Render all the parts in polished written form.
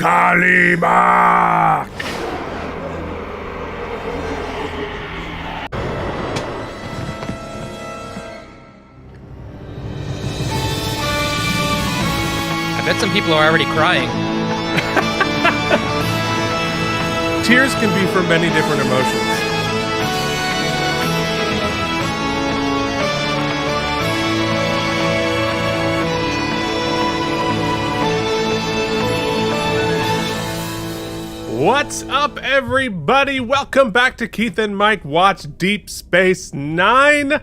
Kalima! I bet some people are already crying. Tears can be for many different emotions. What's up, everybody? Welcome back to Keith and Mike Watch Deep Space Nine.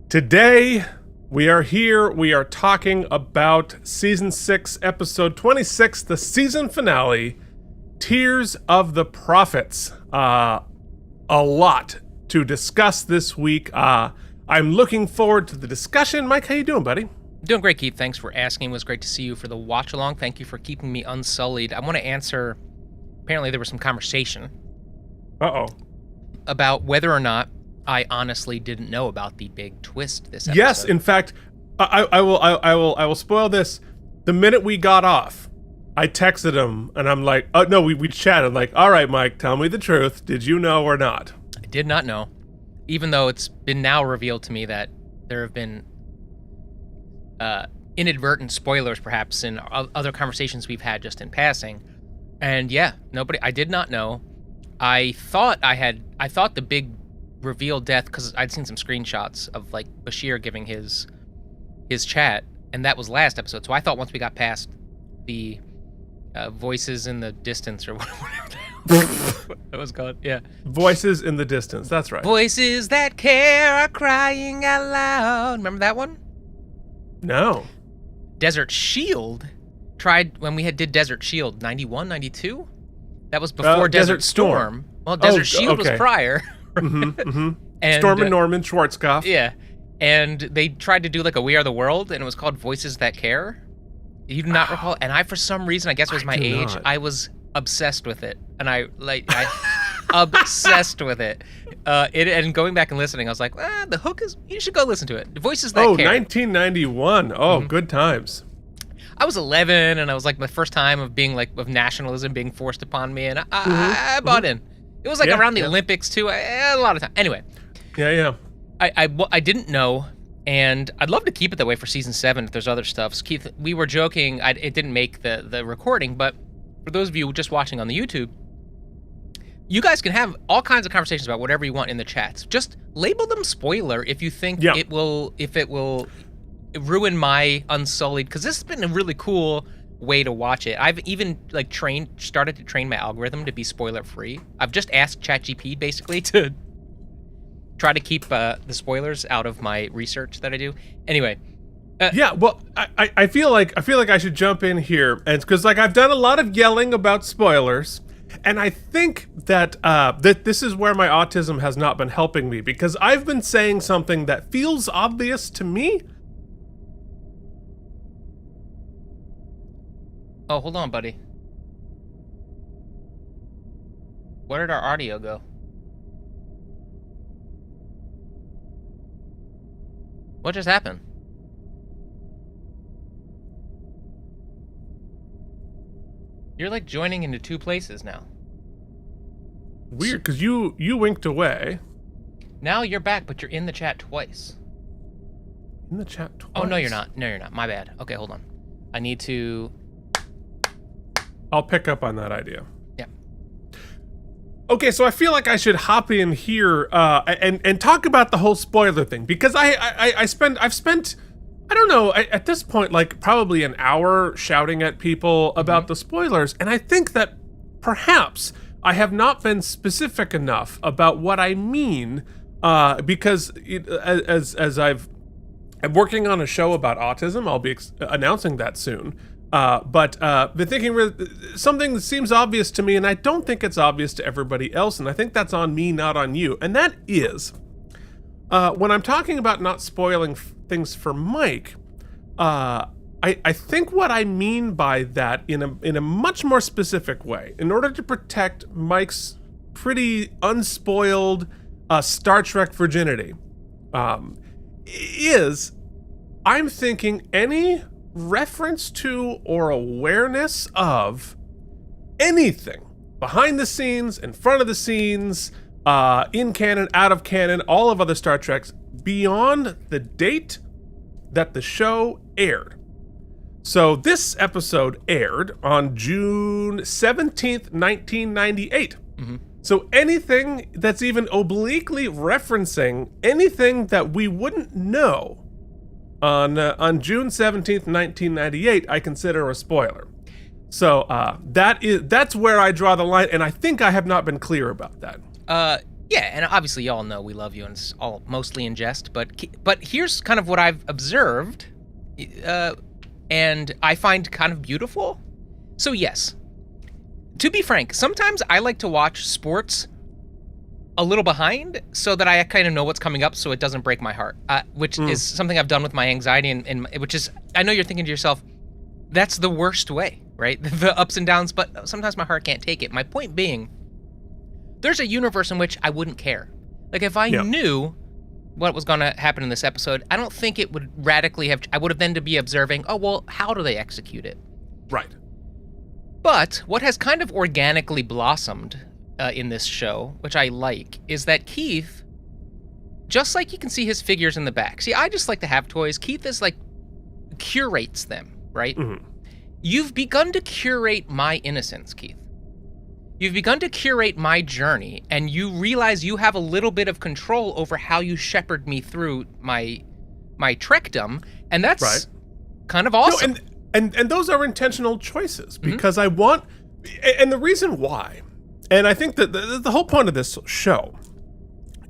Today, we are here. We are talking about Season 6, Episode 26, the season finale, Tears of the Prophets. A lot to discuss this week. I'm looking forward to the discussion. Mike, how you doing, buddy? Doing great, Keith. Thanks for asking. It was great to see you for the watch-along. Thank you for keeping me unsullied. I want to answer... Apparently there was some conversation about whether or not I honestly didn't know about the big twist this episode. Yes, in fact, I will spoil this. The minute we got off, I texted him and I'm like, oh no, we chatted like, all right, Mike, tell me the truth. Did you know or not? I did not know, even though it's been now revealed to me that there have been inadvertent spoilers, perhaps, in other conversations we've had just in passing. And yeah, I did not know. I thought the big reveal death, because I'd seen some screenshots of like Bashir giving his chat, and that was last episode. So I thought once we got past the voices in the distance or whatever that was called. Yeah. Voices in the distance, that's right. Voices that care are crying out loud. Remember that one? No. Desert Shield tried when we did Desert Shield 91, 92. That was before Desert Storm. Well, Desert Shield was prior. And, Storm and Norman Schwarzkopf. Yeah. And they tried to do like a We Are the World, and it was called Voices That Care. You do not recall? And I, for some reason, I guess it was my age, I was obsessed with it. And I obsessed with it. And going back and listening, I was like, the hook is, you should go listen to it. Voices That Care. 1991. Oh, good times. I was 11, and I was like the first time of being like of nationalism being forced upon me, and I bought in. It was like around the Olympics too. A lot of time. Anyway. Yeah. I didn't know, and I'd love to keep it that way for season 7 if there's other stuff. So Keith, we were joking. It didn't make the recording, but for those of you just watching on the YouTube, you guys can have all kinds of conversations about whatever you want in the chats. Just label them spoiler if you think it will ruin my unsullied, because this has been a really cool way to watch it. I've even like started to train my algorithm to be spoiler free. I've just asked ChatGPT basically to try to keep the spoilers out of my research that I do. Anyway. Well, I feel like I should jump in here, and because like I've done a lot of yelling about spoilers, and I think that that this is where my autism has not been helping me, because I've been saying something that feels obvious to me. Oh, hold on, buddy. Where did our audio go? What just happened? You're like joining into two places now. Weird, because you winked away. Now you're back, but you're in the chat twice. In the chat twice? Oh, no, you're not. No, you're not. My bad. Okay, hold on. I need to... I'll pick up on that idea. Yeah. Okay, so I feel like I should hop in here and talk about the whole spoiler thing, because I've spent I don't know, at this point like probably an hour shouting at people about the spoilers, and I think that perhaps I have not been specific enough about what I mean, because I'm working on a show about autism. I'll be announcing that soon. But been thinking something that seems obvious to me, and I don't think it's obvious to everybody else, and I think that's on me, not on you. And that is, when I'm talking about not spoiling things for Mike, I think what I mean by that in a much more specific way, in order to protect Mike's pretty unspoiled Star Trek virginity, is I'm thinking any reference to or awareness of anything behind the scenes, in front of the scenes, in canon, out of canon, all of other Star Treks, beyond the date that the show aired. So this episode aired on June 17th, 1998. Mm-hmm. So anything that's even obliquely referencing anything that we wouldn't know on June 17th, 1998, I consider a spoiler. So that's where I draw the line, and I think I have not been clear about that. Yeah, and obviously y'all know we love you, and it's all mostly in jest. But here's kind of what I've observed, and I find kind of beautiful. So yes, to be frank, sometimes I like to watch sports a little behind so that I kind of know what's coming up, so it doesn't break my heart. Which is something I've done with my anxiety, and which is, I know you're thinking to yourself, that's the worst way, right? The ups and downs, but sometimes my heart can't take it. My point being, there's a universe in which I wouldn't care. Like, if I knew what was going to happen in this episode, I don't think it would radically have... I would have then to be observing, oh, well, how do they execute it? Right. But what has kind of organically blossomed in this show, which I like, is that Keith, just like you can see his figures in the back. See, I just like to have toys. Keith is like, curates them, right? Mm-hmm. You've begun to curate my innocence, Keith. You've begun to curate my journey, and you realize you have a little bit of control over how you shepherd me through my Trekdom, and that's kind of awesome. No, and those are intentional choices, because I want, and the reason why, and I think that the whole point of this show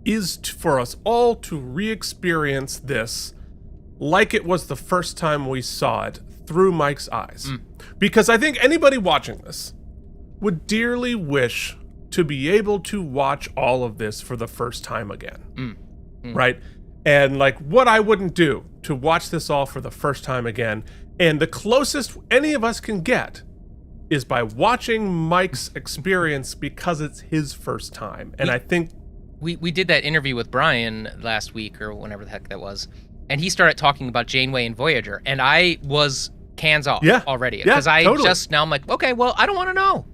is for us all to re-experience this like it was the first time we saw it through Mike's eyes. Because I think anybody watching this would dearly wish to be able to watch all of this for the first time again. Right? And like, what I wouldn't do to watch this all for the first time again. And the closest any of us can get is by watching Mike's experience, because it's his first time. And I think we did that interview with Brian last week, or whenever the heck that was, and he started talking about Janeway and Voyager, and I was cans off already, because just now I'm like, okay, well, I don't want to know.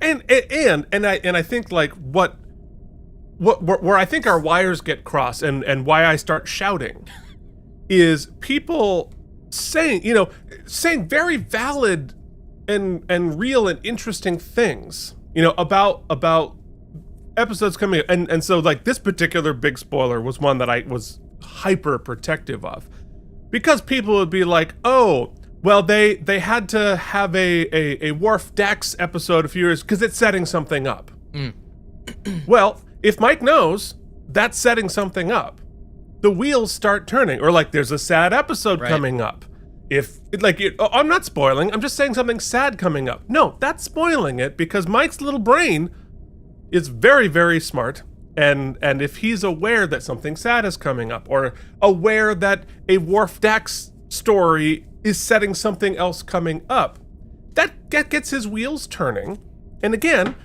And I think like what where I think our wires get crossed, and why I start shouting is people saying very valid and real and interesting things, about episodes coming up. And so like this particular big spoiler was one that I was hyper protective of, because people would be like, oh, well, they had to have a Worf Dax episode a few years because it's setting something up. Well, if Mike knows that's setting something up, the wheels start turning. Or like, there's a sad episode coming up. I'm not spoiling, I'm just saying something sad coming up. No, that's spoiling it, because Mike's little brain is very, very smart. And if he's aware that something sad is coming up, or aware that a Worf Dax story is setting something else coming up, that gets his wheels turning. And again,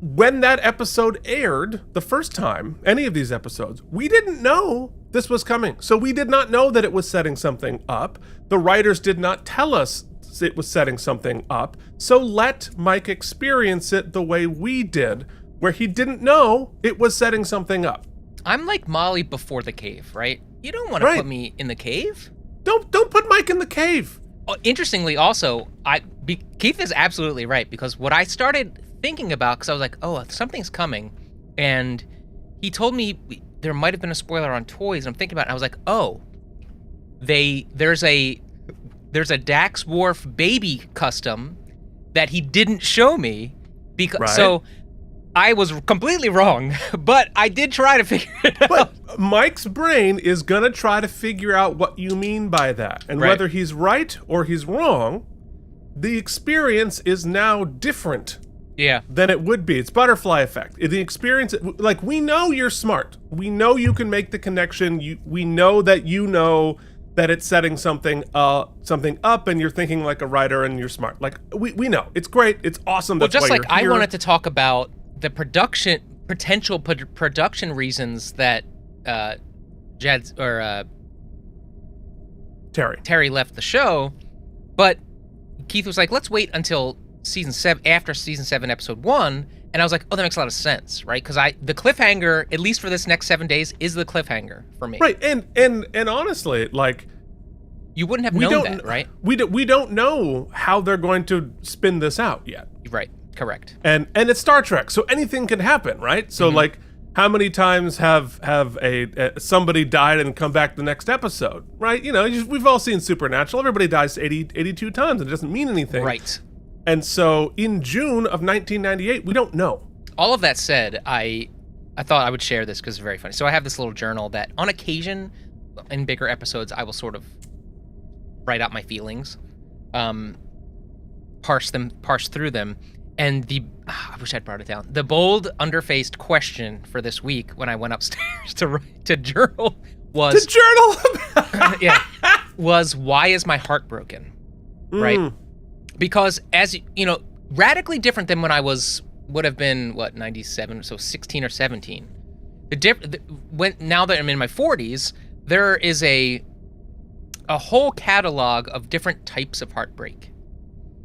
when that episode aired the first time, any of these episodes, we didn't know this was coming. So we did not know that it was setting something up. The writers did not tell us it was setting something up. So let Mike experience it the way we did, where he didn't know it was setting something up. I'm like Molly before the cave, right? You don't want to put me in the cave. Don't put Mike in the cave. Interestingly, also, Keith is absolutely right, because what I started thinking about, because I was like, oh, something's coming, and he told me there might have been a spoiler on toys, and I'm thinking about it, and I was like, oh, there's a Dax Worf baby custom that he didn't show me, because so I was completely wrong, but I did try to figure it out. But Mike's brain is gonna try to figure out what you mean by that, and whether he's right or he's wrong, the experience is now different. Than it would be. It's butterfly effect. The experience, like, we know you're smart. We know you can make the connection. We know that it's setting something up, and you're thinking like a writer, and you're smart. Like, we know. It's great. It's awesome. That's just why like you're here. I wanted to talk about the potential production reasons that Terry left the show, but Keith was like, let's wait until season 7 after season 7 episode 1, and I was like, oh, that makes a lot of sense, right? Because the cliffhanger, at least for this next 7 days, is the cliffhanger for me. Right, and honestly, like, you wouldn't have known that, right? We don't know how they're going to spin this out yet. Right, correct. And it's Star Trek, so anything can happen, right? So like, how many times have somebody died and come back the next episode, right? You know, we've all seen Supernatural. Everybody dies 82 times, and it doesn't mean anything. Right. And so in June of 1998, we don't know. All of that said, I thought I would share this because it's very funny. So I have this little journal that on occasion, in bigger episodes, I will sort of write out my feelings, parse through them. And I wish I'd brought it down. The bold, underfaced question for this week when I went upstairs to journal was... To journal? Yeah. Was, why is my heart broken? Right? Because, as you know, radically different than when I would have been, 97, so 16 or 17. Now that I'm in my 40s, there is a whole catalog of different types of heartbreak.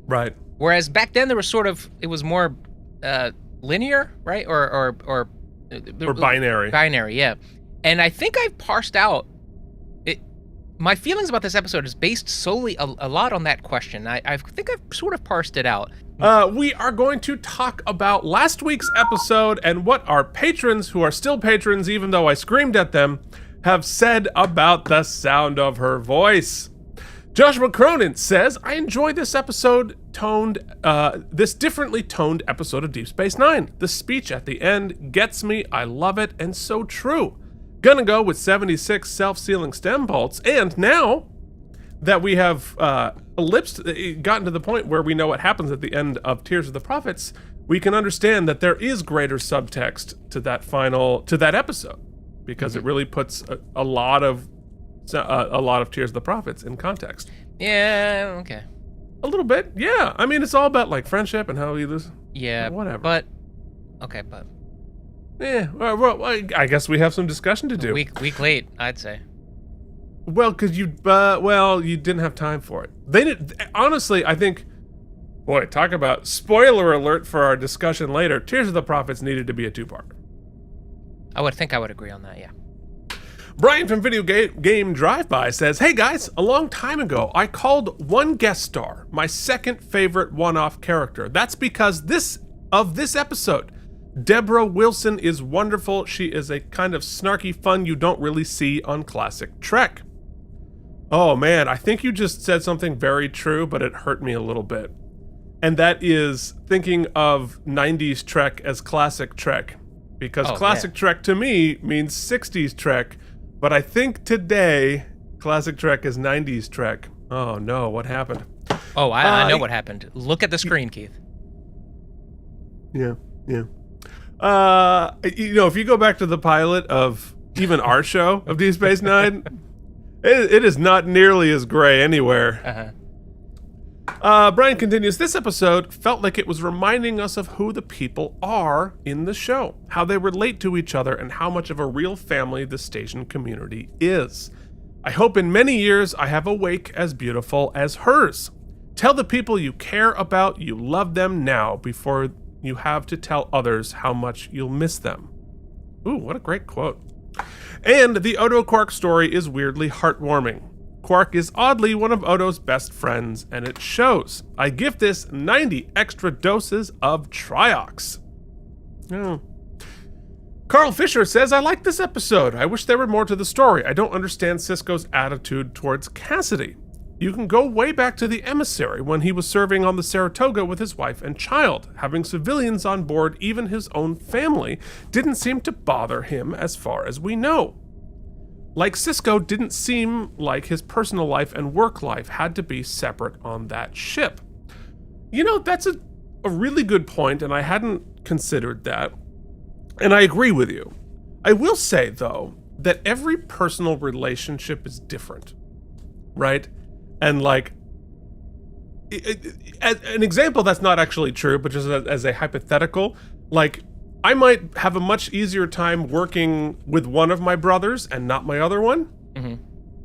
Right. Whereas back then it was more linear, right? Or binary. Binary, yeah. And I think I've parsed out it. My feelings about this episode is based solely a lot on that question. I think I've sort of parsed it out. We are going to talk about last week's episode and what our patrons, who are still patrons even though I screamed at them, have said about the sound of her voice. Joshua Cronin says, I enjoy this this differently toned episode of Deep Space Nine. The speech at the end gets me, I love it, and so true. Gonna go with 76 self-sealing stem bolts, and now that we have gotten to the point where we know what happens at the end of Tears of the Prophets, we can understand that there is greater subtext to that episode, because it really puts a lot of Tears of the Prophets in context. Yeah, okay. A little bit, yeah. I mean, it's all about like friendship and how we lose. Yeah, whatever. But yeah. Well, I guess we have some discussion to do. Week late, I'd say. Well, because you didn't have time for it. They did. Honestly, I think. Boy, talk about spoiler alert for our discussion later. Tears of the Prophets needed to be a 2-part. I would agree on that. Yeah. Brian from Video Game Drive-By says, hey guys, a long time ago, I called one guest star my second favorite one-off character. That's because of this episode. Deborah Wilson is wonderful. She is a kind of snarky fun you don't really see on classic Trek. Oh man, I think you just said something very true, but it hurt me a little bit. And that is thinking of 90s Trek as classic Trek. Because classic Trek to me means 60s Trek. But I think today, classic Trek is 90s Trek. Oh no, what happened? Oh, I know what happened. Look at the screen, Keith. Yeah. If you go back to the pilot of even our show of Deep Space Nine, it is not nearly as gray anywhere. Brian continues, this episode felt like it was reminding us of who the people are in the show, how they relate to each other, and how much of a real family the station community is. I hope in many years I have a wake as beautiful as hers. Tell the people you care about you love them now before you have to tell others how much you'll miss them. Ooh, what a great quote. And the Odo Quark story is weirdly heartwarming. Quark is oddly one of Odo's best friends, and it shows. I give this 90 extra doses of Triox. Oh. Carl Fisher says, I like this episode. I wish there were more to the story. I don't understand Sisko's attitude towards Cassidy. You can go way back to the emissary when he was serving on the Saratoga with his wife and child. Having civilians on board, even his own family, didn't seem to bother him as far as we know. Like Sisko, didn't seem like his personal life and work life had to be separate on that ship. You know, that's a really good point, and I hadn't considered that. And I agree with you. I will say, though, that every personal relationship is different, right? And like, as an example that's not actually true, but just as a hypothetical, like, I might have a much easier time working with one of my brothers and not my other one. Mm-hmm.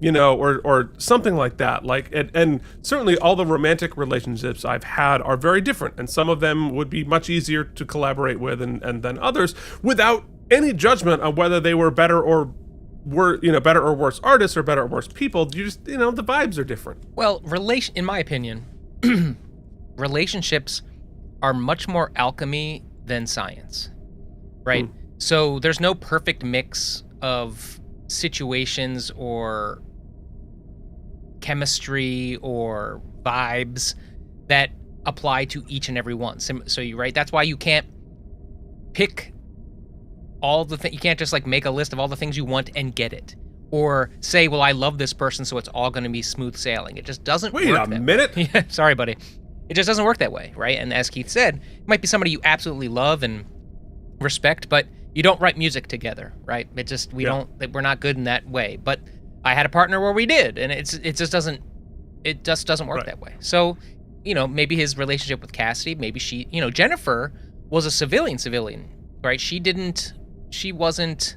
or something like that. Like, and certainly all the romantic relationships I've had are very different, and some of them would be much easier to collaborate with and than others, without any judgment on whether they were better or better or worse artists or better or worse people. You just, the vibes are different. Well, in my opinion, relationships are much more alchemy than science, right? So there's no perfect mix of situations or chemistry or vibes that apply to each and every one. So you're right. That's why you can't pick all the things. You can't just like make a list of all the things you want and get it, or say, well, I love this person, so it's all going to be smooth sailing. It just doesn't work. Wait a minute. Yeah, sorry, buddy. It just doesn't work that way, right? And as Keith said, it might be somebody you absolutely love and respect, but you don't write music together, right? It just we're not good in that way. But I had a partner where we did, and it just doesn't work that way. So, maybe his relationship with Cassidy, maybe she, Jennifer was a civilian, right? She wasn't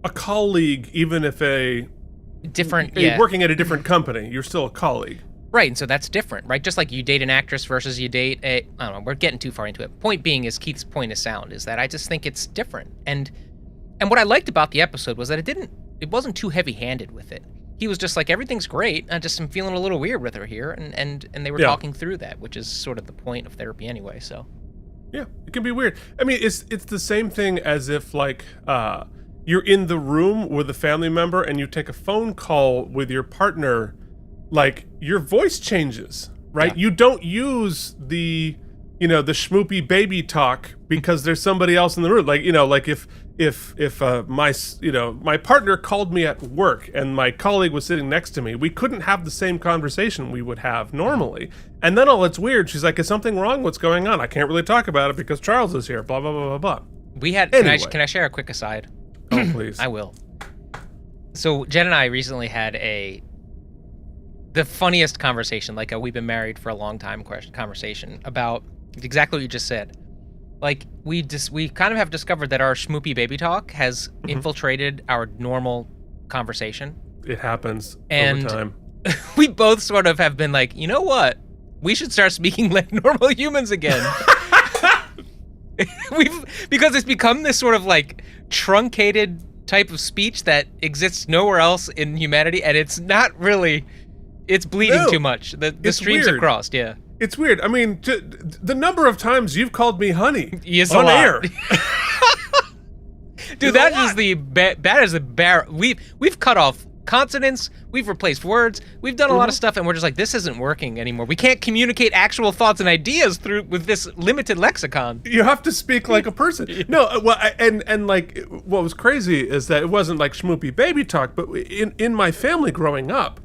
a colleague, even if working at a different company, you're still a colleague. Right, and so that's different, right? Just like you date an actress versus you date I don't know, we're getting too far into it. Point being is, Keith's point is sound, is that I just think it's different. And what I liked about the episode was that it wasn't too heavy-handed with it. He was just like, everything's great, I'm feeling a little weird with her here, and they were talking through that, which is sort of the point of therapy anyway, so. Yeah, it can be weird. I mean, it's the same thing as if, like, you're in the room with a family member and you take a phone call with your partner. Like, your voice changes, right? Yeah. You don't use the schmoopy baby talk because there's somebody else in the room. Like, like if my partner called me at work and my colleague was sitting next to me, we couldn't have the same conversation we would have normally. And then it's weird. She's like, is something wrong? What's going on? I can't really talk about it because Charles is here, blah, blah, blah, blah, blah. Anyway. Can I share a quick aside? Oh, please. I will. So Jen and I recently had the funniest conversation, like a we've been married for a long time conversation about exactly what you just said. Like, we kind of have discovered that our schmoopy baby talk has infiltrated our normal conversation. It happens over time. We both sort of have been like, you know what? We should start speaking like normal humans again. Because it's become this sort of like truncated type of speech that exists nowhere else in humanity, and it's not really. It's bleeding too much. The streams have crossed, yeah. It's weird. I mean, the number of times you've called me honey on air. Dude, that is the bar. We've cut off consonants. We've replaced words. We've done a lot of stuff, and we're just like, this isn't working anymore. We can't communicate actual thoughts and ideas with this limited lexicon. You have to speak like a person. No, well, and like, what was crazy is that it wasn't like schmoopy baby talk, but in my family growing up,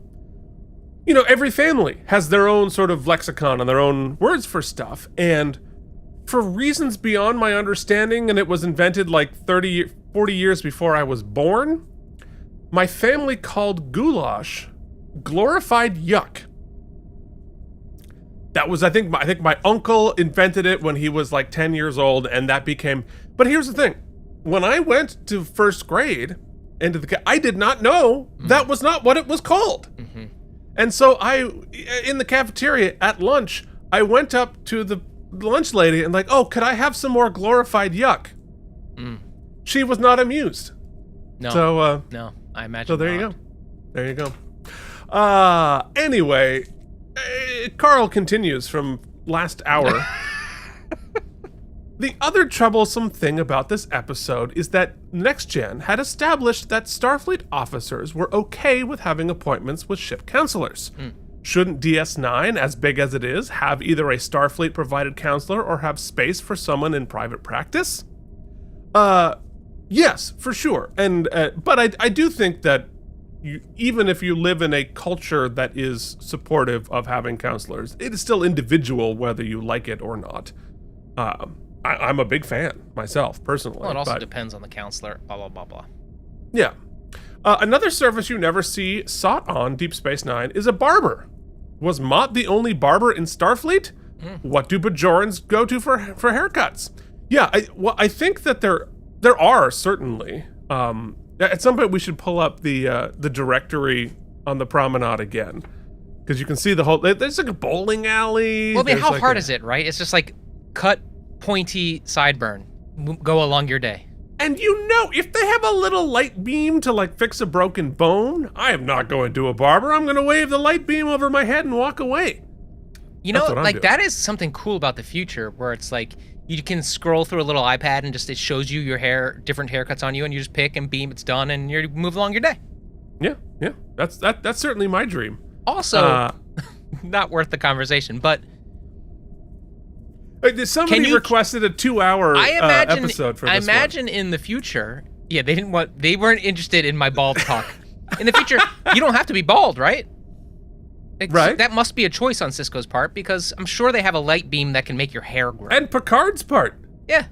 every family has their own sort of lexicon and their own words for stuff. And for reasons beyond my understanding, and it was invented like 40 years before I was born, my family called goulash glorified yuck. That was, I think my uncle invented it when he was like 10 years old, and that became... But here's the thing. When I went to first grade, I did not know that was not what it was called. Mm-hmm. And so in the cafeteria at lunch, I went up to the lunch lady and like, oh, could I have some more glorified yuck? She was not amused. No. So, no, I imagine. So there you go. Anyway, Carl continues from last hour. The other troublesome thing about this episode is that Next Gen had established that Starfleet officers were okay with having appointments with ship counselors. Shouldn't DS9, as big as it is, have either a Starfleet-provided counselor or have space for someone in private practice? Yes, for sure. And but I do think that even if you live in a culture that is supportive of having counselors, it is still individual whether you like it or not. I'm a big fan myself, personally. Well, it also depends on the counselor, blah, blah, blah, blah. Yeah. Another service you never see sought on Deep Space Nine is a barber. Was Mott the only barber in Starfleet? What do Bajorans go to for haircuts? Yeah, I think that there are certainly At some point, we should pull up the directory on the promenade again, because you can see the whole. There's like a bowling alley. Well, I mean, there's how like hard is it, right? It's just like cut, pointy sideburn. Go along your day. And if they have a little light beam to like fix a broken bone, I am not going to a barber. I'm going to wave the light beam over my head and walk away. You know, like that is something cool about the future, where it's like you can scroll through a little iPad and just it shows you your hair, different haircuts on you, and you just pick and beam, it's done, and you move along your day. Yeah. That's certainly my dream. Also, not worth the conversation, but somebody requested a 2-hour episode for this. I imagine in the future, yeah, they weren't interested in my bald talk. In the future, you don't have to be bald, right? Right. That must be a choice on Sisko's part, because I'm sure they have a light beam that can make your hair grow. And Picard's part. Yeah.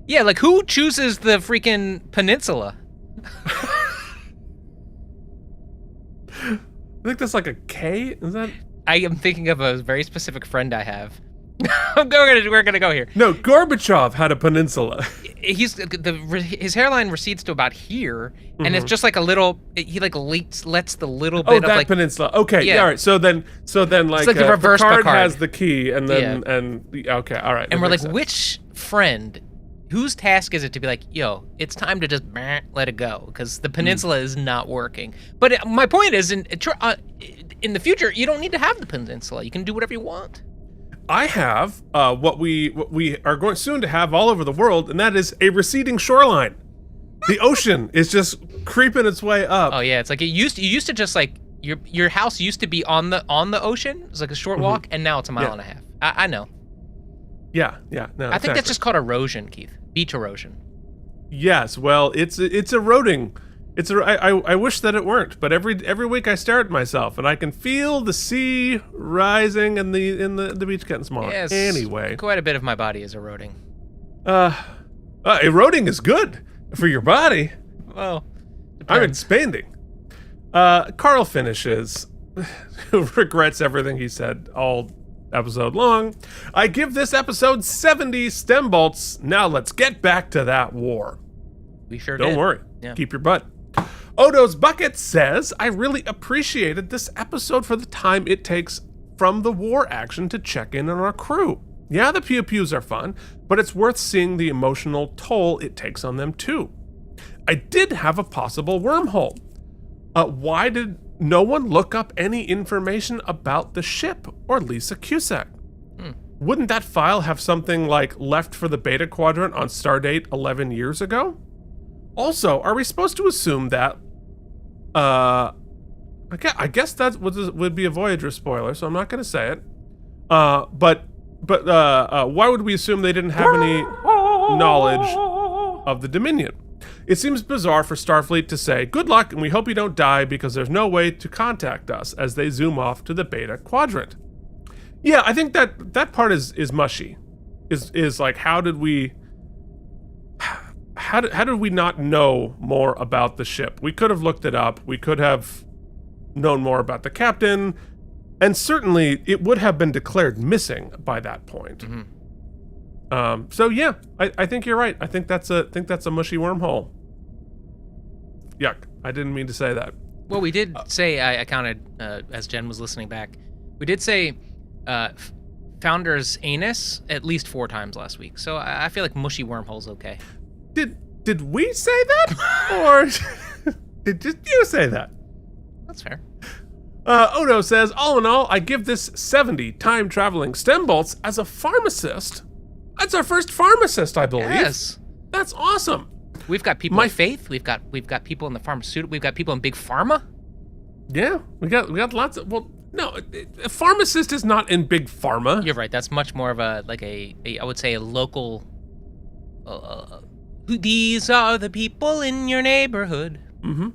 Yeah, like who chooses the freaking peninsula? I think that's like a K. Is that? I am thinking of a very specific friend I have. We're gonna go here. No, Gorbachev had a peninsula. His hairline recedes to about here, and it's just like a little. He like lets the little bit of that like peninsula. Okay, yeah, all right. So then like, it's like the reverse Picard Picard has the key, and then okay, all right. And we're like, which friend? Whose task is it to be like, yo, it's time to just let it go, because the peninsula is not working. But my point is, in the future, you don't need to have the peninsula. You can do whatever you want. I have what we are going soon to have all over the world, and that is a receding shoreline. The ocean is just creeping its way up. Oh yeah, it's like you used to just like your house used to be on the ocean. It's like a short walk, and now it's a mile and a half. I know. Yeah. No, I think that's just called erosion, Keith. Beach erosion. Yes, well, it's eroding. I wish that it weren't, but every week I stare at myself and I can feel the sea rising and the beach getting smaller. Yes. Anyway, Quite a bit of my body is eroding. Eroding is good for your body. Well, I'm expanding. Carl finishes, who regrets everything he said all episode long. I give this episode 70 stem bolts. Now let's get back to that war. We sure Don't did. worry. Yeah. Keep your butt. Odo's Bucket says, I really appreciated this episode for the time it takes from the war action to check in on our crew. Yeah, the pew-pews are fun, but it's worth seeing the emotional toll it takes on them too. I did have a possible wormhole. Why did no one look up any information about the ship or Lisa Cusack? Wouldn't that file have something like left for the Beta Quadrant on Stardate 11 years ago? Also, are we supposed to assume that, I guess that would be a Voyager spoiler, so I'm not going to say it. But why would we assume they didn't have any knowledge of the Dominion? It seems bizarre for Starfleet to say, good luck and we hope you don't die because there's no way to contact us, as they zoom off to the Beta Quadrant. Yeah, I think that part is mushy. Is like, how did we not know more about the ship? We could have looked it up. We could have known more about the captain, and certainly it would have been declared missing by that point. So yeah, I think you're right. I think that's a mushy wormhole. Yuck! I didn't mean to say that. Well, we did say, I counted as Jen was listening back. We did say Founder's anus at least 4 times last week. So I feel like mushy wormhole's okay. Did we say that, or did just you say that? That's fair. Odo says, all in all, I give this 70 time-traveling stem bolts as a pharmacist. That's our first pharmacist, I believe. Yes. That's awesome. We've got people in faith. We've got people in the pharmaceutical. We've got people in big pharma. Yeah, we got lots of. Well, no, a pharmacist is not in big pharma. You're right. That's much more of a I would say a local. These are the people in your neighborhood.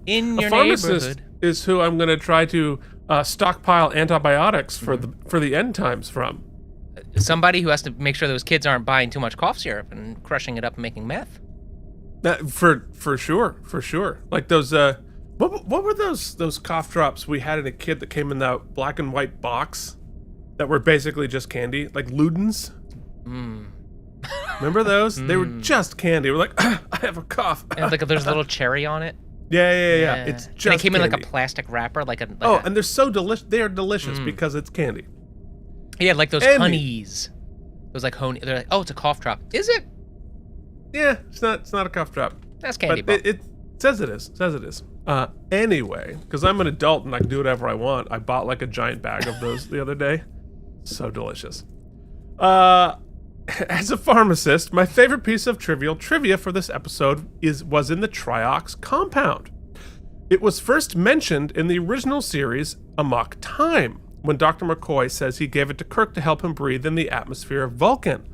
In your a pharmacist neighborhood is who I'm going to try to stockpile antibiotics for the end times from. Somebody who has to make sure those kids aren't buying too much cough syrup and crushing it up and making meth. That for sure. Like those what were those cough drops we had in a kid that came in that black and white box that were basically just candy, like Ludens? Remember those? They were just candy. We're like, I have a cough. And like there's a little cherry on it. Yeah. It's just and it came in like a candy. plastic wrapper, like a. And they're so delicious. They are delicious because it's candy. Yeah, like those honeys. Those like honey. They're like, oh, it's a cough drop. Is it? Yeah, it's not a cough drop. That's candy. But it says it is. Anyway, because I'm an adult and I can do whatever I want, I bought like a giant bag of those the other day. So delicious. As a pharmacist, my favorite piece of trivial trivia for this episode was in the triox compound. It was first mentioned in the original series Amok Time, when Dr. McCoy says he gave it to Kirk to help him breathe in the atmosphere of Vulcan.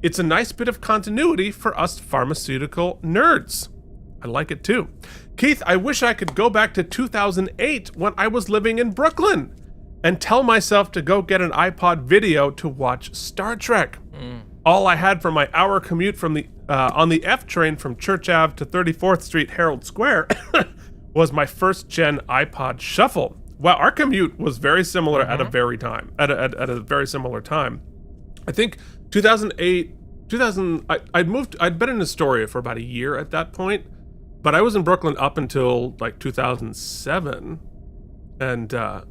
It's a nice bit of continuity for us pharmaceutical nerds. I like it too. Keith, I wish I could go back to 2008 when I was living in Brooklyn and tell myself to go get an iPod video to watch Star Trek. All I had for my hour commute from the on the F train from Church Ave to 34th Street Herald Square was my first gen iPod Shuffle. Well, our commute was very similar at a very similar time. I think 2008, I'd been in Astoria for about a year at that point, but I was in Brooklyn up until like 2007, and I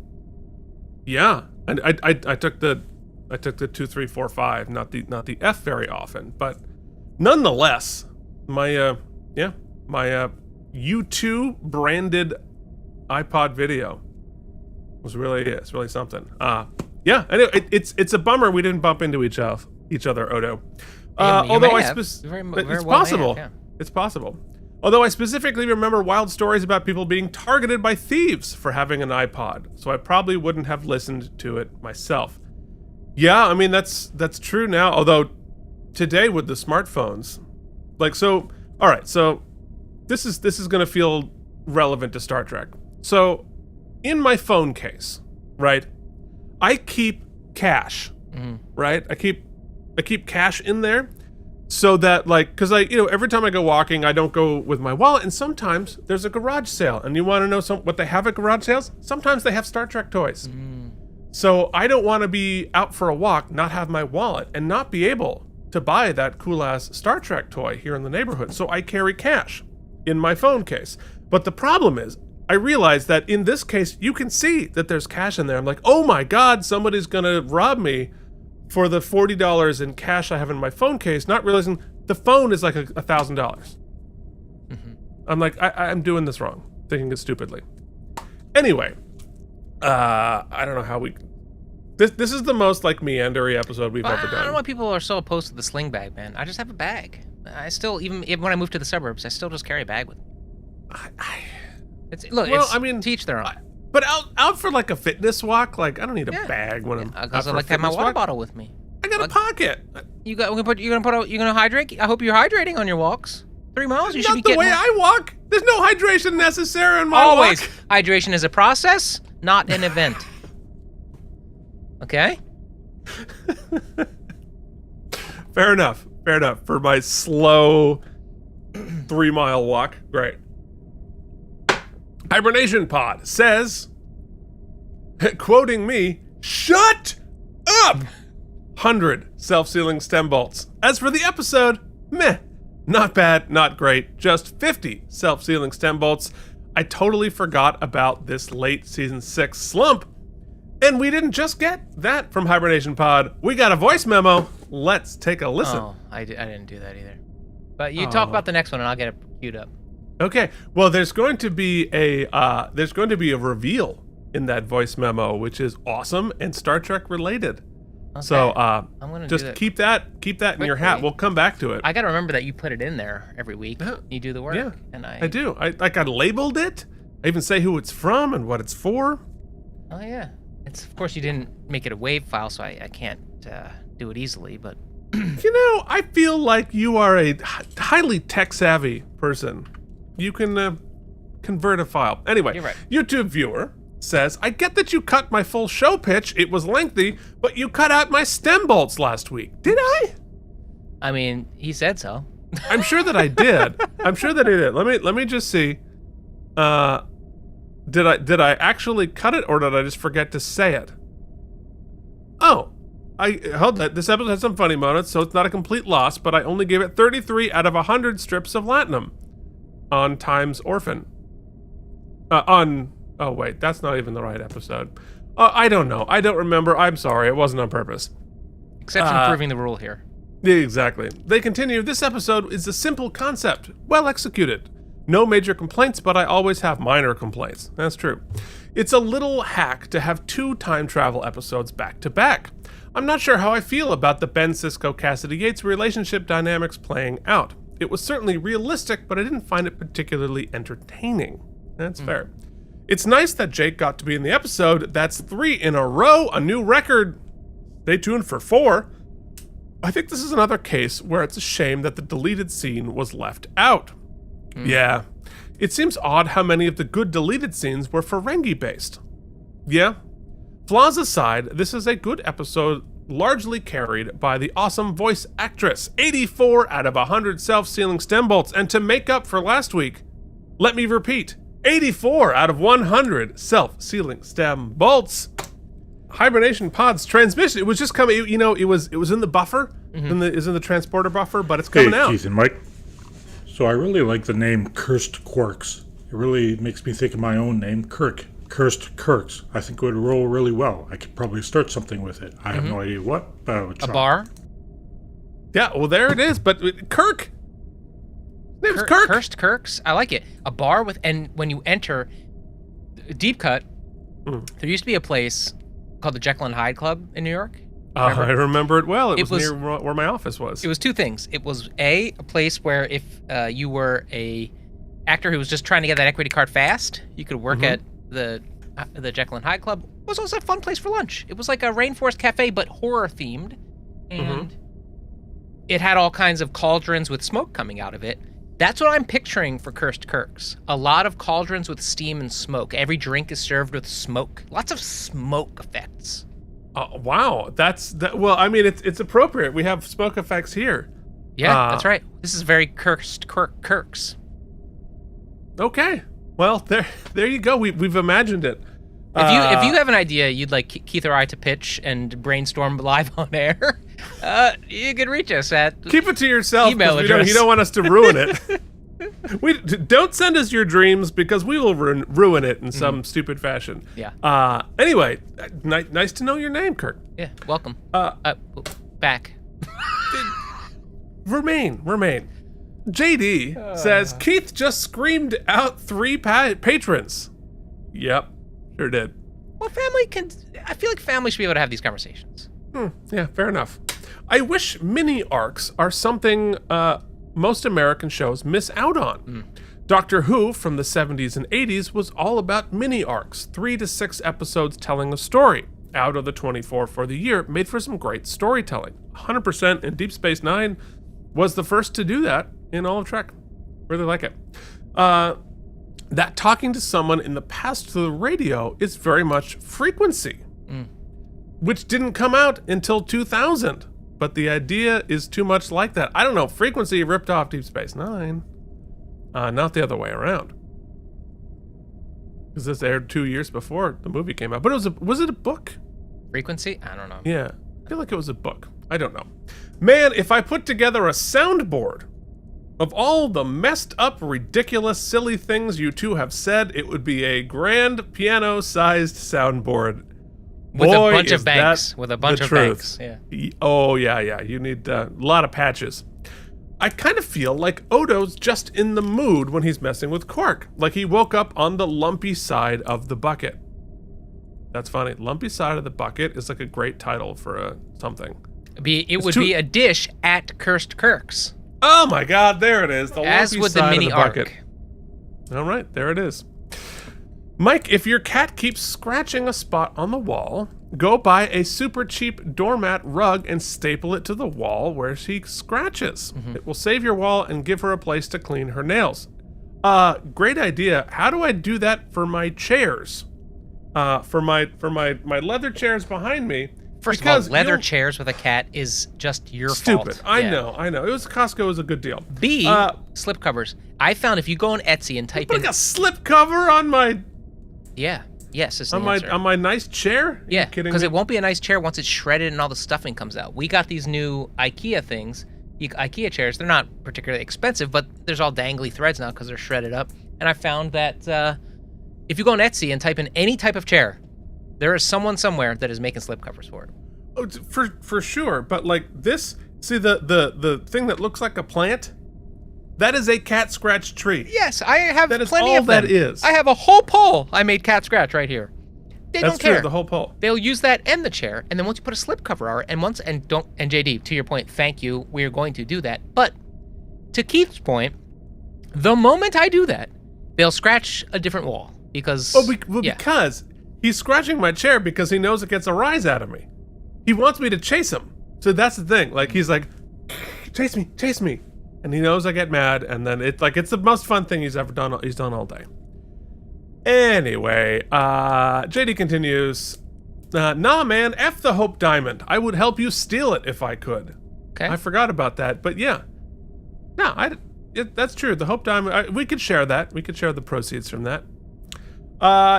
took the 2345, not the F very often, but nonetheless, my U2 branded iPod video was really something. Anyway, it's a bummer we didn't bump into each other, Odo. Although it's possible. It's possible. Although I specifically remember wild stories about people being targeted by thieves for having an iPod, so I probably wouldn't have listened to it myself. Yeah, I mean that's true now. Although today with the smartphones, all right, so this is gonna feel relevant to Star Trek. So in my phone case, right, I keep cash, right? I keep cash in there so that because every time I go walking, I don't go with my wallet, and sometimes there's a garage sale, and you want to know what they have at garage sales? Sometimes they have Star Trek toys. So I don't want to be out for a walk, not have my wallet, and not be able to buy that cool-ass Star Trek toy here in the neighborhood. So I carry cash in my phone case. But the problem is, I realize that in this case, you can see that there's cash in there. I'm like, oh my God, somebody's going to rob me for the $40 in cash I have in my phone case, not realizing the phone is like $1,000. I'm like, I'm doing this wrong, thinking it stupidly. Anyway, I don't know how this is the most meandery episode we've ever done. I don't know why people are so opposed to the sling bag, man. I just have a bag. I still, even when I moved to the suburbs, I still just carry a bag with me. Teach their own. But out for a fitness walk, I don't need a bag when I'm. Because I like to have my water bottle with me. I got a pocket. You're gonna hydrate. I hope you're hydrating on your walks. 3 miles. You should be getting. Not the way I walk. There's no hydration necessary on my walk. Always. Hydration is a process, not an event. Okay. Fair enough. For my slow 3 mile walk, great. Hibernation Pod says, quoting me, "Shut up!" 100 self-sealing stem bolts. As for the episode, meh. Not bad, not great. Just 50 self-sealing stem bolts. I totally forgot about this late season 6 slump. And we didn't just get that from Hibernation Pod. We got a voice memo. Let's take a listen. Oh, I didn't do that either. But you talk about the next one and I'll get it queued up. Okay. Well, there's going to be a reveal in that voice memo, which is awesome and Star Trek related. Okay. So I'm gonna just keep that in your hat. We'll come back to it. I gotta remember that you put it in there every week. You do the work. Yeah, and I do. I labeled it. I even say who it's from and what it's for. Oh yeah. Of course you didn't make it a WAV file, so I can't do it easily. But I feel like you are a highly tech savvy person. You can convert a file. Anyway, you're right. YouTube viewer says, "I get that you cut my full show pitch. It was lengthy, but you cut out my stem bolts last week. Did I?" I mean, he said so. I'm sure that I did. Let me just see. Did I actually cut it, or did I just forget to say it? Oh, hold that. This episode has some funny moments, so it's not a complete loss, but I only gave it 33 out of 100 strips of latinum on Time's Orphan. Oh wait, that's not even the right episode. I don't know. I don't remember. I'm sorry. It wasn't on purpose. Exception proving the rule here. Yeah, exactly. They continue, this episode is a simple concept, well executed. No major complaints, but I always have minor complaints. That's true. It's a little hack to have 2 time travel episodes back to back. I'm not sure how I feel about the Ben Sisko Cassidy Yates relationship dynamics playing out. It was certainly realistic, but I didn't find it particularly entertaining. That's fair. It's nice that Jake got to be in the episode. That's 3 in a row, a new record. Stay tuned for 4. I think this is another case where it's a shame that the deleted scene was left out. Yeah. It seems odd how many of the good deleted scenes were Ferengi based. Yeah. Flaws aside, this is a good episode largely carried by the awesome voice actress. 84 out of 100 self-sealing stem bolts. And to make up for last week, let me repeat, 84 out of 100 self-sealing stem bolts. Hibernation Pod's transmission. It was just coming. It was in the buffer, in the transporter buffer, but it's coming out. Keith and Mike. So I really like the name Cursed Quarks. It really makes me think of my own name, Kirk. Cursed Kirks. I think it would roll really well. I could probably start something with it. I have no idea what, but I would try. A bar? Yeah, well there it is. But Kirk. His name's Kirk. Cursed Kirks. I like it. A bar and when you enter Deep Cut, there used to be a place called the Jekyll and Hyde Club in New York. I remember it well. It was near where my office was. It was 2 things. It was a place where if you were a actor who was just trying to get that equity card fast, you could work at the Jekyll and Hyde Club. It was also a fun place for lunch. It was like a rainforest cafe, but horror themed, and it had all kinds of cauldrons with smoke coming out of it. That's what I'm picturing for Cursed Kirks. A lot of cauldrons with steam and smoke. Every drink is served with smoke. Lots of smoke effects. Wow, well, I mean, it's appropriate. We have smoke effects here. Yeah, that's right. This is very Cursed Kirks. Okay, well, there you go. We've imagined it. If you have an idea you'd like Keith or I to pitch and brainstorm live on air, you can reach us at keep it to yourself. Email address. You don't want us to ruin it. Don't send us your dreams because we will ruin it in some stupid fashion. Yeah. Anyway, nice to know your name, Kirk. Yeah. Welcome. Back. Remain. JD says Keith just screamed out 3 patrons. Yep, sure did. Well, I feel like family should be able to have these conversations. Yeah, fair enough. I wish mini arcs are something most American shows miss out on. Doctor Who from the 70s and 80s was all about mini arcs, 3 to 6 episodes telling a story. Out of the 24 for the year, made for some great storytelling. 100% in Deep Space Nine was the first to do that in all of Trek. Really like it. That talking to someone in the past through the radio is very much Frequency, which didn't come out until 2000. But the idea is too much like that. I don't know. Frequency ripped off Deep Space Nine, not the other way around. Because this aired 2 years before the movie came out. But was it a book? Frequency? I don't know. Yeah, I feel like it was a book. I don't know. Man, if I put together a soundboard of all the messed up, ridiculous, silly things you two have said, it would be a grand piano-sized soundboard. With Boy, a bunch is of banks. that With a bunch the of truth. banks. Yeah. Oh, yeah. You need a lot of patches. I kind of feel like Odo's just in the mood when he's messing with Quark. Like he woke up on the lumpy side of the bucket. That's funny. Lumpy side of the bucket is like a great title for something. It would be a dish at Cursed Kirks. Oh my God, there it is. The As lumpy with side the mini of the bucket. arc. All right, there it is. Mike, if your cat keeps scratching a spot on the wall, go buy a super cheap doormat rug and staple it to the wall where she scratches. It will save your wall and give her a place to clean her nails. Great idea. How do I do that for my chairs? For my leather chairs behind me. First of all, leather chairs with a cat is just your fault. Stupid. I know. Costco is a good deal. B, slip covers. I found if you go on Etsy and type in a slip cover on my yes, is the on answer. my nice chair? Yeah, because it won't be a nice chair once it's shredded and all the stuffing comes out. We got these new IKEA things, IKEA chairs. They're not particularly expensive, but there's all dangly threads now because they're shredded up. And I found that If you go on Etsy and type in any type of chair, there is someone somewhere that is making slipcovers for it. Oh, for sure. But like this, see the thing that looks like a plant? That is a cat scratch tree. Yes, I have That is plenty all of them. that is. I have a whole pole I made cat scratch right here. They That's don't care. true, the whole pole. They'll use that and the chair, and then once you put a slipcover on it, and JD, to your point, thank you, we are going to do that. But to Keith's point, the moment I do that, they'll scratch a different wall because because he's scratching my chair because he knows it gets a rise out of me. He wants me to chase him. So that's the thing. Like he's like, chase me. And he knows I get mad, and then it's the most fun thing he's ever done. He's done all day. Anyway, JD continues, nah, man, F the Hope Diamond. I would help you steal it if I could. Okay. I forgot about that, but yeah. No, that's true. The Hope Diamond, we could share that. We could share the proceeds from that.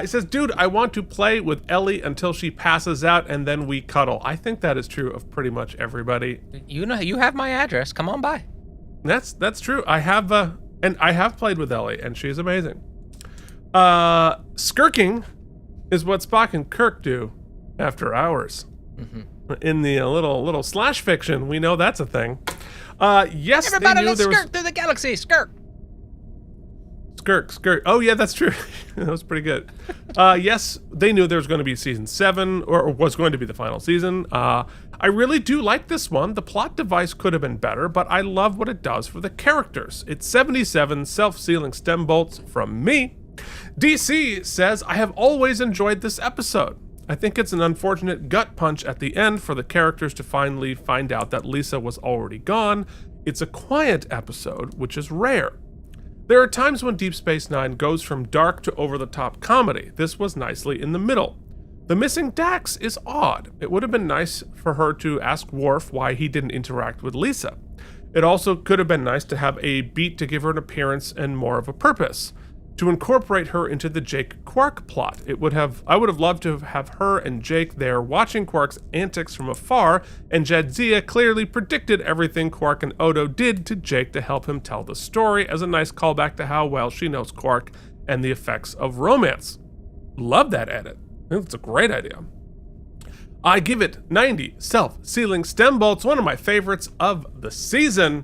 He says, dude, I want to play with Ellie until she passes out, and then we cuddle. I think that is true of pretty much everybody. You know, you have my address. Come on by. That's true. I have played with Ellie, and she's amazing. Skirking is what Spock and Kirk do after hours. Mm-hmm. In the little slash fiction, we know that's a thing. Yes, everybody, they knew let's skirt through the galaxy. Skirt. Oh yeah, that's true. That was pretty good. Yes, they knew there was going to be season 7, or was going to be the final season. I really do like this one. The plot device could have been better, but I love what it does for the characters. It's 77 self-sealing stem bolts from me. DC says, I have always enjoyed this episode. I think it's an unfortunate gut punch at the end for the characters to finally find out that Lisa was already gone. It's a quiet episode, which is rare. There are times when Deep Space Nine goes from dark to over-the-top comedy. This was nicely in the middle. The missing Dax is odd. It would have been nice for her to ask Worf why he didn't interact with Lisa. It also could have been nice to have a beat to give her an appearance and more of a purpose. To incorporate her into the Jake Quark plot. I would have loved to have her and Jake there watching Quark's antics from afar, and Jadzia clearly predicted everything Quark and Odo did to Jake to help him tell the story, as a nice callback to how well she knows Quark and the effects of romance. Love that edit. I think it's a great idea. I give it 90 self-sealing stem bolts, one of my favorites of the season.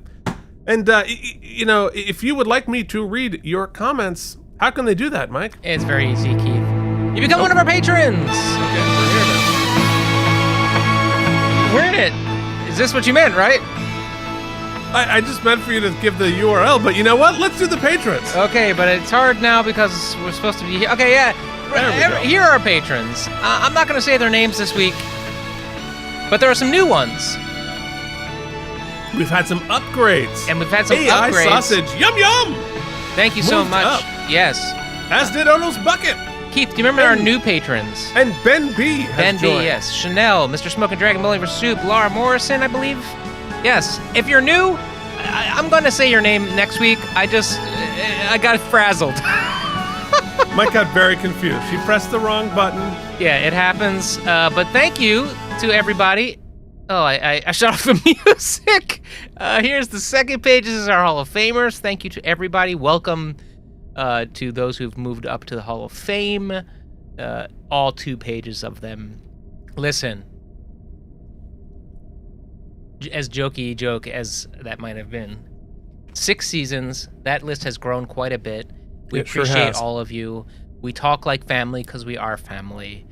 And, if you would like me to read your comments, how can they do that, Mike? It's very easy, Keith. You become one of our patrons! Okay, we're here now. We're in it. Is this what you meant, right? I just meant for you to give the URL, but you know what? Let's do the patrons. Okay, but it's hard now because we're supposed to be here. Okay, yeah. Here are our patrons. I'm not going to say their names this week, but there are some new ones. We've had some upgrades. And we've had some AI upgrades. sausage, yum yum! Thank you so Moved much. up. Yes. As did Odo's Bucket. Keith, do you remember our new patrons? And Ben B has Ben B, joined. yes. Chanel, Mr. Smoking Dragon, Belly for Soup, Laura Morrison, I believe. Yes. If you're new, I'm going to say your name next week. I got frazzled. Mike got very confused. She pressed the wrong button. Yeah, it happens. But thank you to everybody. Oh, I shut off the music. Here's the second page. This is our Hall of Famers. Thank you to everybody. Welcome to those who've moved up to the Hall of Fame. All 2 pages of them. Listen, as jokey joke as that might have been, 6 seasons. That list has grown quite a bit. We appreciate all of you. We talk like family because we are family.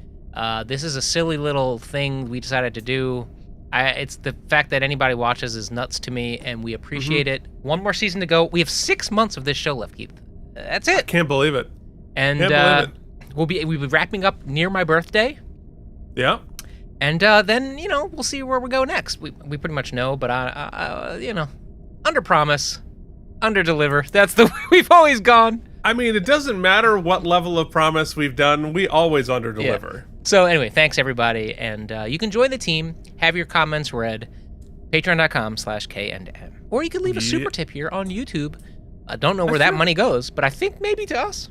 This is a silly little thing we decided to do. It's the fact that anybody watches is nuts to me, and we appreciate it. One more season to go. We have 6 months of this show left, Keith. That's it. I can't believe it. And we'll be wrapping up near my birthday. Yeah. And then we'll see where we go next. We pretty much know, but under promise, under deliver. That's the way we've always gone. I mean, it doesn't matter what level of promise we've done. We always under deliver. Yeah. So anyway, thanks everybody, and you can join the team, have your comments read, patreon.com/KNM. Or you can leave a super tip here on YouTube. I don't know where that money goes, but I think maybe to us.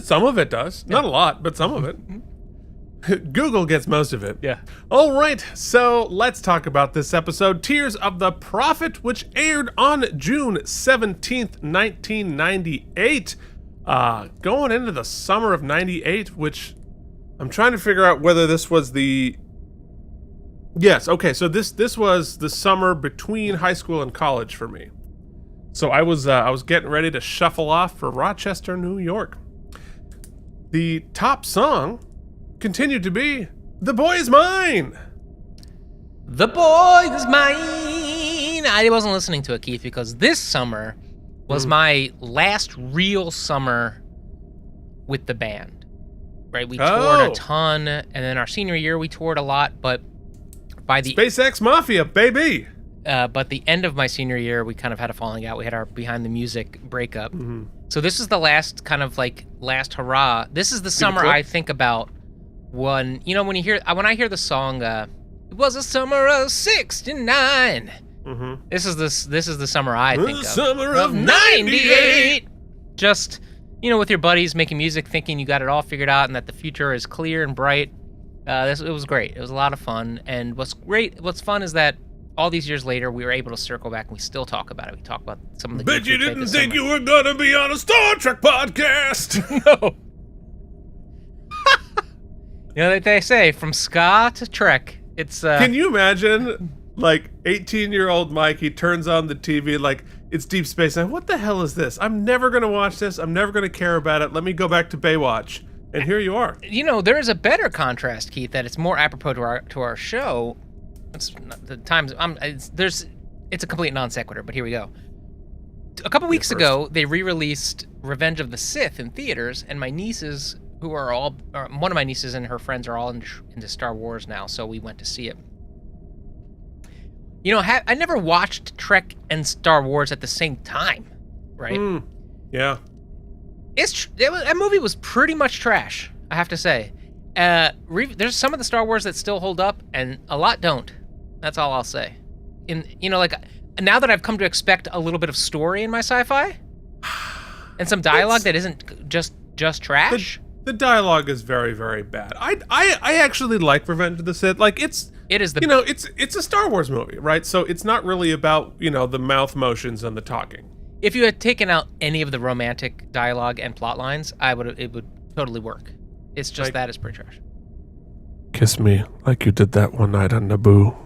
Some of it does. Not a lot, but some of it. Google gets most of it. Yeah. All right, so let's talk about this episode, Tears of the Prophet, which aired on June 17th, 1998. Going into the summer of 98, which I'm trying to figure out whether this was the... Yes, okay, so this was the summer between high school and college for me. So I was getting ready to shuffle off for Rochester, New York. The top song continued to be "The Boy Is Mine." The Boy Is Mine. I wasn't listening to it, Keith, because this summer was my last real summer with the band. Right, we toured a ton, and then our senior year we toured a lot, but by the SpaceX Mafia, baby. But the end of my senior year, we kind of had a falling out. We had our Behind the Music breakup. So this is the last kind of like last hurrah. This is the summer I think about when when I hear the song. It was a summer of '69. This is the summer I think of. The summer of '98. Just with your buddies making music, thinking you got it all figured out and that the future is clear and bright. It was great. It was a lot of fun. And what's fun is that all these years later, we were able to circle back and we still talk about it. We talk about some of the Bet you didn't think you were gonna be on a Star Trek podcast. No. They say from ska to Trek. It's Can you imagine, like 18-year-old Mike? He turns on the TV, like it's Deep Space Nine. What the hell is this? I'm never gonna watch this. I'm never gonna care about it. Let me go back to Baywatch. And here you are. There is a better contrast, Keith, that it's more apropos to our show. It's not the times. It's a complete non sequitur, but here we go. A couple weeks ago, they re-released Revenge of the Sith in theaters, and my nieces, one of my nieces and her friends are all into Star Wars now, so we went to see it. I never watched Trek and Star Wars at the same time, right? Yeah. That movie was pretty much trash, I have to say. There's some of the Star Wars that still hold up, and a lot don't. That's all I'll say. Now that I've come to expect a little bit of story in my sci-fi, and some dialogue that isn't just trash. The dialogue is very, very bad. I actually like Revenge of the Sith. Like it is it's a Star Wars movie, right? So it's not really about the mouth motions and the talking. If you had taken out any of the romantic dialogue and plot lines, it would totally work. It's just that is pretty trash. Kiss me like you did that one night on Naboo.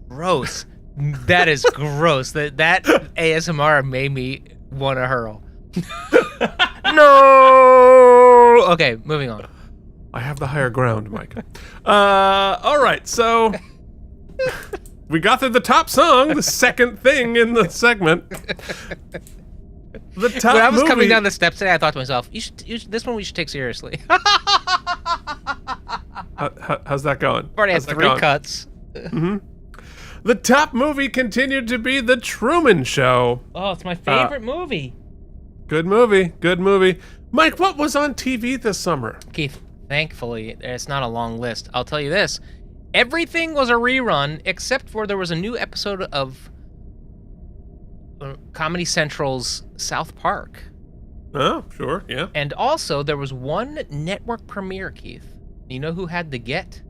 Gross. That is gross. That ASMR made me want to hurl. No. Okay, moving on. I have the higher ground, Mike. All right, so we got through the top song, the second thing in the segment. The top when I was movie... coming down the steps today, I thought to myself, this one we should take seriously. How's that going? Already has 3 cuts. The top movie continued to be The Truman Show. Oh, it's my favorite movie. Good movie. Good movie. Mike, what was on TV this summer? Keith, thankfully, it's not a long list. I'll tell you this. Everything was a rerun, except for there was a new episode of Comedy Central's South Park. Oh, sure, yeah. And also, there was one network premiere, Keith. You know who had the get?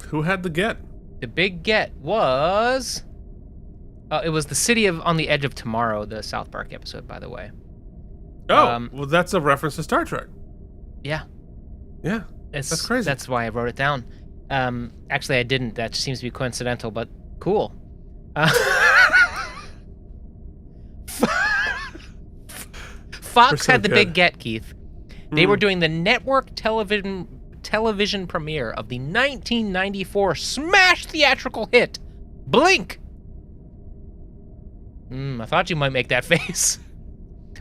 Who had the get? The big get was... it was the City on the Edge of Tomorrow, the South Park episode, by the way. Oh, well, that's a reference to Star Trek. Yeah. Yeah, that's crazy. That's why I wrote it down. Actually, I didn't. That just seems to be coincidental, but cool. Fox had the big get, Keith. They were doing the network television premiere of the 1994 smash theatrical hit, Blink. I thought you might make that face.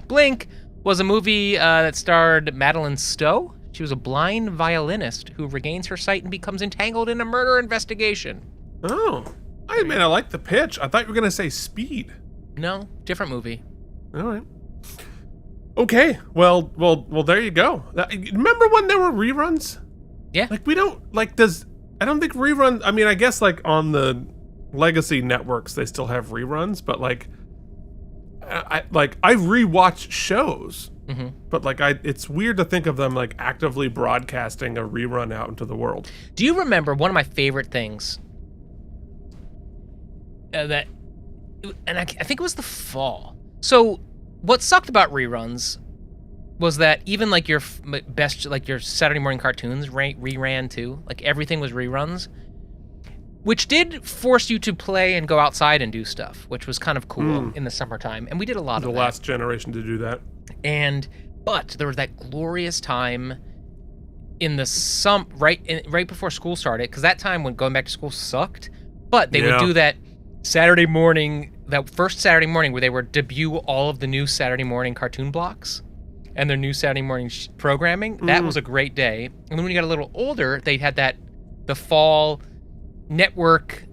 Blink was a movie that starred Madeline Stowe. She was a blind violinist who regains her sight and becomes entangled in a murder investigation. Oh, I like the pitch. I thought you were going to say Speed. No, different movie. All right. Okay, well, there you go. Remember when there were reruns? Yeah. I don't think reruns, I guess like on the legacy networks, they still have reruns, but I rewatch shows, but it's weird to think of them like actively broadcasting a rerun out into the world. Do you remember one of my favorite things? I think it was the fall. So what sucked about reruns was that even like your best, like your Saturday morning cartoons reran too. Like everything was reruns, which did force you to play and go outside and do stuff, which was kind of cool in the summertime. And we did a lot of that. The last generation to do that. But there was that glorious time in the right before school started, because that time when going back to school sucked. But they would do that Saturday morning, that first Saturday morning where they would debut all of the new Saturday morning cartoon blocks and their new Saturday morning programming. That was a great day. And then when you got a little older, they had the fall network,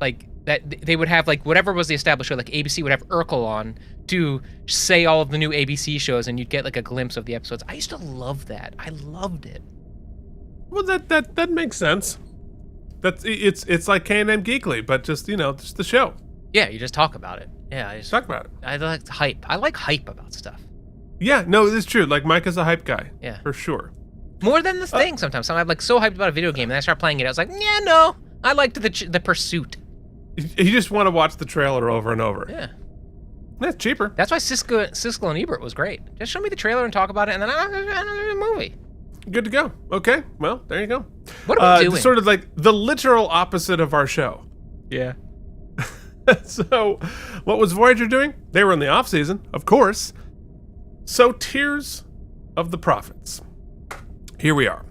like that they would have like whatever was the established show, like ABC would have Urkel on to say all of the new ABC shows, and you'd get like a glimpse of the episodes. I used to love that. I loved it. Well, that makes sense. It's like K&M Geekly, but just just the show. Yeah, you just talk about it. Yeah, I just talk about it. I like hype. I like hype about stuff. Yeah, no, it's true. Like Mike is a hype guy. Yeah, for sure. More than the thing. Sometimes I'm like so hyped about a video game, and I start playing it. I was like, yeah, no, I liked the pursuit. You just want to watch the trailer over and over. Yeah. That's cheaper. That's why Sisko and Ebert was great. Just show me the trailer and talk about it, and then I'll do the movie. Good to go. Okay, well, there you go. What are we doing? Sort of like the literal opposite of our show. Yeah. So, what was Voyager doing? They were in the off season, of course. So, Tears of the Prophets. Here we are.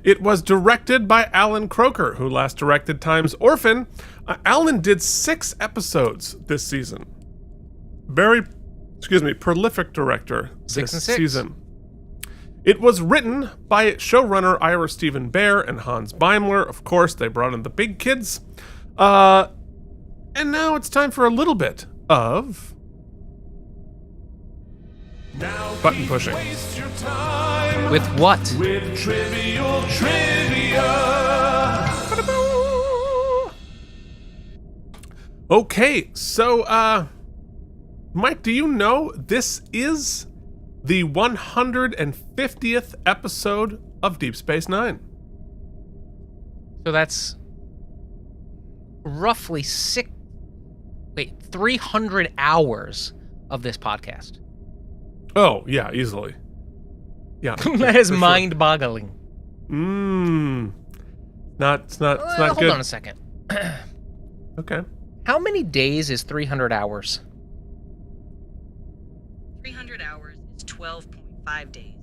It was directed by Alan Croker, who last directed Time's Orphan. Alan did 6 episodes this season. Very, prolific director 6 and 6 season. It was written by showrunner Ira Stephen Bear and Hans Beimler. Of course, they brought in the big kids. And now it's time for a little bit of button pushing. With what? With trivial trivia. Okay, so, Mike, do you know this is the 150th episode of Deep Space Nine? So that's roughly 300 hours of this podcast. Oh, yeah, easily. Yeah. That is mind-boggling. It's not good. Hold on a second. Okay. How many days is 300 hours? 300 hours is 12.5 days.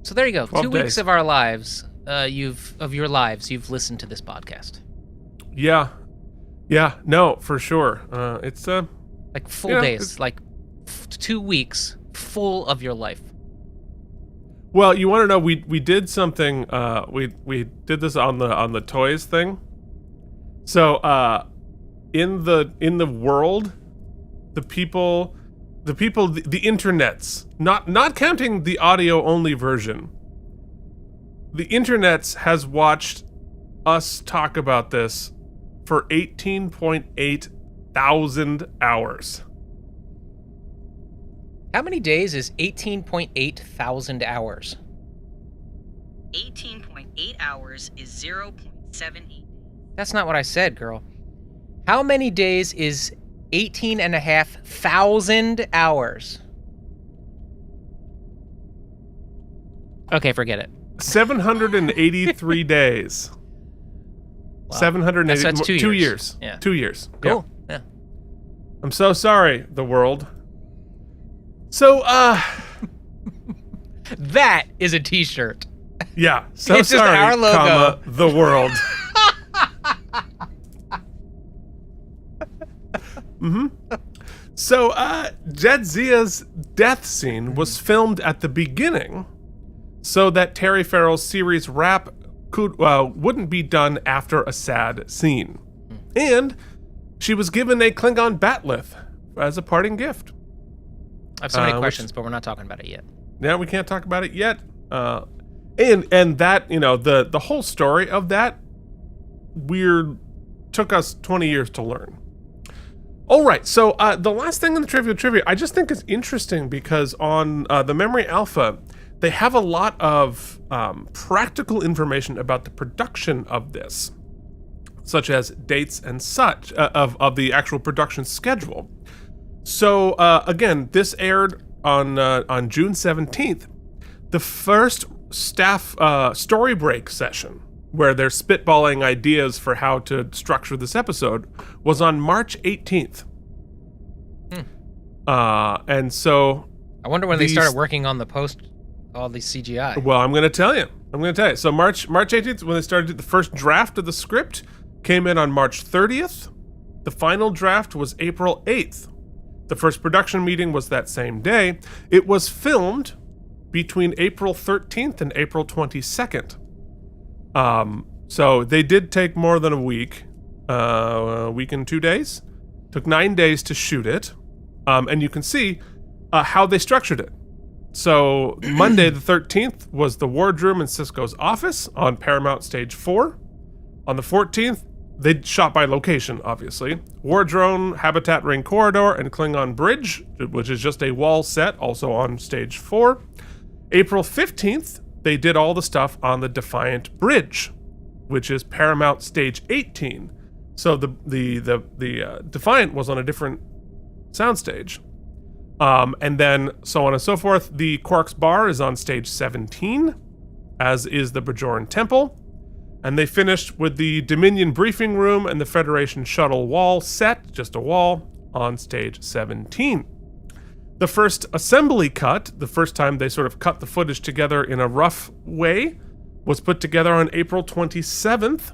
So there you go. 2 days. weeks of our lives, you've listened to this podcast. Yeah. Yeah, no, for sure. It's like full days, like 2 weeks full of your life. Well, you want to know we did something we did this on the toys thing. So in the world, the internets, not counting the audio only version, the internets has watched us talk about this for 18.8 thousand hours. How many days is 18.8 thousand hours? 18.8 hours is 0.78. That's not what I said, girl. How many days is 18,500 hours? Okay, forget it. 783 days. Wow. 780. That's 2 years. 2 years. Yeah. 2 years. Cool. Yeah. Yeah. I'm so sorry, the world. So, That is a t-shirt. yeah. So It's just sorry, our logo. comma, the world. So, Jadzia's death scene was filmed at the beginning so that Terry Farrell's series wrap wouldn't be done after a sad scene. And she was given a Klingon bat'leth as a parting gift. I have so many questions, but we're not talking about it yet. Yeah, we can't talk about it yet. And that, the whole story of that took us 20 years to learn. All right, so the last thing in the trivia, I just think is interesting because on the Memory Alpha, they have a lot of practical information about the production of this, such as dates and such of the actual production schedule. So again, this aired on June 17th. The first staff story break session, where they're spitballing ideas for how to structure this episode, was on March 18th. And so I wonder when they started working on all these CGI. Well, I'm going to tell you. So March 18th, when they started, the first draft of the script came in on March 30th. The final draft was April 8th. The first production meeting was that same day. It was filmed between April 13th and April 22nd. So they did take more than a week and 2 days. Took 9 days to shoot it. And you can see how they structured it. So Monday the 13th was the wardroom in Sisko's office on Paramount Stage 4. On the 14th, they shot by location, obviously. Wardrone, Habitat Ring Corridor, and Klingon Bridge, which is just a wall set, also on Stage 4. April 15th, they did all the stuff on the Defiant Bridge, which is Paramount Stage 18. So the Defiant was on a different soundstage. And then so on and so forth. The Quark's Bar is on Stage 17, as is the Bajoran Temple. And they finished with the Dominion Briefing Room and the Federation Shuttle Wall set, just a wall, on Stage 17. The first assembly cut, the first time they sort of cut the footage together in a rough way, was put together on April 27th.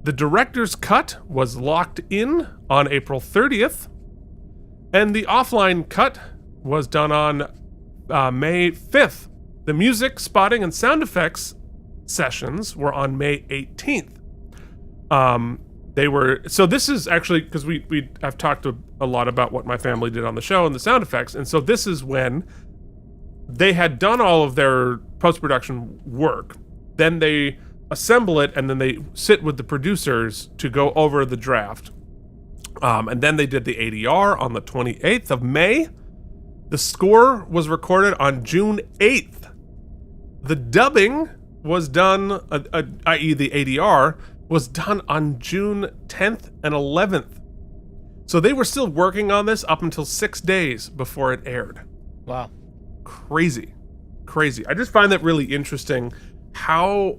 The director's cut was locked in on April 30th. And the offline cut was done on May 5th. The music, spotting, and sound effects sessions were on May 18th. So this is actually, because I've talked a lot about what my family did on the show and the sound effects, and so this is when they had done all of their post-production work. Then they assemble it, and then they sit with the producers to go over the draft. And then they did the ADR on the 28th of May. The score was recorded on June 8th. The dubbing was done, i.e. the ADR, was done on June 10th and 11th. So they were still working on this up until 6 days before it aired. Wow. Crazy. I just find that really interesting how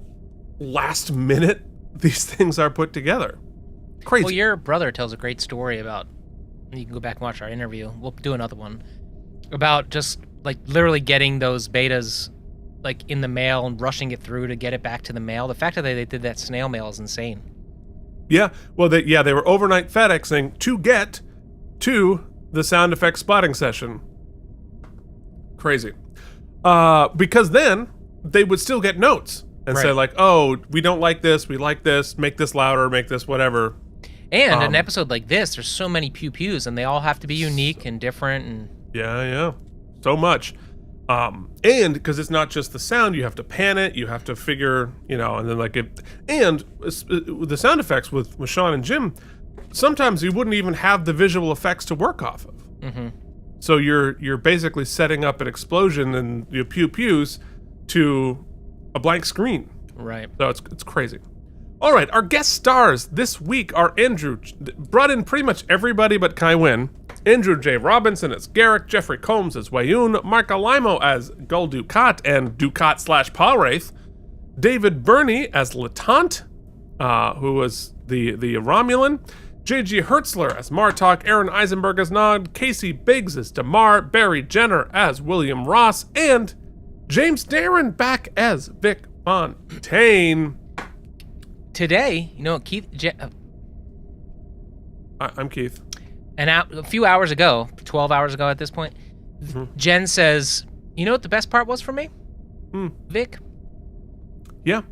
last minute these things are put together. Crazy. Well, your brother tells a great story about, you can go back and watch our interview, we'll do another one, about just like literally getting those betas like in the mail and rushing it through to get it back to the mail. The fact that they did that snail mail is insane. Yeah, well, they were overnight FedExing to get to the sound effects spotting session. Crazy. Because then they would still get notes and say like, oh, we don't like this, we like this, make this louder, make this whatever. And an episode like this, there's so many pew-pews, and they all have to be unique and different. And yeah, so much. And because it's not just the sound, you have to pan it, you have to figure, and then like it. And the sound effects with Sean and Jim, sometimes you wouldn't even have the visual effects to work off of. Mm-hmm. So you're basically setting up an explosion and your pew-pews to a blank screen. Right. So it's crazy. All right, our guest stars this week are Andrew, brought in pretty much everybody but Kai Wynn. Andrew J. Robinson as Garrick, Jeffrey Combs as Wayoon, Mark Alaimo as Gul Dukat and Dukat/Palwraith, David Burney as Latant, who was the Romulan, J.G. Hertzler as Martok, Aaron Eisenberg as Nod, Casey Biggs as Damar, Barry Jenner as William Ross, and James Darren back as Vic Fontaine. Today, Keith... I'm Keith. And a few hours ago, 12 hours ago at this point, Jen says, you know what the best part was for me? Vic? Yeah.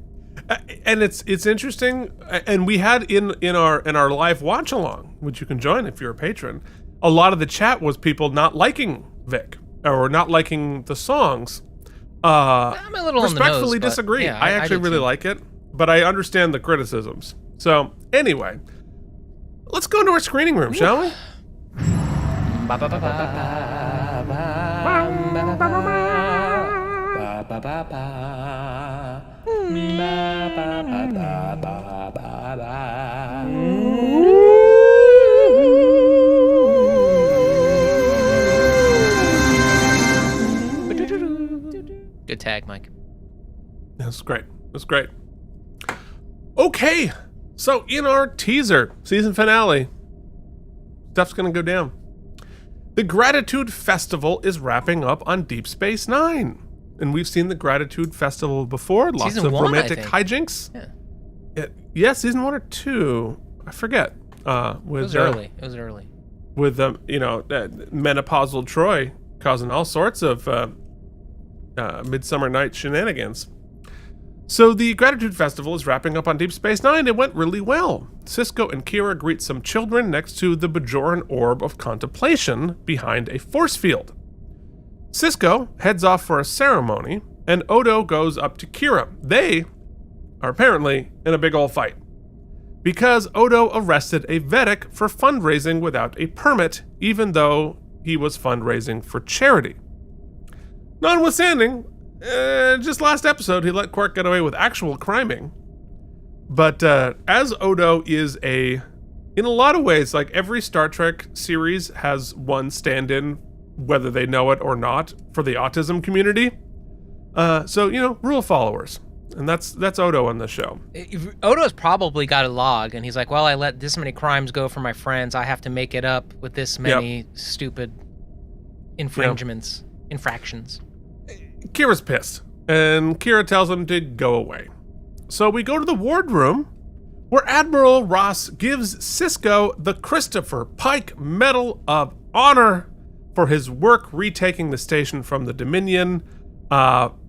And it's interesting, and we had in our live watch along, which you can join if you're a patron, a lot of the chat was people not liking Vic or not liking the songs. I'm a little respectfully on the nose, disagree. Yeah, I actually really like it, but I understand the criticisms. So anyway, let's go into our screening room, shall we? That's great. That's great. Okay, so in our teaser, season finale, stuff's gonna go down. The Gratitude Festival is wrapping up on Deep Space Nine. And we've seen the Gratitude Festival before. Lots Season of 1, romantic I think. hijinks. Yeah. Yeah, season 1 or 2. I forget. It was early. It was early. With, menopausal Troy causing all sorts of Midsummer Night shenanigans. So the Gratitude Festival is wrapping up on Deep Space Nine. It went really well. Sisko and Kira greet some children next to the Bajoran Orb of Contemplation behind a force field. Sisko heads off for a ceremony, and Odo goes up to Kira. They are apparently in a big ol' fight, because Odo arrested a Vedic for fundraising without a permit, even though he was fundraising for charity. Notwithstanding, just last episode, he let Quark get away with actual criming. But as Odo is in a lot of ways, like every Star Trek series has one stand-in, whether they know it or not, for the autism community. Rule followers. And that's Odo on the show. Odo's probably got a log, and he's like, well, I let this many crimes go for my friends. I have to make it up with this many stupid infringements, infractions. Kira's pissed, and Kira tells him to go away. So we go to the wardroom, where Admiral Ross gives Sisko the Christopher Pike Medal of Honor for his work retaking the station from the Dominion.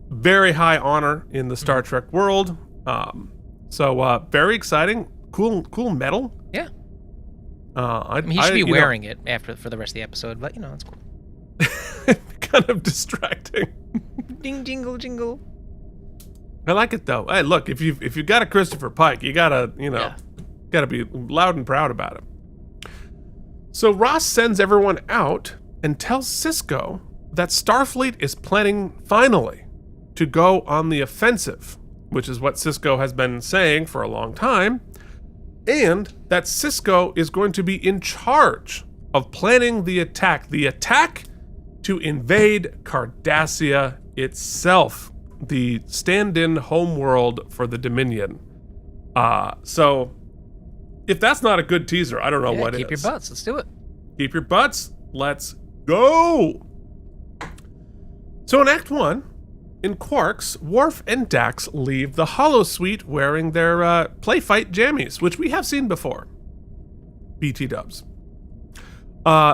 Very high honor in the Star Trek world. Very exciting. Cool medal. Yeah. He should be wearing it for the rest of the episode, but it's cool. Kind of distracting. Ding, jingle, jingle. I like it though. Hey, look, if you got a Christopher Pike, you gotta be loud and proud about it. So Ross sends everyone out and tells Sisko that Starfleet is planning finally to go on the offensive, which is what Sisko has been saying for a long time, and that Sisko is going to be in charge of planning the attack to invade Cardassia itself, the stand-in homeworld for the Dominion. So if that's not a good teaser, I don't know what is. Keep your butts. Let's do it. Keep your butts. Let's go. So in Act 1, in Quarks, Worf and Dax leave the holosuite wearing their play fight jammies, which we have seen before. BT dubs.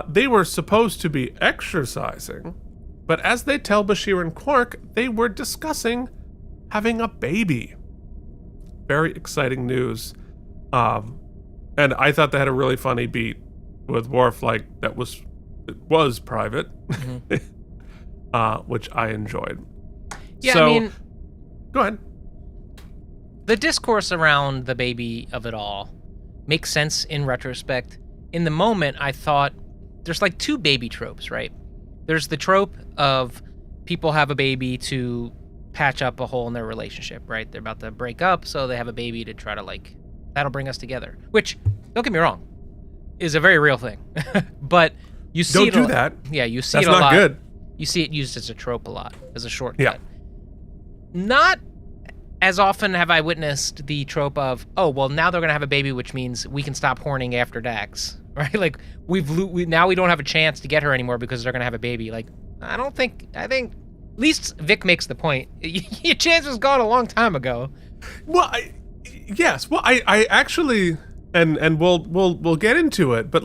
They were supposed to be exercising, but as they tell Bashir and Quark, they were discussing having a baby. Very exciting news. And I thought they had a really funny beat with Worf, like it was private, which I enjoyed. Yeah, so, go ahead. The discourse around the baby of it all makes sense in retrospect. In the moment, I thought there's like two baby tropes, right? There's the trope of people have a baby to patch up a hole in their relationship, right? They're about to break up, so they have a baby to try to that'll bring us together. Which, don't get me wrong, is a very real thing. But you see Don't do that. Yeah, you see That's it a lot. not good. You see it used as a trope a lot, as a shortcut. Yeah. Not as often have I witnessed the trope of, oh, well, now they're going to have a baby, which means we can stop horning after Dax, right? Like, now we don't have a chance to get her anymore because they're going to have a baby. Like, I think, at least Vic makes the point. Your chance was gone a long time ago. Well, yes. Well, I actually, and we'll get into it, but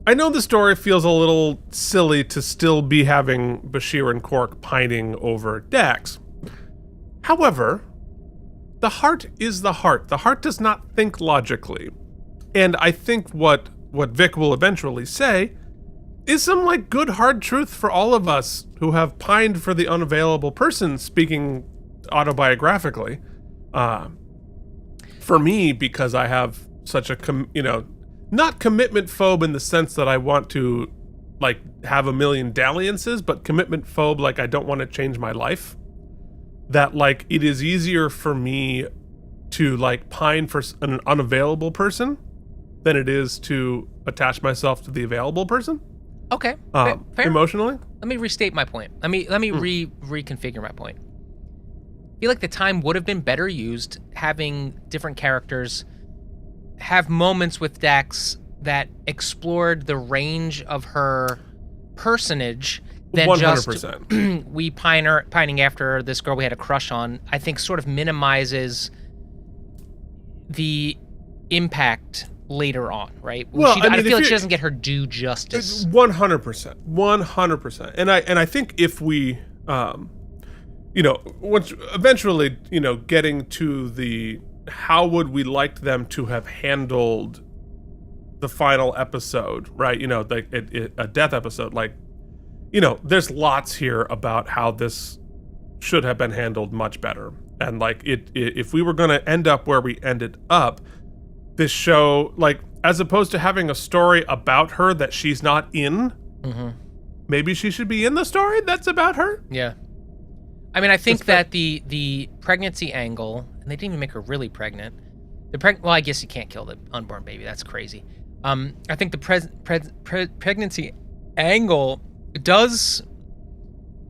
I know the story feels a little silly to still be having Bashir and Quark pining over Dax. However, the heart is the heart. The heart does not think logically. And I think what Vic will eventually say is some good hard truth for all of us who have pined for the unavailable person, speaking autobiographically. For me, because I have such a, not commitment phobe in the sense that I want to have a million dalliances, but commitment phobe, I don't want to change my life. That it is easier for me to pine for an unavailable person than it is to attach myself to the available person. Okay. Fair. Emotionally. Let me restate my point. Let me reconfigure my point. feel like the time would have been better used having different characters have moments with Dax that explored the range of her personage than 100%. just we pining after this girl we had a crush on. I think sort of minimizes the impact later on, right? Well, I feel like she doesn't get her due justice. 100%. 100%. And I think if we, once eventually, getting to the how would we like them to have handled the final episode, right? Like a death episode, like, there's lots here about how this should have been handled much better. And like if we were going to end up where we ended up, this show, like, as opposed to having a story about her that she's not in, maybe she should be in the story that's about her. Yeah. I mean, I think that the pregnancy angle, and they didn't even make her really pregnant. Well, I guess you can't kill the unborn baby. That's crazy. I think the pregnancy angle does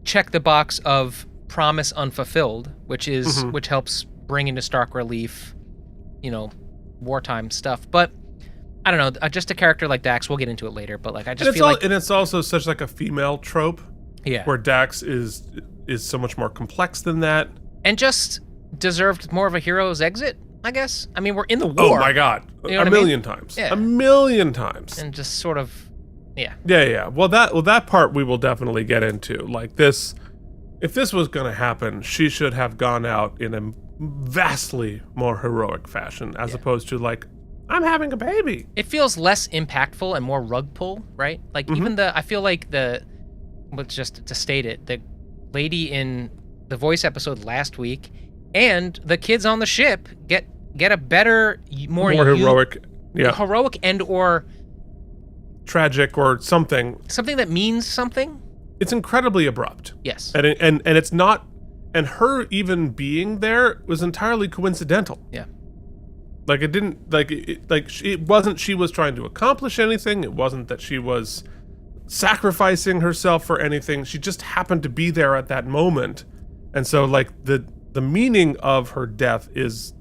check the box of promise unfulfilled, which helps bring into stark relief, wartime stuff. But I don't know, just a character like Dax, we'll get into it later, but like I just feel like, and it's also such like a female trope, where Dax is so much more complex than that, and just deserved more of a hero's exit, I guess. I mean, we're in the war. Oh my god, a million times, yeah. A million times, and just sort of, yeah. Well, that part we will definitely get into. Like this, if this was going to happen, she should have gone out in a vastly more heroic fashion, as opposed to like, I'm having a baby. It feels less impactful and more rug pull, right? Like even I feel like just to state it, the lady in the voice episode last week and the kids on the ship get a better, more heroic, heroic and or tragic or something that means something. It's incredibly abrupt. Yes, and it's not, and her even being there was entirely coincidental. Yeah. Like it didn't, it wasn't she was trying to accomplish anything. It wasn't that she was sacrificing herself for anything. She just happened to be there at that moment. And so like the meaning of her death is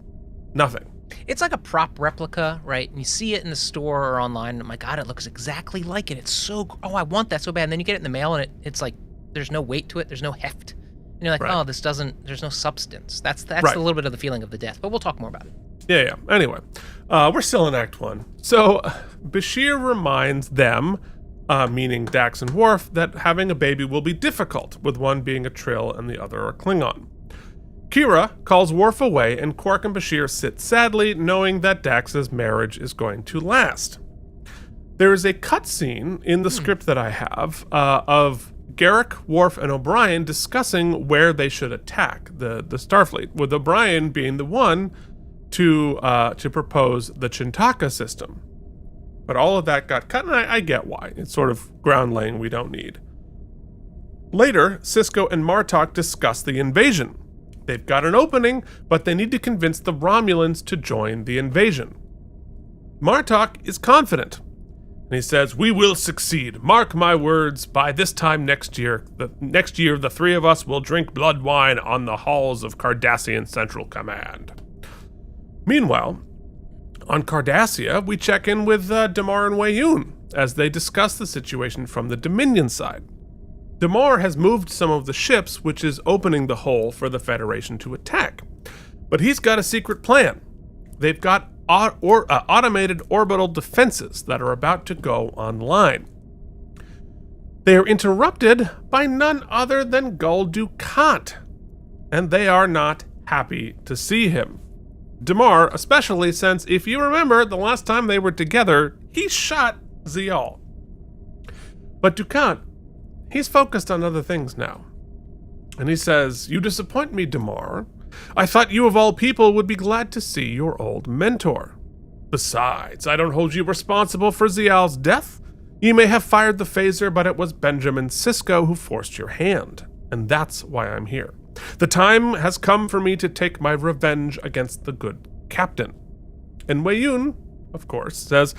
nothing. It's like a prop replica, right? And you see it in the store or online, and oh my god, it looks exactly like it. It's so, I want that so bad. And then you get it in the mail, and it's like, there's no weight to it. There's no heft. And you're like, oh, there's no substance. That's a little bit of the feeling of the death. But we'll talk more about it. Yeah. Anyway, we're still in Act 1. So Bashir reminds them, meaning Dax and Worf, that having a baby will be difficult, with one being a Trill and the other a Klingon. Kira calls Worf away, and Quark and Bashir sit sadly, knowing that Dax's marriage is going to last. There is a cutscene in the script that I have of Garrick, Worf, and O'Brien discussing where they should attack the Starfleet, with O'Brien being the one to propose the Chintaka system. But all of that got cut, and I get why. It's sort of ground laying we don't need. Later, Sisko and Martok discuss the invasion. They've got an opening, but they need to convince the Romulans to join the invasion. Martok is confident, and he says, "We will succeed. Mark my words, by this time next year, the three of us will drink blood wine on the halls of Cardassian Central Command." Meanwhile, on Cardassia, we check in with Damar and Weyoun as they discuss the situation from the Dominion side. Damar has moved some of the ships, which is opening the hole for the Federation to attack. But he's got a secret plan. They've got automated orbital defenses that are about to go online. They are interrupted by none other than Gul Dukat, and they are not happy to see him. Damar, especially since, if you remember, the last time they were together, he shot Zial. But Dukat, he's focused on other things now. And he says, "You disappoint me, Damar. I thought you of all people would be glad to see your old mentor. Besides, I don't hold you responsible for Zial's death. You may have fired the phaser, but it was Benjamin Sisko who forced your hand. And that's why I'm here. The time has come for me to take my revenge against the good captain." And Weyoun, of course, says,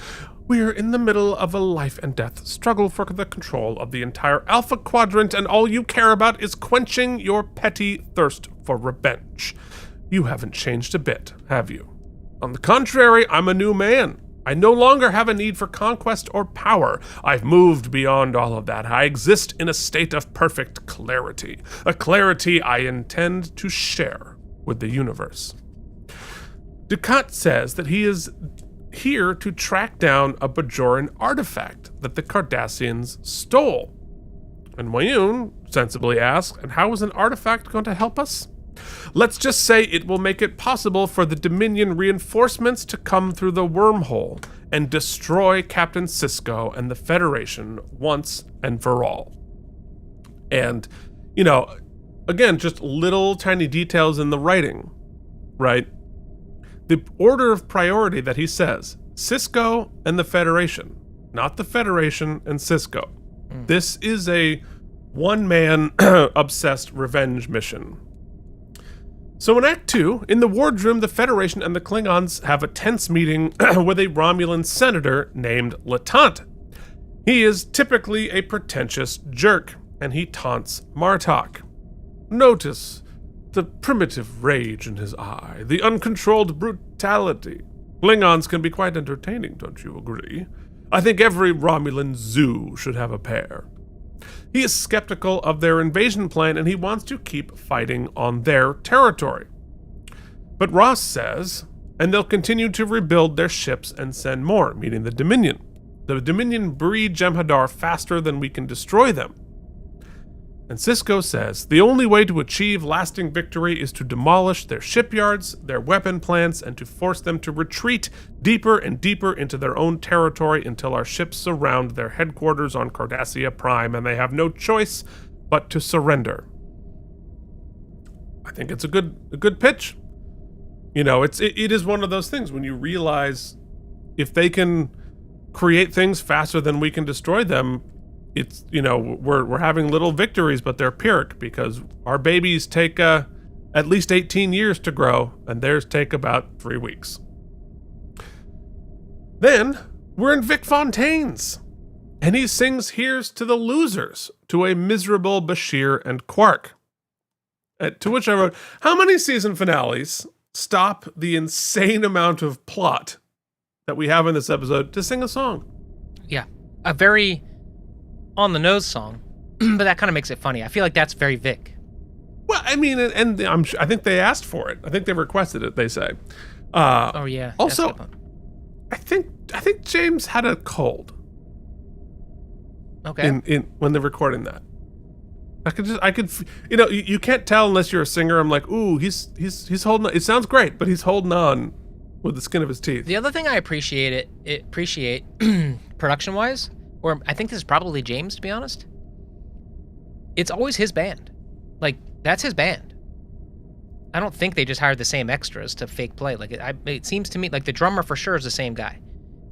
"We're in the middle of a life and death struggle for the control of the entire Alpha Quadrant, and all you care about is quenching your petty thirst for revenge. You haven't changed a bit, have you? On the contrary, I'm a new man. I no longer have a need for conquest or power. I've moved beyond all of that. I exist in a state of perfect clarity, a clarity I intend to share with the universe. Dukat says that he is here to track down a Bajoran artifact that the Cardassians stole. And Wayun sensibly asks, and how is an artifact going to help us? Let's just say it will make it possible for the Dominion reinforcements to come through the wormhole and destroy Captain Sisko and the Federation once and for all. And, you know, again, just little tiny details in the writing, right? The order of priority that he says, Sisko and the Federation, not the Federation and Sisko. This is a one-man obsessed revenge mission. So in Act 2, in the wardroom, the Federation and the Klingons have a tense meeting with a Romulan senator named Latant. He is typically a pretentious jerk, and he taunts Martok. Notice the primitive rage in his eye, the uncontrolled brutality. Klingons can be quite entertaining, don't you agree? I think every Romulan zoo should have a pair. He is skeptical of their invasion plan, and he wants to keep fighting on their territory. But Ross says, and they'll continue to rebuild their ships and send more, meaning the Dominion. The Dominion breed Jem'Hadar faster than we can destroy them. And Sisko says, the only way to achieve lasting victory is to demolish their shipyards, their weapon plants, and to force them to retreat deeper and deeper into their own territory until our ships surround their headquarters on Cardassia Prime and they have no choice but to surrender. I think it's a good pitch. You know, it is one of those things when you realize if they can create things faster than we can destroy them, it's, you know, we're having little victories, but they're Pyrrhic because our babies take at least 18 years to grow, and theirs take about 3 weeks. Then we're in Vic Fontaine's, and he sings "Here's to the Losers" to a miserable Bashir and Quark. To which I wrote, how many season finales stop the insane amount of plot that we have in this episode to sing a song? Yeah, a very on-the-nose song, but that kind of makes it funny. I feel like that's very Vic. Well, I mean, and I think they asked for it. I think they requested it, they say. Oh, yeah. Also, I think James had a cold. Okay. In when they're recording that. I could, you know, you can't tell unless you're a singer. I'm like, ooh, he's holding on. It sounds great, but he's holding on with the skin of his teeth. The other thing I appreciate production-wise, or I think this is probably James, to be honest, it's always his band. Like, that's his band. I don't think they just hired the same extras to fake play. Like, it seems to me like the drummer for sure is the same guy,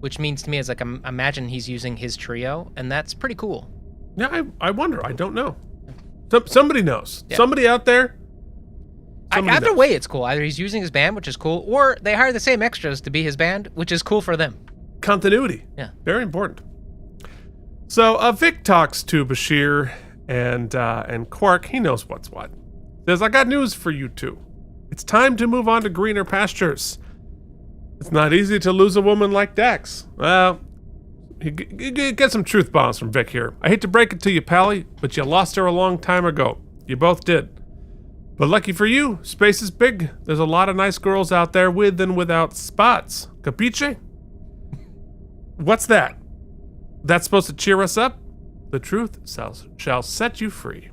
which means to me it's like, imagine he's using his trio, and that's pretty cool. Yeah, I wonder. I don't know. Somebody knows. Yeah. Somebody out there. Either way, it's cool. Either he's using his band, which is cool, or they hire the same extras to be his band, which is cool for them. Continuity. Yeah. Very important. So Vic talks to Bashir and Quark. He knows what's what. Says, I got news for you two. It's time to move on to greener pastures. It's not easy to lose a woman like Dax. Well, get some truth bombs from Vic here. I hate to break it to you, Pally, but you lost her a long time ago. You both did. But lucky for you, space is big. There's a lot of nice girls out there with and without spots. Capiche? What's that? That's supposed to cheer us up? The truth shall set you free.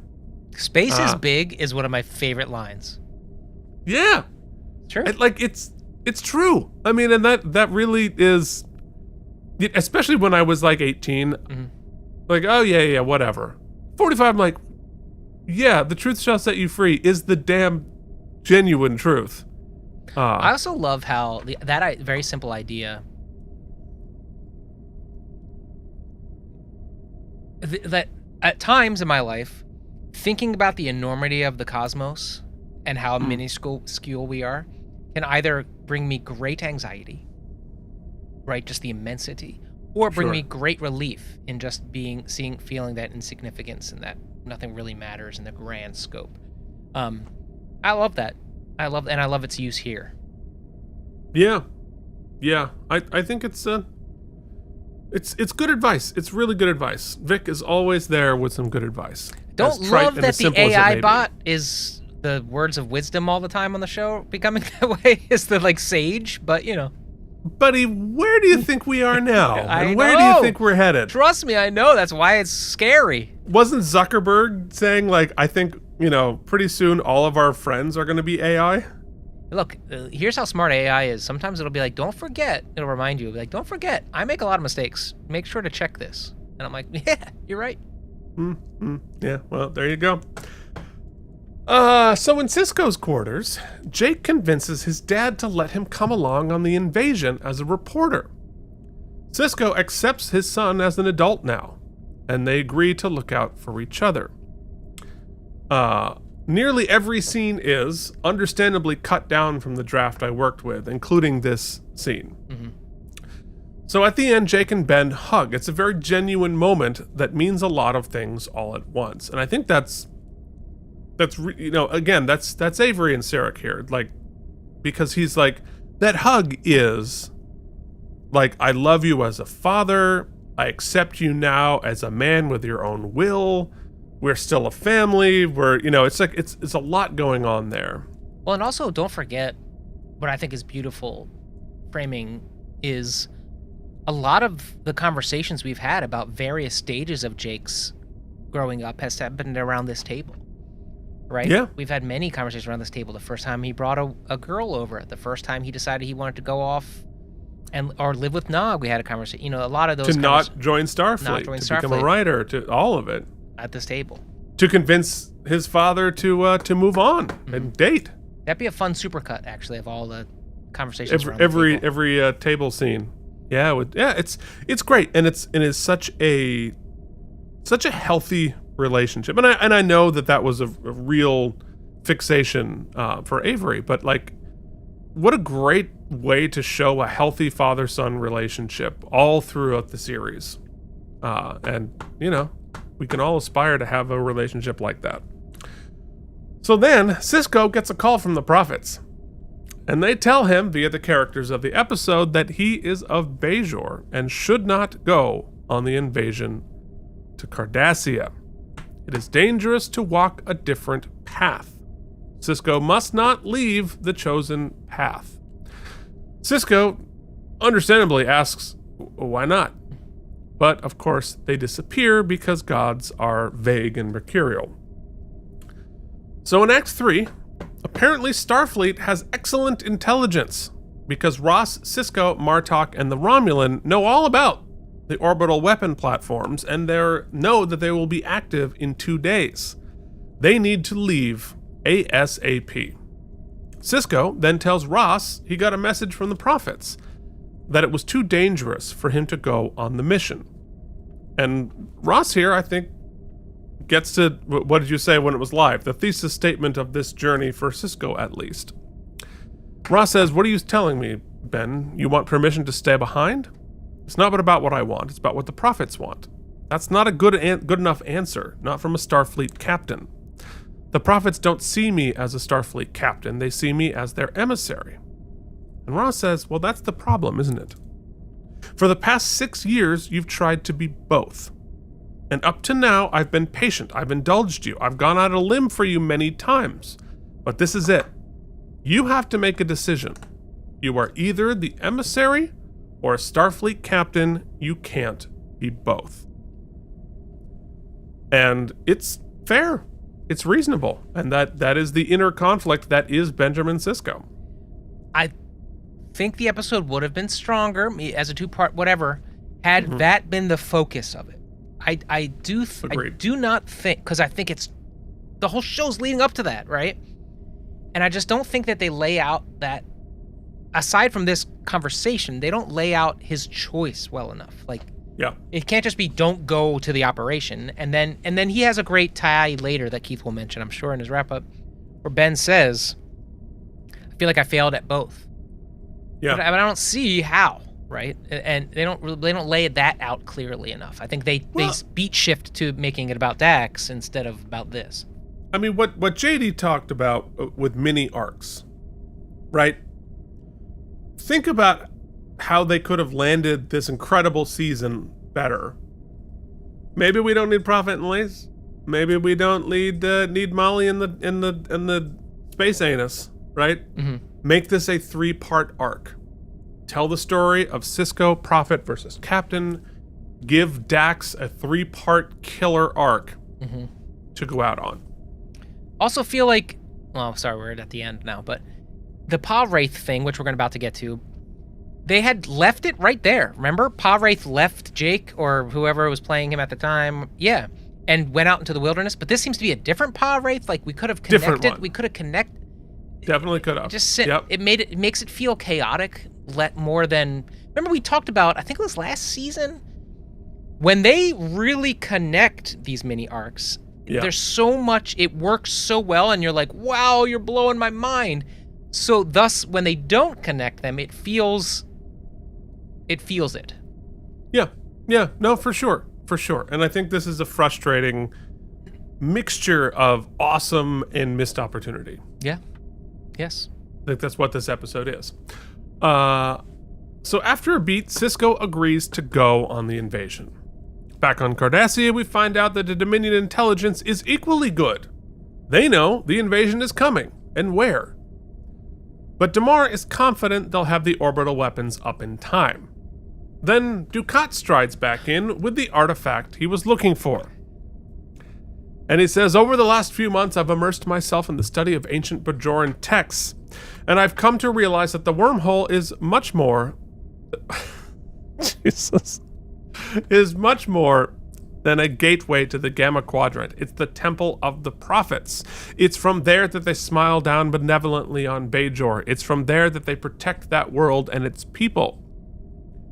Space is big is one of my favorite lines. Yeah. True. It's true. I mean, and that really is, especially when I was like 18, like, oh yeah, whatever. 45, I'm like, yeah, the truth shall set you free is the damn genuine truth. I also love how that very simple idea that at times in my life, thinking about the enormity of the cosmos and how minuscule we are can either bring me great anxiety, right? Just the immensity, or bring me great relief in just feeling that insignificance and that nothing really matters in the grand scope. I love that. I love its use here. Yeah. I think it's good advice. It's really good advice. Vic is always there with some good advice. Don't love that the AI bot is the words of wisdom all the time on the show, becoming that way. Is the like sage, but you know. Buddy, where do you think we are now? I where do you think we're headed? Trust me, I know. That's why it's scary. Wasn't Zuckerberg saying, like, I think, pretty soon all of our friends are going to be AI? Look, here's how smart AI is. Sometimes it'll be like, don't forget. It'll remind you, like, don't forget. I make a lot of mistakes. Make sure to check this. And I'm like, yeah, you're right. Yeah, well, there you go. So in Sisko's quarters, Jake convinces his dad to let him come along on the invasion as a reporter. Sisko accepts his son as an adult now, and they agree to look out for each other. Nearly every scene is, understandably, cut down from the draft I worked with, including this scene. Mm-hmm. So at the end, Jake and Ben hug. It's a very genuine moment that means a lot of things all at once. And I think that's Avery and Sarek here. Like, because he's like, that hug is like, I love you as a father. I accept you now as a man with your own will. We're still a family. It's like, it's a lot going on there. Well, and also don't forget what I think is beautiful framing is a lot of the conversations we've had about various stages of Jake's growing up has happened around this table, right? Yeah. We've had many conversations around this table. The first time he brought a girl over, the first time he decided he wanted to go off or live with Nog, we had a conversation. A lot of those to not join Starfleet, to become a writer, to all of it at this table, to convince his father to move on and date. That'd be a fun supercut, actually, of all the conversations. Every table scene. Yeah, it's great, and it is such a healthy relationship, and I know that was a real fixation for Avery, but like, what a great way to show a healthy father-son relationship all throughout the series, and we can all aspire to have a relationship like that. So then Sisko gets a call from the prophets. And they tell him, via the characters of the episode, that he is of Bajor and should not go on the invasion to Cardassia. It is dangerous to walk a different path. Sisko must not leave the chosen path. Sisko, understandably, asks, why not? But, of course, they disappear because gods are vague and mercurial. So in Act 3... apparently, Starfleet has excellent intelligence because Ross, Sisko, Martok, and the Romulan know all about the orbital weapon platforms and know that they will be active in 2 days. They need to leave ASAP. Sisko then tells Ross he got a message from the prophets that it was too dangerous for him to go on the mission. And Ross here, I think, gets to, what did you say when it was live? The thesis statement of this journey for Sisko, at least. Ross says, what are you telling me, Ben? You want permission to stay behind? It's not about what I want, it's about what the prophets want. That's not a good enough answer, not from a Starfleet captain. The prophets don't see me as a Starfleet captain, they see me as their emissary. And Ross says, well, that's the problem, isn't it? For the past 6 years, you've tried to be both. And up to now, I've been patient. I've indulged you. I've gone out on a limb for you many times. But this is it. You have to make a decision. You are either the emissary or a Starfleet captain. You can't be both. And it's fair. It's reasonable. And that is the inner conflict that is Benjamin Sisko. I think the episode would have been stronger as a two-part whatever had that been the focus of it. I do not think, because I think it's the whole show's leading up to that, right? And I just don't think that they lay out that, aside from this conversation, they don't lay out his choice well enough. Like, yeah, it can't just be don't go to the operation, and then he has a great tie later that Keith will mention, I'm sure, in his wrap up, where Ben says, "I feel like I failed at both." Yeah, but I don't see how. Right, and they don't lay that out clearly enough. I think they beat shift to making it about Dax instead of about this. I mean, what JD talked about with mini arcs, right? Think about how they could have landed this incredible season better. Maybe we don't need Prophet and Lace. Maybe we don't need Molly in the space anus, right? Mm-hmm. Make this a 3-part arc. Tell the story of Sisko, Prophet versus Captain. Give Dax a 3-part killer arc to go out on. Also feel like, well, sorry, we're at the end now, but the Pa Wraith thing, which we're about to get to, they had left it right there. Remember? Pa Wraith left Jake or whoever was playing him at the time. Yeah. And went out into the wilderness. But this seems to be a different Pa Wraith. Like, we could have connected. We could have connected. Definitely could have. It makes it feel chaotic more than... Remember we talked about, I think it was last season, when they really connect these mini arcs, there's so much, it works so well, and you're like, wow, you're blowing my mind. So thus, when they don't connect them, it feels it. Yeah, no, for sure. And I think this is a frustrating mixture of awesome and missed opportunity. Yeah. Yes. I think that's what this episode is. So after a beat, Sisko agrees to go on the invasion. Back on Cardassia, we find out that the Dominion intelligence is equally good. They know the invasion is coming, and where. But Damar is confident they'll have the orbital weapons up in time. Then Dukat strides back in with the artifact he was looking for. And he says, over the last few months, I've immersed myself in the study of ancient Bajoran texts, and I've come to realize that the wormhole is much more... Jesus. Is much more than a gateway to the Gamma Quadrant. It's the Temple of the Prophets. It's from there that they smile down benevolently on Bajor. It's from there that they protect that world and its people.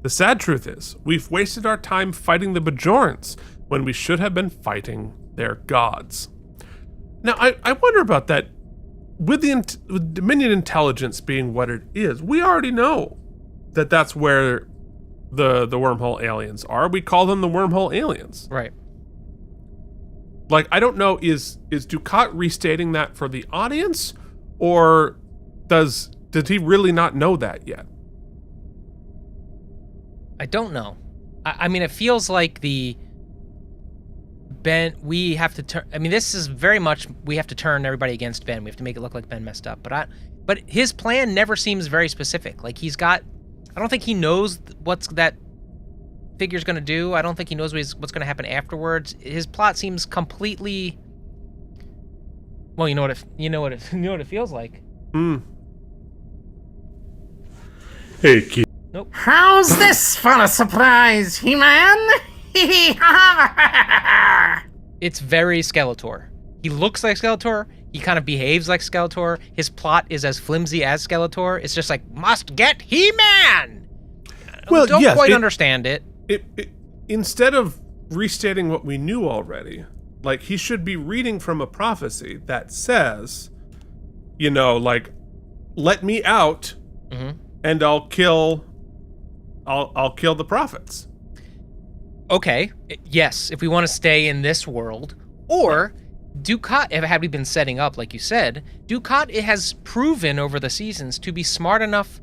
The sad truth is, we've wasted our time fighting the Bajorans when we should have been fighting their gods. Now, I wonder about that. With Dominion intelligence being what it is, we already know that that's where the wormhole aliens are. We call them the wormhole aliens. Right. Like, I don't know, is Dukat restating that for the audience, or did he really not know that yet? I don't know. I mean, it feels like we have to turn. I mean, this is very much we have to turn everybody against Ben. We have to make it look like Ben messed up. But his plan never seems very specific. Like I don't think he knows what's that figure's going to do. I don't think he knows what's going to happen afterwards. His plot seems completely. Well, you know what it feels like. Hey, Keith. Nope. How's this for a surprise, He-Man? It's very Skeletor. He looks like Skeletor. He kind of behaves like Skeletor. His plot is as flimsy as Skeletor. It's just like, must get He-Man! Well, don't yes, quite understand it. Instead of restating what we knew already, like, he should be reading from a prophecy that says, like, let me out, and I'll kill the prophets. Okay, yes, if we want to stay in this world. Or Dukat, had we been setting up, like you said, Dukat has proven over the seasons to be smart enough,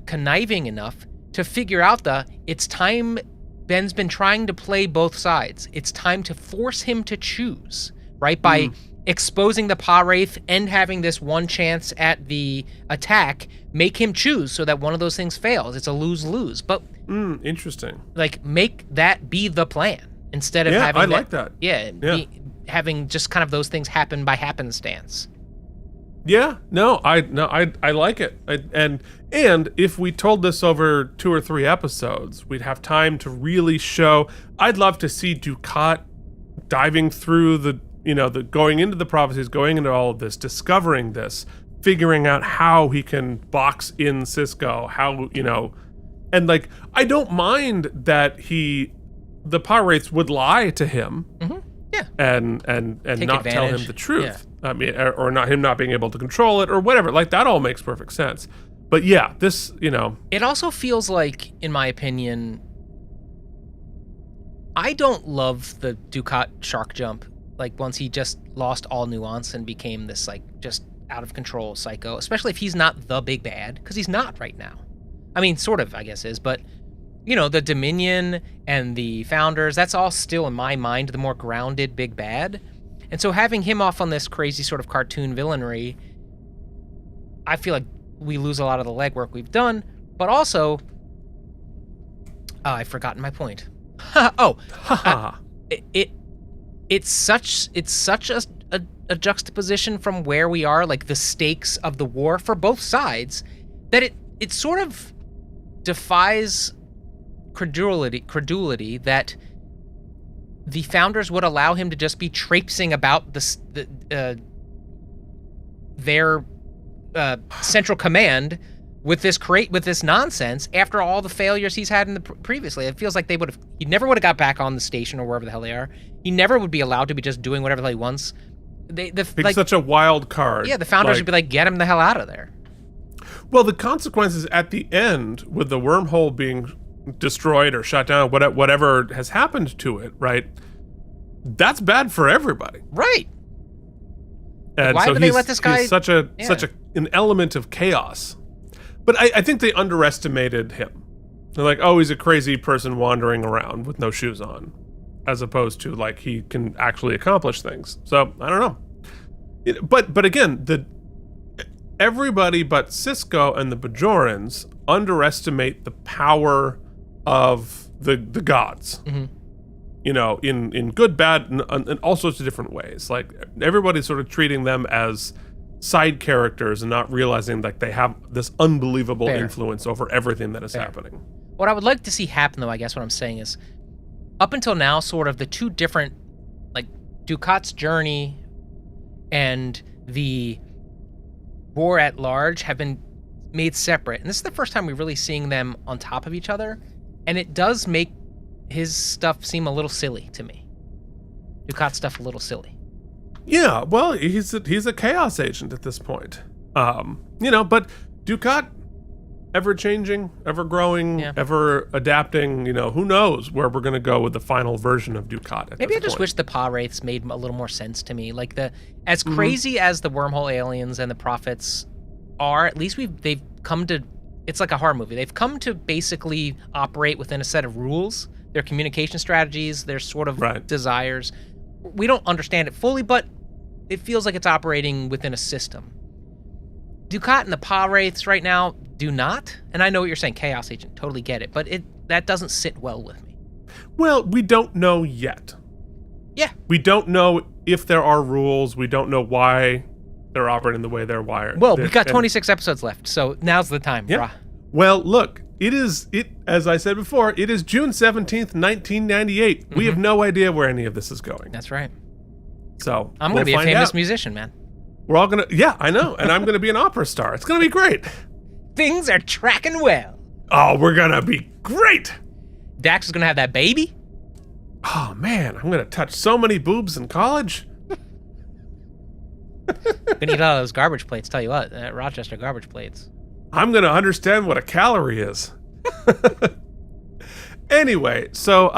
conniving enough to figure out it's time. Ben's been trying to play both sides. It's time to force him to choose, right? By exposing the Pa Wraith and having this one chance at the attack, make him choose so that one of those things fails. It's a lose-lose. But interesting. Like, make that be the plan instead of having I like that. Having just kind of those things happen by happenstance. Yeah, I like it. And if we told this over 2 or 3 episodes, we'd have time to really show. I'd love to see Dukat diving through the going into the prophecies, going into all of this, discovering this, figuring out how he can box in Sisko, and like, I don't mind that the Pa Wraiths would lie to him. Yeah. And Take not tell him advantage. the truth. Yeah. I mean, or not being able to control it or whatever. Like, that all makes perfect sense. But yeah, this, It also feels like, in my opinion, I don't love the Dukat shark jump Like once he just lost all nuance and became this like just out of control psycho, especially if he's not the big bad, because he's not right now. I mean, sort of, I guess is, but you know, the Dominion and the Founders, that's all still in my mind the more grounded big bad. And so having him off on this crazy sort of cartoon villainry, I feel like we lose a lot of the legwork we've done, but also, I've forgotten my point. It's such a juxtaposition from where we are, like the stakes of the war for both sides, that it sort of defies credulity that the Founders would allow him to just be traipsing about their central command with this nonsense after all the failures he's had in the previously. It feels like he never would have got back on the station or wherever the hell they are. He never would be allowed to be just doing whatever the hell he wants. It's such a wild card. Yeah, the Founders would be like, get him the hell out of there. Well, the consequences at the end with the wormhole being destroyed or shut down, whatever has happened to it, right? That's bad for everybody. Right. And why so would they let this guy... He's such an element of chaos. But I think they underestimated him. They're like, oh, he's a crazy person wandering around with no shoes on, as opposed to like he can actually accomplish things. So I don't know. But again, everybody but Sisko and the Bajorans underestimate the power of the gods. Mm-hmm. You know, in good, bad, and all sorts of different ways. Like everybody's sort of treating them as side characters and not realizing like they have this unbelievable influence over everything that is happening. What I would like to see happen, though, I guess what I'm saying is, up until now, sort of the two different, like Dukat's journey and the war at large have been made separate. And this is the first time we're really seeing them on top of each other. And it does make his stuff seem a little silly to me. Dukat's stuff a little silly. Yeah, well, he's a chaos agent at this point. You know, but Dukat, ever changing, ever growing, ever adapting. You know, who knows where we're gonna go with the final version of Dukat. Maybe I just wish the Pa Wraiths made a little more sense to me. Like as crazy as the wormhole aliens and the prophets are, at least they've come to. It's like a horror movie. They've come to basically operate within a set of rules. Their communication strategies, their sort of desires. We don't understand it fully, but it feels like it's operating within a system. Dukat and the Pa Wraiths right now do not. And I know what you're saying, Chaos Agent, totally get it. But that doesn't sit well with me. Well, we don't know yet. Yeah. We don't know if there are rules. We don't know why they're operating the way they're wired. Well, we've got 26 episodes left, so now's the time. Yeah. Well, look, as I said before, it is June 17th, 1998. We have no idea where any of this is going. That's right. So I'm going to be a famous musician, man. We're all going to, yeah, I know. And I'm going to be an opera star. It's going to be great. Things are tracking well. Oh, we're going to be great. Dax is going to have that baby. Oh, man, I'm going to touch so many boobs in college. Gonna eat all those garbage plates, tell you what, Rochester garbage plates. I'm gonna understand what a calorie is. Anyway, so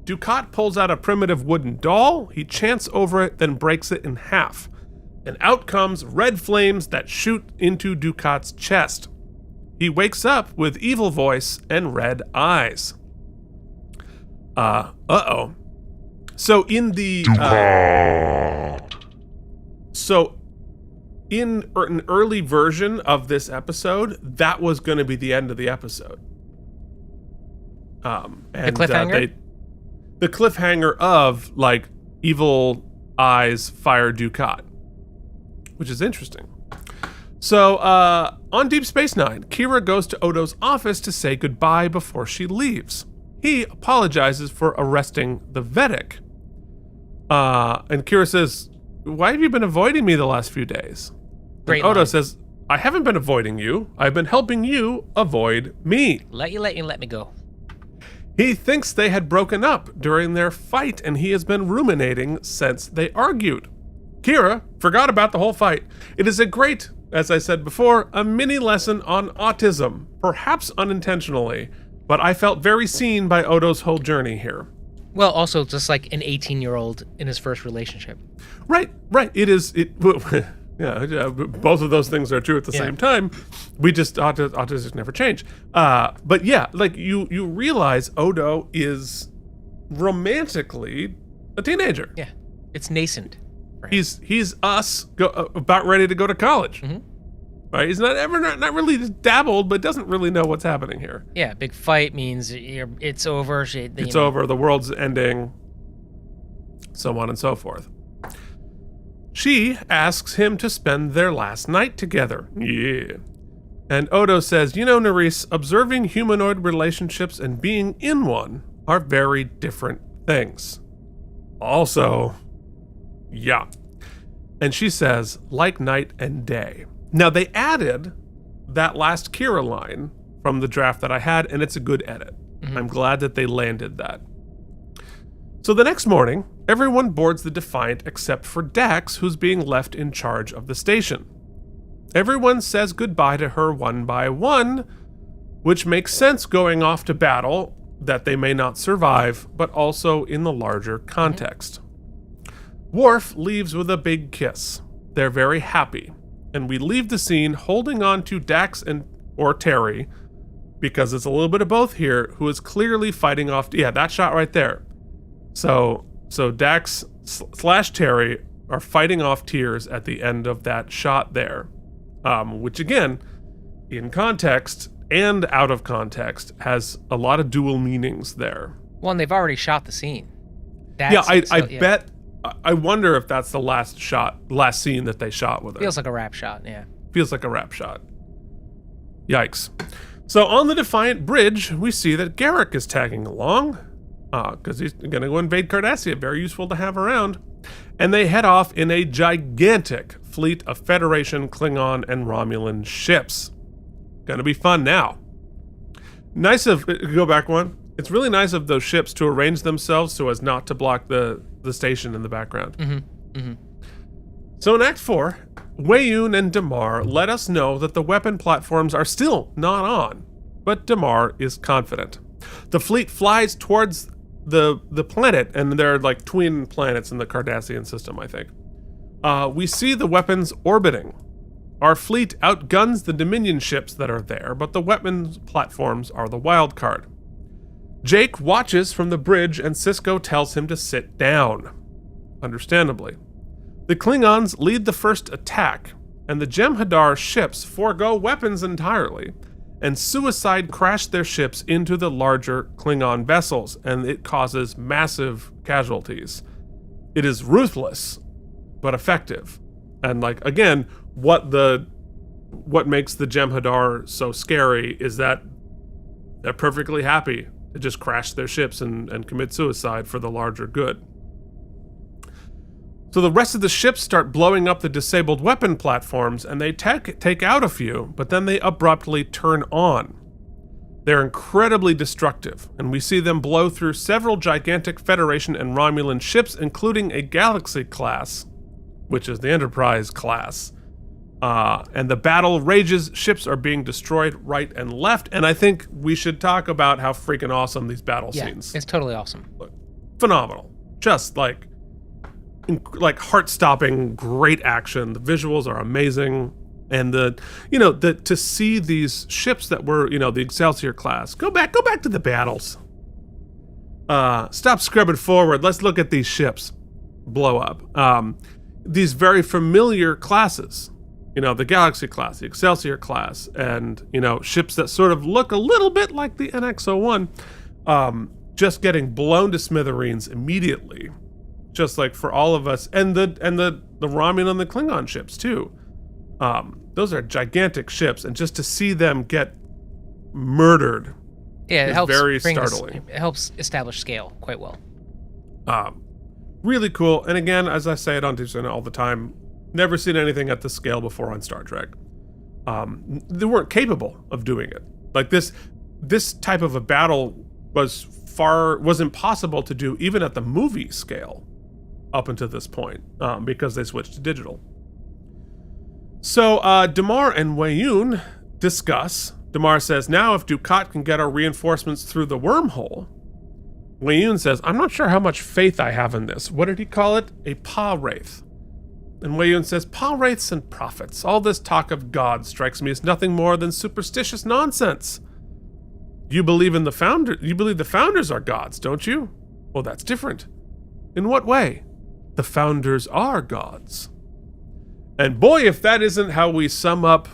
Dukat pulls out a primitive wooden doll, he chants over it, then breaks it in half. And out comes red flames that shoot into Dukat's chest. He wakes up with evil voice and red eyes. Uh-oh. So in the... So, in an early version of this episode, that was going to be the end of the episode. And, the cliffhanger? The cliffhanger of, like, evil eyes fire Dukat, which is interesting. So, on Deep Space Nine, Kira goes to Odo's office to say goodbye before she leaves. He apologizes for arresting the Vedic. And Kira says, why have you been avoiding me the last few days? Great Odo line. says, I haven't been avoiding you. I've been helping you avoid me. Let me go. He thinks they had broken up during their fight, and he has been ruminating since they argued. Kira forgot about the whole fight. It is a great, as I said before, a mini lesson on autism, perhaps unintentionally, but I felt very seen by Odo's whole journey here. Well, also just like an 18-year-old in his first relationship. Right. It is. Yeah, both of those things are true at the same time. We just autistic never change. But yeah, like you realize Odo is romantically a teenager. Yeah, it's nascent. For him. He's us about ready to go to college. Mm-hmm. Right? He's not really dabbled, but doesn't really know what's happening here. Yeah, big fight means it's over. It's over. The world's ending. So on and so forth. She asks him to spend their last night together. Yeah. And Odo says, Nerys, observing humanoid relationships and being in one are very different things. Also, yeah. And she says, like night and day. Now, they added that last Kira line from the draft that I had, and it's a good edit. Mm-hmm. I'm glad that they landed that. So the next morning, everyone boards the Defiant except for Dax, who's being left in charge of the station. Everyone says goodbye to her one by one, which makes sense going off to battle, that they may not survive, but also in the larger context. Worf leaves with a big kiss. They're very happy, and we leave the scene holding on to Dax or Terry, because it's a little bit of both here, who is clearly fighting off. Yeah, that shot right there. So Dax / Terry are fighting off tears at the end of that shot there, which again, in context and out of context, has a lot of dual meanings there. Well, and they've already shot the scene. I bet. I wonder if that's the last scene that they shot with her. Feels like a wrap shot, yeah. Feels like a wrap shot. Yikes. So on the Defiant bridge, we see that Garrick is tagging along, because he's going to go invade Cardassia. Very useful to have around. And they head off in a gigantic fleet of Federation, Klingon, and Romulan ships. Gonna be fun now. Nice of, go back one. It's really nice of those ships to arrange themselves so as not to block the station in the background. Mm-hmm. Mm-hmm. So in Act 4, Weyoun and Damar let us know that the weapon platforms are still not on, but Damar is confident. The fleet flies towards the planet, and they're like twin planets in the Cardassian system, I think. We see the weapons orbiting. Our fleet outguns the Dominion ships that are there, but the weapons platforms are the wild card. Jake watches from the bridge, and Sisko tells him to sit down. Understandably. The Klingons lead the first attack, and the Jem'Hadar ships forego weapons entirely, and suicide crash their ships into the larger Klingon vessels, and it causes massive casualties. It is ruthless, but effective. And like, again, what makes the Jem'Hadar so scary is that they're perfectly happy to just crash their ships and commit suicide for the larger good. So the rest of the ships start blowing up the disabled weapon platforms, and they take out a few, but then they abruptly turn on. They're incredibly destructive, and we see them blow through several gigantic Federation and Romulan ships, including a Galaxy class, which is the Enterprise class. And the battle rages, ships are being destroyed right and left, and I think we should talk about how freaking awesome these battle scenes. It's totally awesome. Look, phenomenal. Just like heart-stopping, great action. The visuals are amazing, and to see these ships that were, the Excelsior class. Go back to the battles. Stop scrubbing forward. Let's look at these ships blow up. These very familiar classes. The Galaxy class, the Excelsior class, and, ships that sort of look a little bit like the NX-01, just getting blown to smithereens immediately. Just like for all of us, and the Romulan and the Klingon ships too. Those are gigantic ships, and just to see them get murdered, it helps very startling. It helps establish scale quite well. Really cool. And again, as I say it on Tuesday all the time, never seen anything at this scale before on Star Trek. They weren't capable of doing it. Like this type of a battle was impossible to do even at the movie scale up until this point, because they switched to digital. So Damar and Weyoun discuss. Damar says, now if Dukat can get our reinforcements through the wormhole, Wayun says, I'm not sure how much faith I have in this. What did he call it? A pa-wraith. And Wayun says, pa-wraiths and prophets. All this talk of God strikes me as nothing more than superstitious nonsense. You believe in the founder. You believe the founders are gods, don't you? Well, that's different. In what way? The founders are gods. And boy, if that isn't how we sum up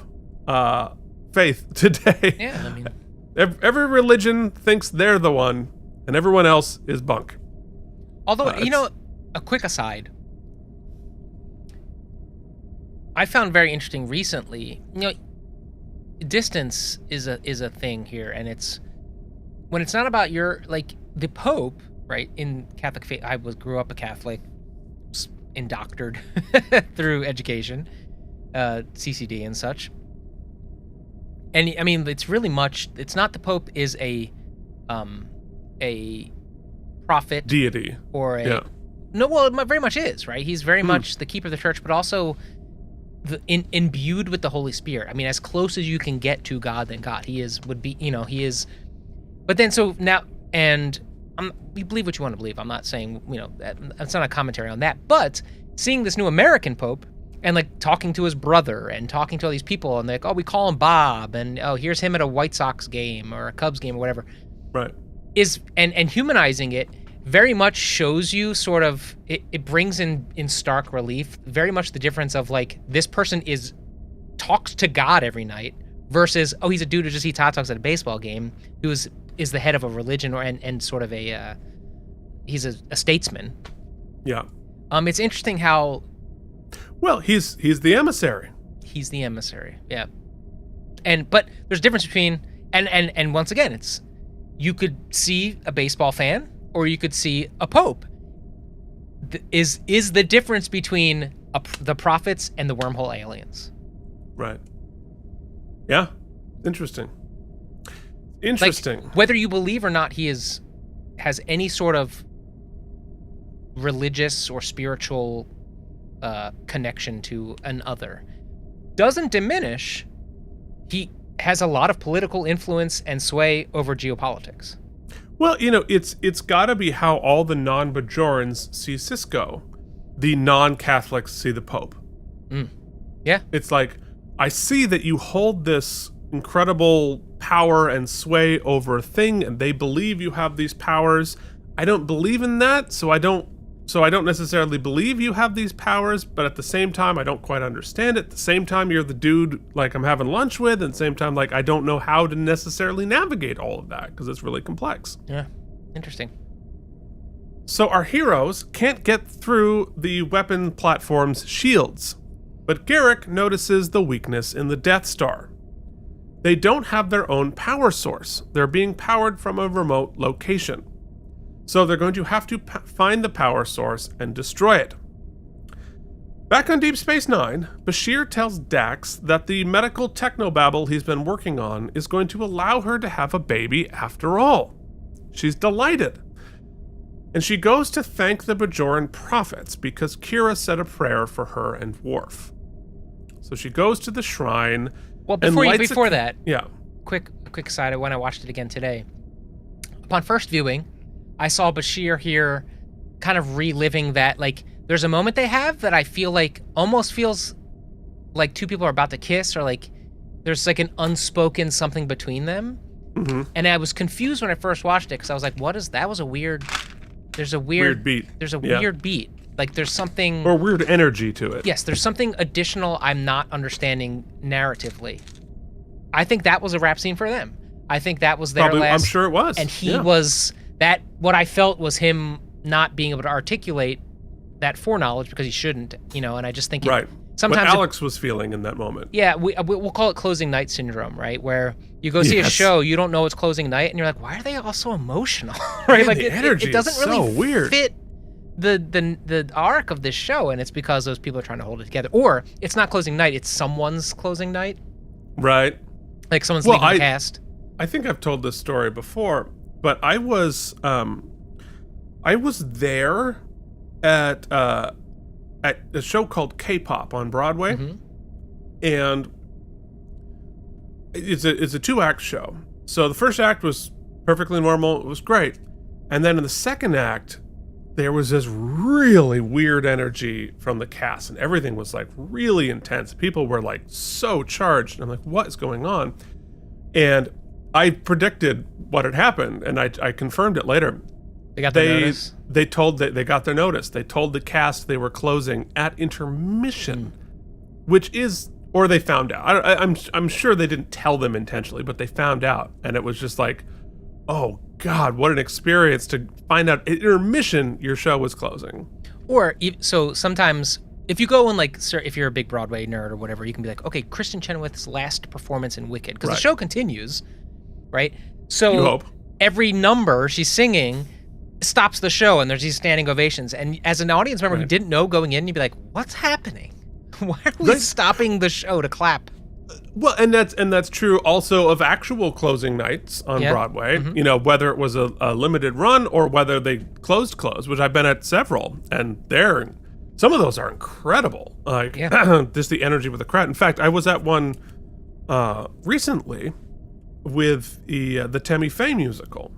faith today. Yeah, I mean, every religion thinks they're the one, and everyone else is bunk. although a quick aside, I found very interesting recently. Distance is a thing here, and it's when it's not about your the Pope, right? In Catholic faith, I grew up a Catholic, indoctored through education, CCD and such. And I mean, it's really much. It's not the Pope is a prophet Deity. or a Yeah. no. Well, it very much is, right. He's very much the keeper of the church, but also imbued with the Holy Spirit. I mean, as close as you can get to God than God, he is. But then so now, and you believe what you want to believe. I'm not saying that's not a commentary on that. But seeing this new American Pope. And talking to his brother and talking to all these people and we call him Bob and here's him at a White Sox game or a Cubs game or whatever. Right. And humanizing it very much shows you sort of it brings in stark relief very much the difference of this person talks to God every night versus he's a dude who just eats hot dogs at a baseball game who is the head of a religion and sort of he's a statesman. Yeah. It's interesting how. Well, he's the emissary. He's the emissary, yeah. But there's a difference between and once again, it's you could see a baseball fan or you could see a pope. Is the difference between the prophets and the wormhole aliens? Right. Yeah. Interesting. Whether you believe or not, he has any sort of religious or spiritual connection to an other doesn't diminish he has a lot of political influence and sway over geopolitics. Well, it's got to be how all the non-Bajorans see Sisko. The non-Catholics see the Pope. Yeah. It's I see that you hold this incredible power and sway over a thing, and they believe you have these powers. I don't believe in that, so I don't necessarily believe you have these powers, but at the same time, I don't quite understand it. At the same time, you're the dude I'm having lunch with, and at the same time, I don't know how to necessarily navigate all of that because it's really complex. Yeah, interesting. So our heroes can't get through the weapon platform's shields, but Garrick notices the weakness in the Death Star. They don't have their own power source. They're being powered from a remote location. So they're going to have to find the power source and destroy it. Back on Deep Space Nine, Bashir tells Dax that the medical technobabble he's been working on is going to allow her to have a baby after all. She's delighted. And she goes to thank the Bajoran prophets because Kira said a prayer for her and Worf. So she goes to the shrine. Well, before that, yeah. Quick aside, when I watched it again today, upon first viewing, I saw Bashir here kind of reliving that. There's a moment they have that I feel almost feels like two people are about to kiss or there's an unspoken something between them. Mm-hmm. And I was confused when I first watched it because I was like, what is that? Was a weird... There's a weird beat. There's a weird beat. There's something... Or weird energy to it. Yes, there's something additional I'm not understanding narratively. I think that was a rap scene for them. I think that was their last... I'm sure it was. And he was... What I felt was him not being able to articulate that foreknowledge because he shouldn't, and I just think right. Sometimes what Alex was feeling in that moment. Yeah, we'll call it closing night syndrome, right? Where you go see a show, you don't know it's closing night, and you're like, why are they all so emotional? Right? Man, the energy it doesn't is really so weird. fit the arc of this show, and it's because those people are trying to hold it together. Or it's not closing night; it's someone's closing night. Right. Someone's leaving the cast. I think I've told this story before. But I was there at a show called K-pop on Broadway, and it's a 2-act show. So the first act was perfectly normal; it was great. And then in the second act, there was this really weird energy from the cast, and everything was like really intense. People were like so charged. I'm like, what is going on? And I predicted what had happened, and I confirmed it later. They got their notice? They told that they got their notice. They told the cast they were closing at intermission, which is, or they found out. I'm sure they didn't tell them intentionally, but they found out, and it was just like, oh God, what an experience to find out at intermission your show was closing. Or so sometimes if you go and like, if you're a big Broadway nerd or whatever, you can be like, okay, Kristen Chenoweth's last performance in Wicked, because the show continues, right? So you hope. Every number she's singing stops the show, and there's these standing ovations. And as an audience member who didn't know going in, you'd be like, what's happening? Why are we stopping the show to clap? Well, and that's true also of actual closing nights on Broadway. You know, whether it was a limited run or whether they closed, which I've been at several, and some of those are incredible. Like just the energy with the crowd. In fact, I was at one recently with the Tammy Faye musical,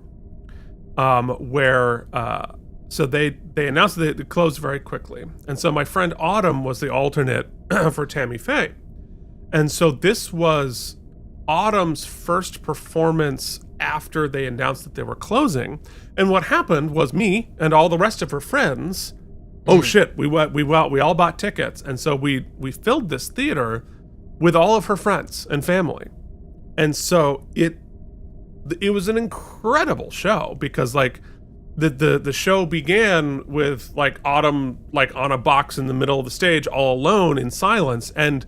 where so they announced that it closed very quickly, and so my friend Autumn was the alternate for Tammy Faye. And so this was Autumn's first performance after they announced that they were closing. And what happened was me and all the rest of her friends, oh shit, we all bought tickets. And so we filled this theater with all of her friends and family. And so it was an incredible show, because like the show began with like Autumn like on a box in the middle of the stage all alone in silence, and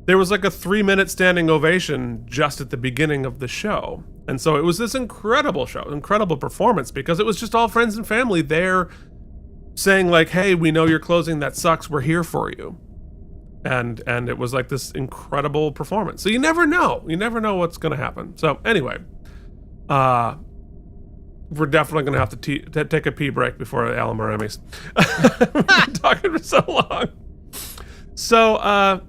there was like a 3-minute standing ovation just at the beginning of the show. And so it was this incredible show, incredible performance, because it was just all friends and family there saying like, hey, we know you're closing, that sucks, we're here for you. And it was like this incredible performance. So you never know what's going to happen. So anyway, we're definitely going to have to take a pee break before AlamarEmmys. We've been talking for so long. So,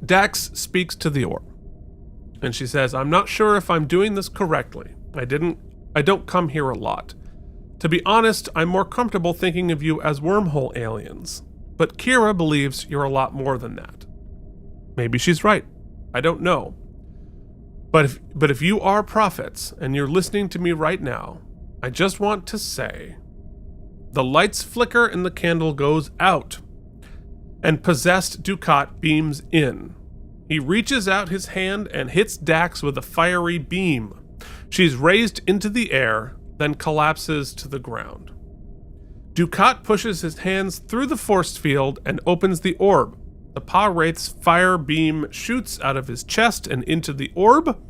Dax speaks to the orb, and she says, I'm not sure if I'm doing this correctly. I don't come here a lot. To be honest, I'm more comfortable thinking of you as wormhole aliens, but Kira believes you're a lot more than that. Maybe she's right. I don't know. But if you are prophets and you're listening to me right now, I just want to say, the lights flicker and the candle goes out, and possessed Dukat beams in. He reaches out his hand and hits Dax with a fiery beam. She's raised into the air, then collapses to the ground. Dukat pushes his hands through the force field and opens the orb. The Pa-Wraith's fire beam shoots out of his chest and into the orb.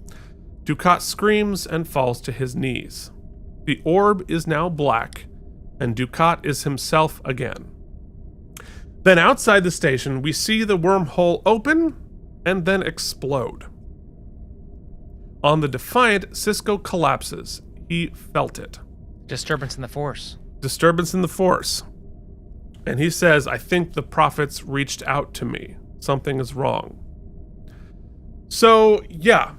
Dukat screams and falls to his knees. The orb is now black, and Dukat is himself again. Then outside the station, we see the wormhole open and then explode. On the Defiant, Sisko collapses. He felt it. Disturbance in the Force. Disturbance in the Force. And he says, I think the prophets reached out to me. Something is wrong. So, yeah.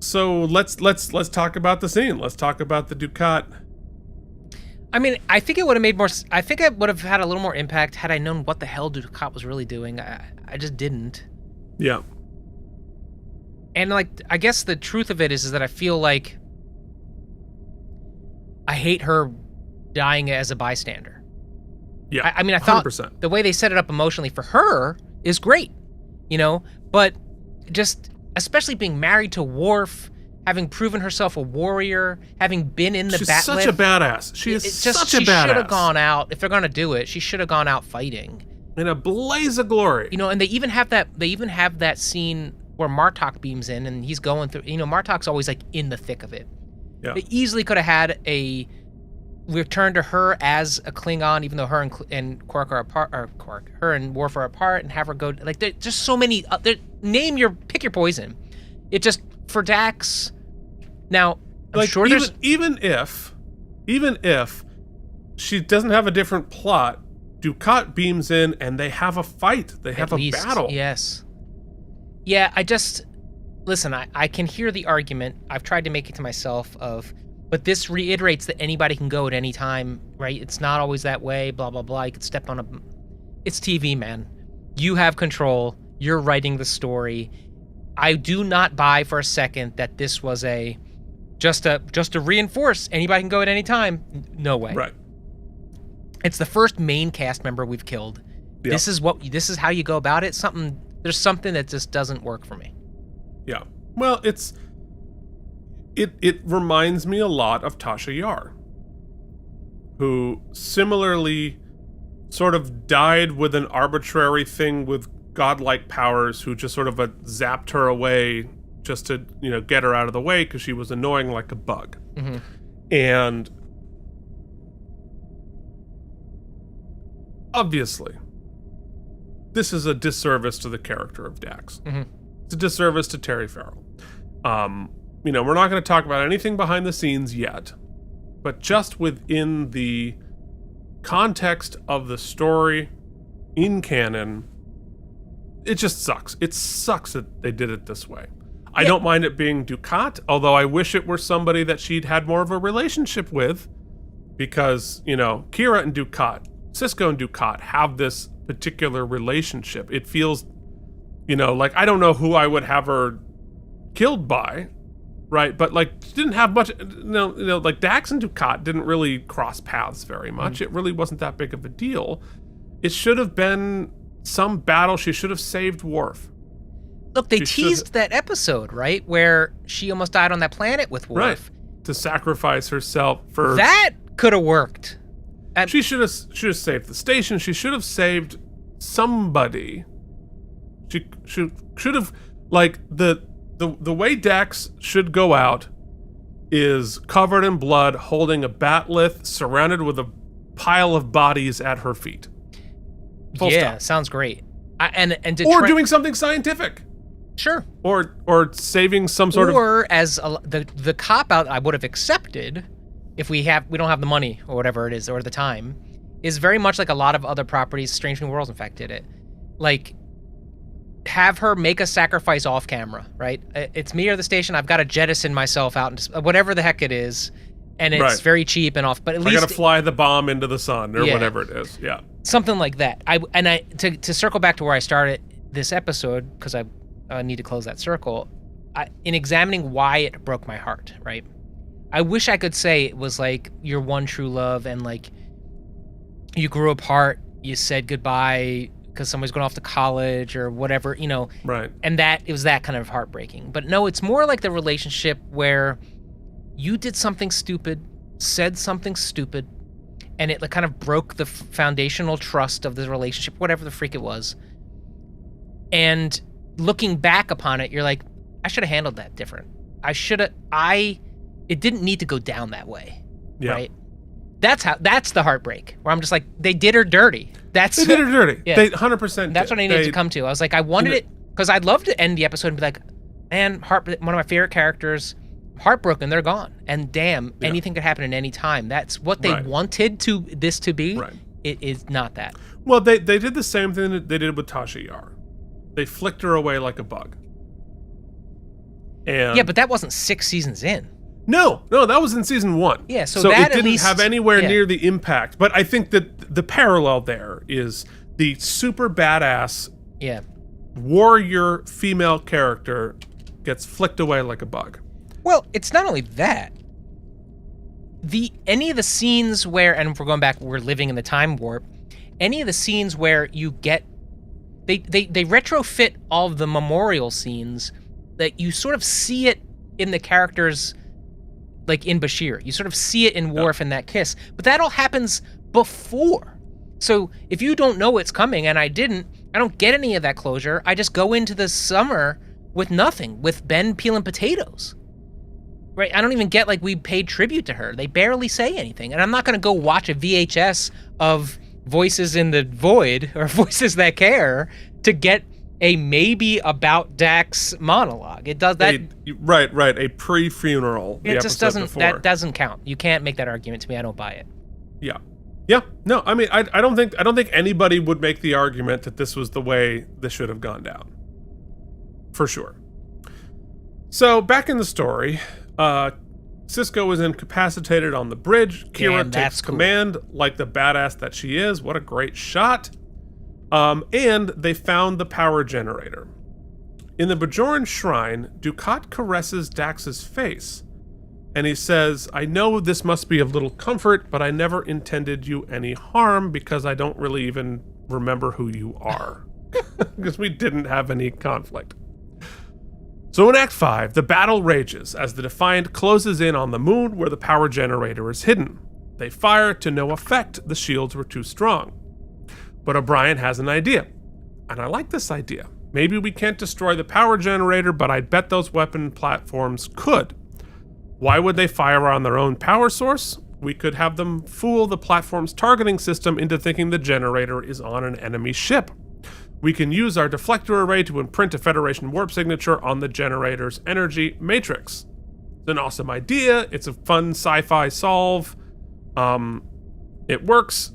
So let's talk about the scene. Let's talk about the Dukat. I mean, I think it would have made more. I think it would have had a little more impact had I known what the hell Dukat was really doing. I just didn't. Yeah. And like, I guess the truth of it is that I feel like I hate her dying as a bystander. Yeah. I mean, I thought 100%. the way they set it up emotionally for her is great, you know, but just especially being married to Worf, having proven herself a warrior, having been in the She's Bat'leth. such a badass. She is such a badass. She should have gone out, if they're going to do it, she should have gone out fighting. In a blaze of glory. You know, and they even have that scene where Martok beams in and he's going through, you know, Martok's always like in the thick of it. Yeah. They easily could have had a return to her as a Klingon, even though her and Quark are apart, or Quark, her and Worf are apart, and have her go, like, there's just so many, pick your poison. It just, for Dax, now, I'm sure there's... Even if she doesn't have a different plot, Dukat beams in and they have a fight. They have a battle. Yes. Yeah, listen, I can hear the argument. I've tried to make it to myself of, But this reiterates that anybody can go at any time, right? It's not always that way, blah, blah, blah. You could step on a... It's TV, man. You have control. You're writing the story. I do not buy for a second that this was just to reinforce anybody can go at any time. No way. Right. It's the first main cast member we've killed. Yep. This is how you go about it. There's something that just doesn't work for me. Yeah. Well, it reminds me a lot of Tasha Yar, who similarly sort of died with an arbitrary thing with godlike powers, who just sort of zapped her away just to, get her out of the way because she was annoying like a bug. Mm-hmm. And obviously, this is a disservice to the character of Dax. Mm-hmm. It's a disservice to Terry Farrell. We're not going to talk about anything behind the scenes yet, but just within the context of the story in canon, it just sucks. It sucks that they did it this way. Yeah. I don't mind it being Dukat, although I wish it were somebody that she'd had more of a relationship with, because, Kira and Dukat, Sisko and Dukat have this particular relationship. It feels, like I don't know who I would have her killed by, right? But she didn't have much, like Dax and Dukat didn't really cross paths very much. Mm. It really wasn't that big of a deal. It should have been some battle. She should have saved Worf. Look, they teased that episode, right? Where she almost died on that planet with Worf. Right. To sacrifice herself for... That could have worked. She should have saved the station. She should have saved somebody. She should have, the way Dax should go out is covered in blood, holding a bat'leth, surrounded with a pile of bodies at her feet. Full stop. Sounds great. Doing something scientific. Sure. Or saving some sort of... Or as the cop-out I would have accepted, if we don't have the money or whatever it is, or the time, is very much like a lot of other properties. Strange New Worlds, in fact, did it. Have her make a sacrifice off camera, right? It's me or the station. I've got to jettison myself out into whatever the heck it is, and it's very cheap and off. But at least I got to fly the bomb into the sun or whatever it is. Yeah, something like that. To circle back to where I started this episode, because I need to close that circle. In examining why it broke my heart, right? I wish I could say it was like your one true love, and you grew apart, you said goodbye because somebody's going off to college or whatever, Right. And that it was that kind of heartbreaking. But no, it's more like the relationship where you did something stupid, said something stupid, and it kind of broke the foundational trust of the relationship, whatever the freak it was. And looking back upon it, you're like, I should have handled that different. It didn't need to go down that way. Yeah. Right? That's the heartbreak, where I'm just like, they did her dirty. They did her dirty. Yeah. They 100% That's what I needed to come to. I was like, I wanted it, because I'd love to end the episode and be like, man, one of my favorite characters, heartbroken, they're gone. And damn, anything could happen at any time. That's what they wanted this to be. Right. It is not that. Well, they did the same thing that they did with Tasha Yar. They flicked her away like a bug. And yeah, but that wasn't 6 seasons in. No, that was in season 1. Yeah, so it that didn't have anywhere near the impact. But I think that the parallel there is the super badass warrior female character gets flicked away like a bug. Well, it's not only that. Any of the scenes where, and if we're going back, we're living in the time warp, any of the scenes where you get, they retrofit all of the memorial scenes, that you sort of see it in the characters, like in Bashir. You sort of see it in Worf in that kiss. But that all happens before. So if you don't know it's coming, and I don't get any of that closure. I just go into the summer with nothing, with Ben peeling potatoes. Right? I don't even get we paid tribute to her. They barely say anything. And I'm not going to go watch a VHS of Voices in the Void or Voices That Care to get a maybe about Dax monologue. It does that. Right. A pre-funeral. It just doesn't. That doesn't count. You can't make that argument to me. I don't buy it. Yeah. No, I mean, I don't think anybody would make the argument that this was the way this should have gone down. For sure. So back in the story, Sisko is incapacitated on the bridge. Kira Damn, that's takes cool. command like the badass that she is. What a great shot. And they found the power generator. In the Bajoran shrine, Dukat caresses Dax's face. And he says, I know this must be of little comfort, but I never intended you any harm because I don't really even remember who you are. Because we didn't have any conflict. So in Act 5, the battle rages as the Defiant closes in on the moon where the power generator is hidden. They fire to no effect, the shields were too strong. But O'Brien has an idea, and I like this idea. Maybe we can't destroy the power generator, but I bet those weapon platforms could. Why would they fire on their own power source? We could have them fool the platform's targeting system into thinking the generator is on an enemy ship. We can use our deflector array to imprint a Federation warp signature on the generator's energy matrix. It's an awesome idea. It's a fun sci-fi solve. It works,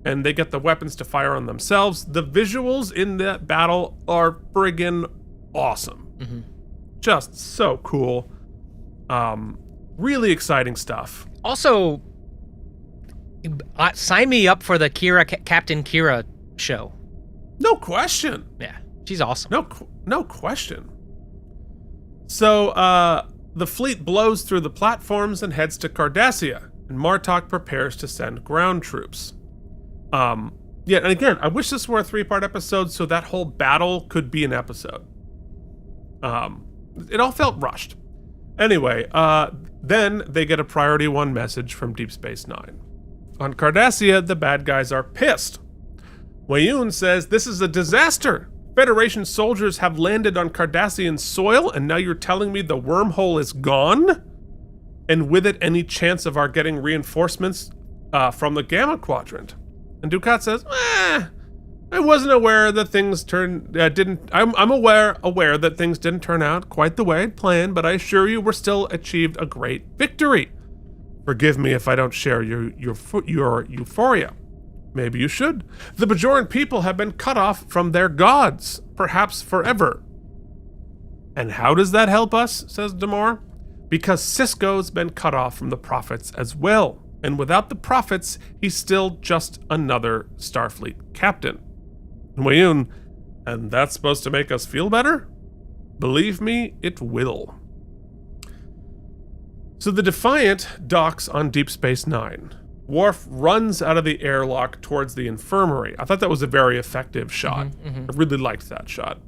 and they get the weapons to fire on themselves. The visuals in that battle are friggin' awesome. Mm-hmm. Just so cool. Really exciting stuff. Also, sign me up for the Captain Kira show. No question. Yeah, she's awesome. No question. So, the fleet blows through the platforms and heads to Cardassia, and Martok prepares to send ground troops. And again, I wish this were a 3-part episode so that whole battle could be an episode. It all felt rushed. Anyway, then they get a Priority 1 message from Deep Space Nine. On Cardassia, the bad guys are pissed. Wayun says, this is a disaster. Federation soldiers have landed on Cardassian soil, and now you're telling me the wormhole is gone? And with it, any chance of our getting reinforcements from the Gamma Quadrant? And Dukat says, I wasn't aware that things I'm aware that things didn't turn out quite the way I'd planned, but I assure you we're still achieved a great victory. Forgive me if I don't share your euphoria. Maybe you should. The Bajoran people have been cut off from their gods, perhaps forever. And how does that help us, says Damar? Because Sisko's been cut off from the prophets as well. And without the prophets, he's still just another Starfleet captain. And Wayun, and that's supposed to make us feel better? Believe me, it will. So the Defiant docks on Deep Space Nine. Worf runs out of the airlock towards the infirmary. I thought that was a very effective shot. I really liked that shot.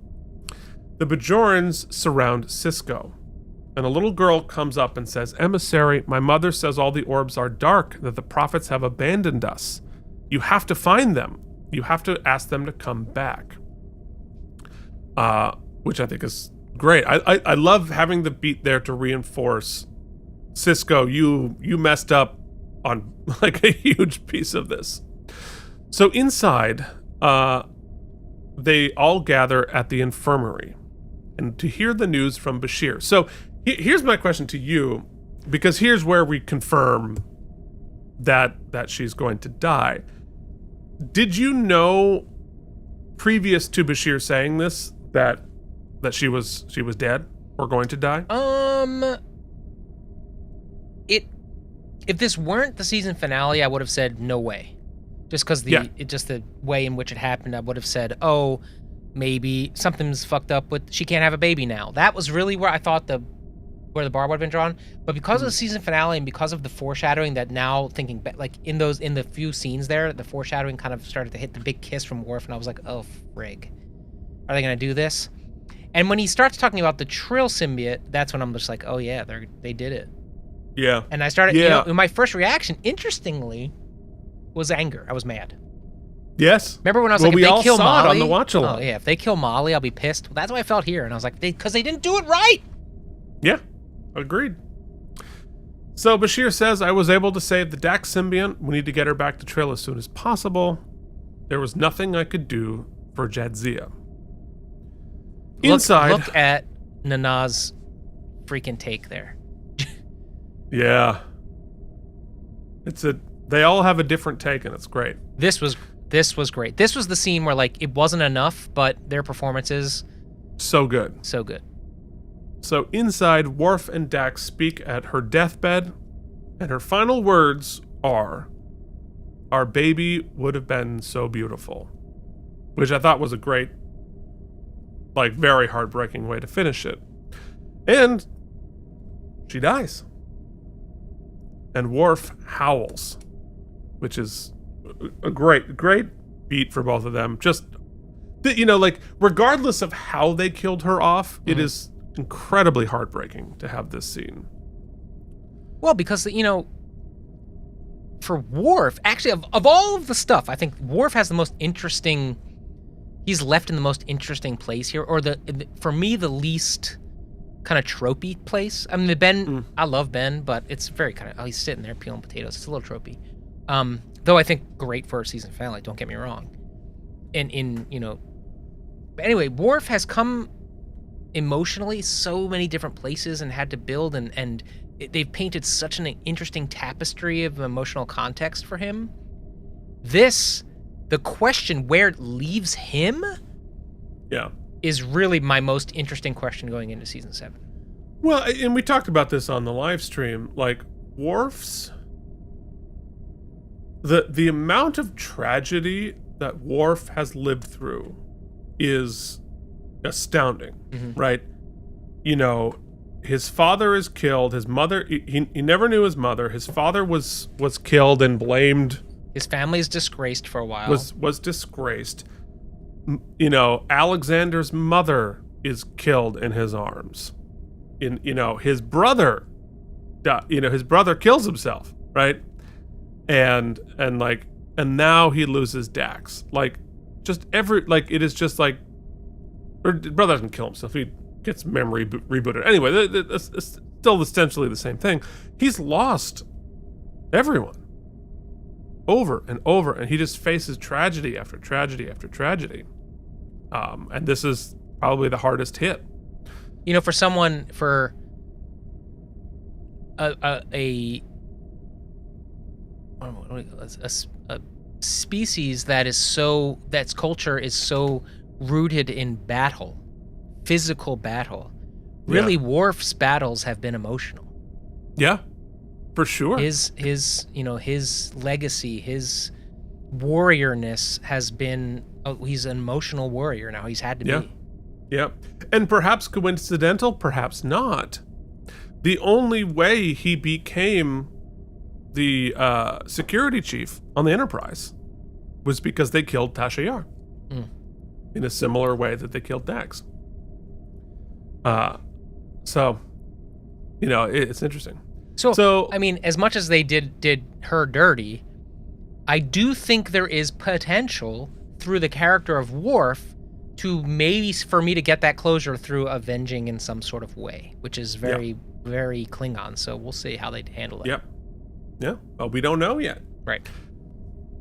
The Bajorans surround Sisko, and a little girl comes up and says, Emissary, my mother says all the orbs are dark, that the prophets have abandoned us. You have to find them. You have to ask them to come back. Which I think is great. I love having the beat there to reinforce, Sisko, you messed up on like a huge piece of this. So inside, they all gather at the infirmary and to hear the news from Bashir. So here's my question to you, because here's where we confirm that she's going to die. Did you know previous to Bashir saying this that she was dead or going to die? If this weren't the season finale, I would have said no way. Just because just the way in which it happened, I would have said, oh, maybe something's fucked up with she can't have a baby now. That was really where I thought where the bar would have been drawn. But because of the season finale and because of the foreshadowing, that now thinking back, like in the few scenes there, the foreshadowing kind of started to hit the big kiss from Worf, and I was like, oh frig, are they gonna do this? And when he starts talking about the Trill symbiote, that's when I'm just like, oh yeah, they did it. Yeah. And I started, my first reaction, interestingly, was anger. I was mad. Yes. Remember when I was well, like, if we they all kill saw Molly, it on the watch along. Oh yeah, if they kill Molly, I'll be pissed. Well, that's what I felt here, and I was like, because they didn't do it right. Yeah, agreed. So Bashir says, I was able to save the Dax symbiont. We need to get her back to Trill as soon as possible. There was nothing I could do for Jadzia. Inside. Look at Nana's freaking take there. Yeah. They all have a different take, and it's great. This was great. This was the scene where like it wasn't enough, but their performances so good. So good. So inside, Worf and Dax speak at her deathbed, and her final words are, "Our baby would have been so beautiful," which I thought was a great, like, very heartbreaking way to finish it. And she dies. And Worf howls, which is a great beat for both of them. Just, like, regardless of how they killed her off, it is incredibly heartbreaking to have this scene. Well, because, for Worf, actually, of all of the stuff, I think Worf has the most interesting, he's left in the most interesting place here, or for me, the least kind of tropey place. I mean, the Ben, I love Ben, but it's very kind of, he's sitting there peeling potatoes. It's a little tropey. Though I think great for a season finale, don't get me wrong. But anyway, Worf has come emotionally so many different places and had to build, and they've painted such an interesting tapestry of emotional context for him. The question where it leaves him, is really my most interesting question going into season 7. Well, and we talked about this on the live stream, like, Worf's, the amount of tragedy that Worf has lived through is astounding, right? His father is killed, his mother, he never knew his mother, his father was killed and blamed. His family is disgraced for a while. Was disgraced. Alexander's mother is killed in his arms. His brother, his brother kills himself, right? And now he loses Dax. Like, it is just like, or brother doesn't kill himself. He gets memory rebooted. Anyway, it's still essentially the same thing. He's lost everyone over and over, and he just faces tragedy after tragedy after tragedy. And this is probably the hardest hit. For a species that's culture is so rooted in battle, physical battle. Really, Worf's battles have been emotional. Yeah, for sure. His legacy, his warriorness has been. He's an emotional warrior now. He's had to be. Yeah, and perhaps coincidental, perhaps not. The only way he became the security chief on the Enterprise was because they killed Tasha Yar in a similar way that they killed Dax. So it's interesting. So I mean, as much as they did her dirty, I do think there is potential through the character of Worf to maybe for me to get that closure through avenging in some sort of way, which is very, very Klingon. So we'll see how they handle it. Yep. Yeah. Well, we don't know yet. Right.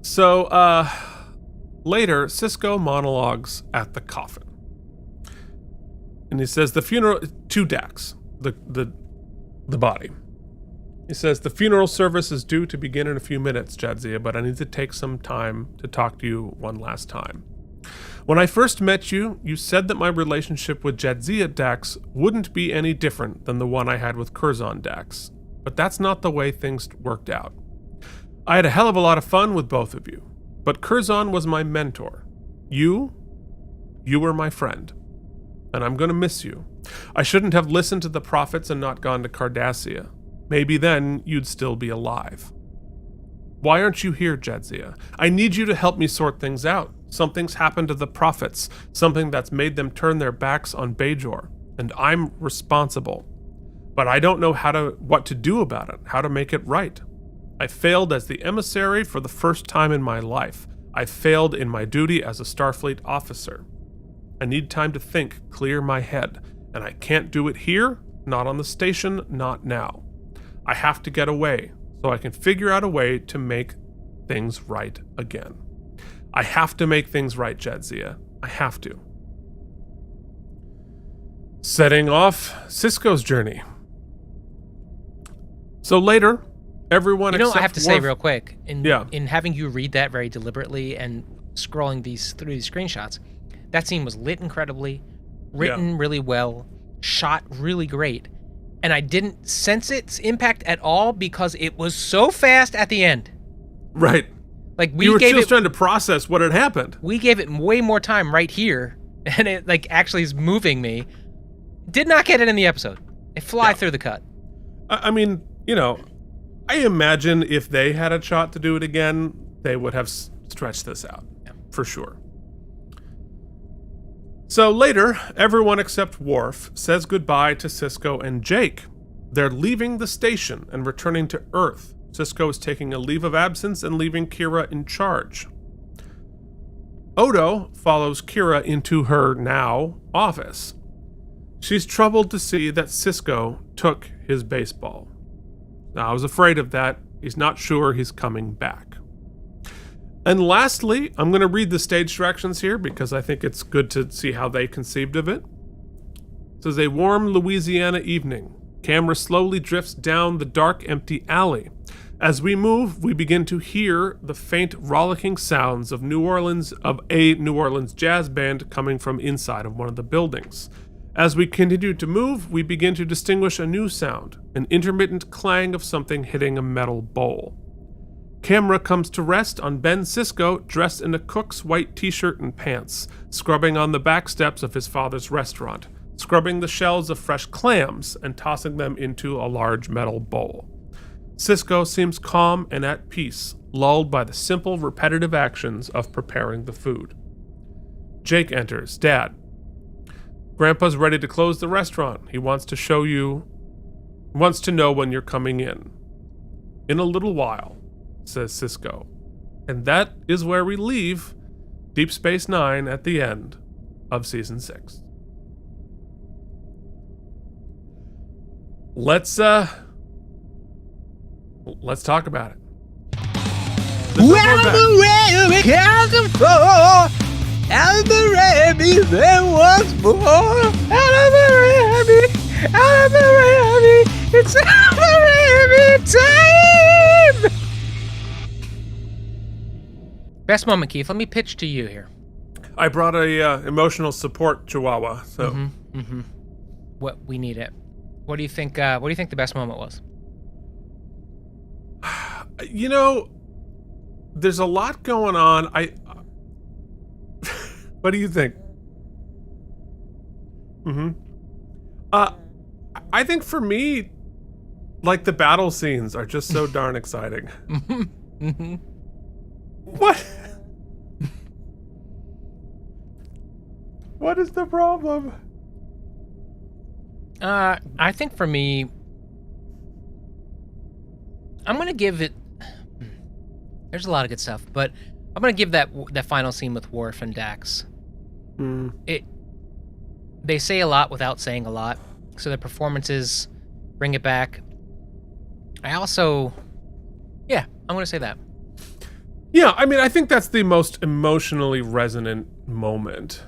So later, Sisko monologues at the coffin. And he says the funeral to Dax, the body. He says the funeral service is due to begin in a few minutes, Jadzia, but I need to take some time to talk to you one last time. When I first met you, you said that my relationship with Jadzia Dax wouldn't be any different than the one I had with Curzon Dax, but that's not the way things worked out. I had a hell of a lot of fun with both of you, but Curzon was my mentor. You were my friend. And I'm going to miss you. I shouldn't have listened to the prophets and not gone to Cardassia. Maybe then you'd still be alive. Why aren't you here, Jadzia? I need you to help me sort things out. Something's happened to the prophets, something that's made them turn their backs on Bajor, and I'm responsible. But I don't know what to do about it, how to make it right. I failed as the emissary for the first time in my life. I failed in my duty as a Starfleet officer. I need time to think, clear my head, and I can't do it here, not on the station, not now. I have to get away, so I can figure out a way to make things right again. I have to make things right, Jadzia. I have to. Setting off Sisko's journey. So later, everyone except I have to say Worf, real quick, in having you read that very deliberately and scrolling through these screenshots, that scene was lit incredibly, written really well, shot really great. And I didn't sense its impact at all because it was so fast at the end. Right. Like You were still trying to process what had happened. we gave it way more time right here, and it like actually is moving me. Did not get it in the episode. It fly through the cut. I mean, I imagine if they had a shot to do it again, they would have stretched this out. Yeah. For sure. So later, everyone except Worf says goodbye to Sisko and Jake. They're leaving the station and returning to Earth. Sisko is taking a leave of absence and leaving Kira in charge. Odo follows Kira into her now office. She's troubled to see that Sisko took his baseball. Now, I was afraid of that. He's not sure he's coming back. And lastly, I'm going to read the stage directions here because I think it's good to see how they conceived of it. It says, a warm Louisiana evening. Camera slowly drifts down the dark, empty alley. As we move, we begin to hear the faint, rollicking sounds of a New Orleans jazz band coming from inside of one of the buildings. As we continue to move, we begin to distinguish a new sound, an intermittent clang of something hitting a metal bowl. Camera comes to rest on Ben Sisko, dressed in a cook's white t-shirt and pants, scrubbing on the back steps of his father's restaurant, scrubbing the shells of fresh clams and tossing them into a large metal bowl. Sisko seems calm and at peace, lulled by the simple, repetitive actions of preparing the food. Jake enters. Dad. Grandpa's ready to close the restaurant. He wants to know when you're coming in. In a little while, says Sisko. And that is where we leave Deep Space Nine at the end of Season 6. Let's talk about it. AlamarEmmys, there was more. AlamarEmmys, it's AlamarEmmys time. Best moment, Keith. Let me pitch to you here. I brought a emotional support chihuahua, so What we need it. What do you think? What do you think the best moment was? There's a lot going on. What do you think? I think for me, like, the battle scenes are just so darn exciting. What? What is the problem? I think for me, I'm gonna give it. There's a lot of good stuff, but I'm gonna give that final scene with Worf and Dax. They say a lot without saying a lot, so the performances bring it back. I'm gonna say that. Yeah, I mean, I think that's the most emotionally resonant moment,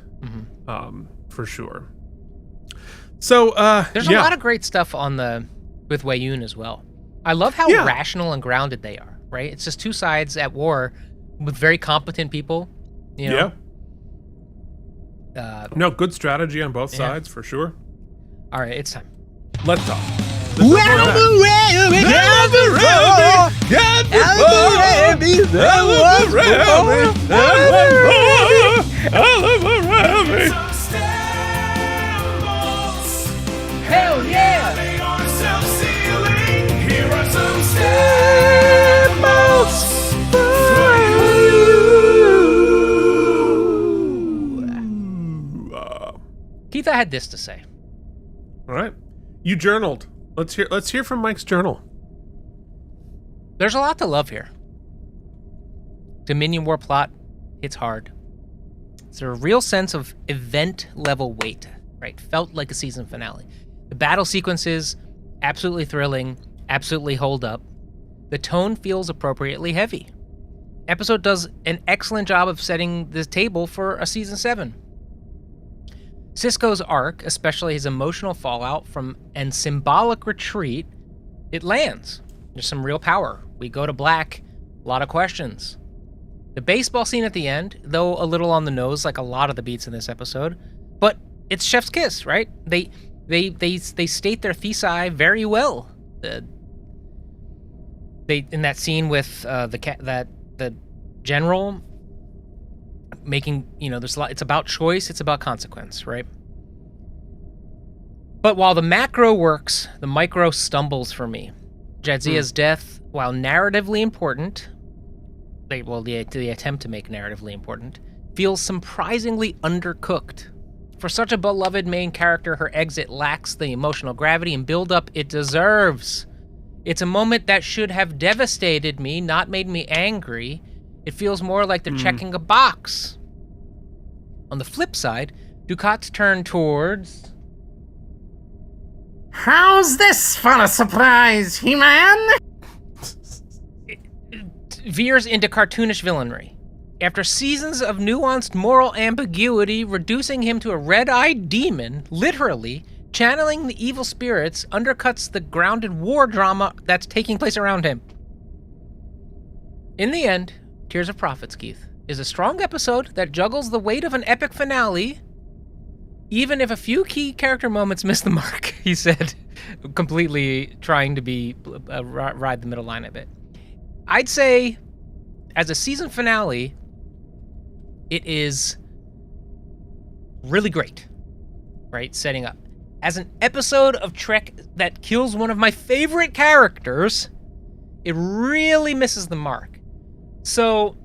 for sure. So, there's a lot of great stuff with Wei-Yun as well. I love how rational and grounded they are, right? It's just two sides at war with very competent people, you know? Yeah. No, good strategy on both sides, for sure. All right, it's time. Let's talk. Hell yeah! They are self-sealing. Here are some samples for you. Keith, I had this to say. All right. You journaled. Let's hear from Mike's journal. There's a lot to love here. Dominion War plot hits hard. It's a real sense of event level weight, right? Felt like a season finale. The battle sequences, absolutely thrilling, absolutely hold up. The tone feels appropriately heavy. Episode does an excellent job of setting the table for a season 7. Sisko's arc, especially his emotional fallout from and symbolic retreat, it lands. There's some real power. We go to black, a lot of questions. The baseball scene at the end, though a little on the nose like a lot of the beats in this episode, but it's chef's kiss, right? they state their thesis very well. They in that scene with the general making, there's a lot. It's about choice. It's about consequence, right? But while the macro works, the micro stumbles for me. Jadzia's death, while narratively important, the attempt to make narratively important, feels surprisingly undercooked. For such a beloved main character, her exit lacks the emotional gravity and build-up it deserves. It's a moment that should have devastated me, not made me angry. It feels more like they're checking a box. On the flip side, Dukat's turn towards... How's this for a surprise, He-Man? veers into cartoonish villainry. After seasons of nuanced moral ambiguity, reducing him to a red-eyed demon, literally, channeling the evil spirits undercuts the grounded war drama that's taking place around him. In the end, Tears of Prophets, Keith, is a strong episode that juggles the weight of an epic finale, even if a few key character moments miss the mark, he said, completely trying to ride the middle line a bit. I'd say, as a season finale, it is really great, right? Setting up. As an episode of Trek that kills one of my favorite characters, it really misses the mark. So,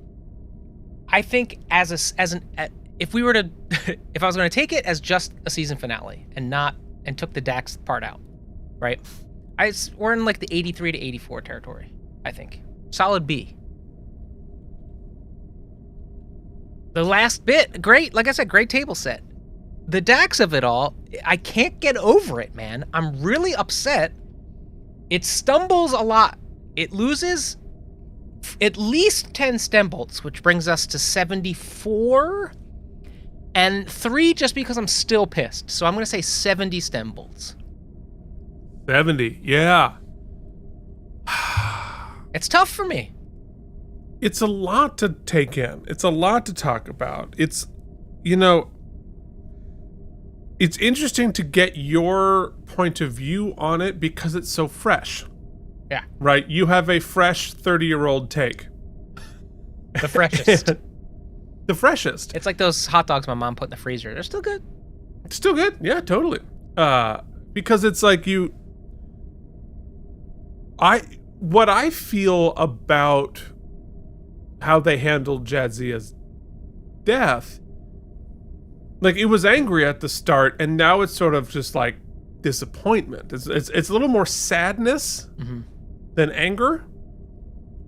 I think if I was going to take it as just a season finale and took the Dax part out, right? We're in like the 83 to 84 territory, I think. Solid B. The last bit, great, like I said, great table set. The Dax of it all, I can't get over it, man. I'm really upset. It stumbles a lot. It loses at least 10 stem bolts, which brings us to 74, and 3 just because I'm still pissed. So I'm going to say 70 stem bolts. 70, yeah. It's tough for me. It's a lot to take in. It's a lot to talk about. It's interesting to get your point of view on it because it's so fresh. Yeah. Right? You have a fresh 30-year-old take. The freshest. The freshest. It's like those hot dogs my mom put in the freezer. They're still good. Still good? Yeah, totally. Because it's like what I feel about how they handled Jadzia's death, like, it was angry at the start, and now it's sort of just like disappointment. It's a little more sadness than anger,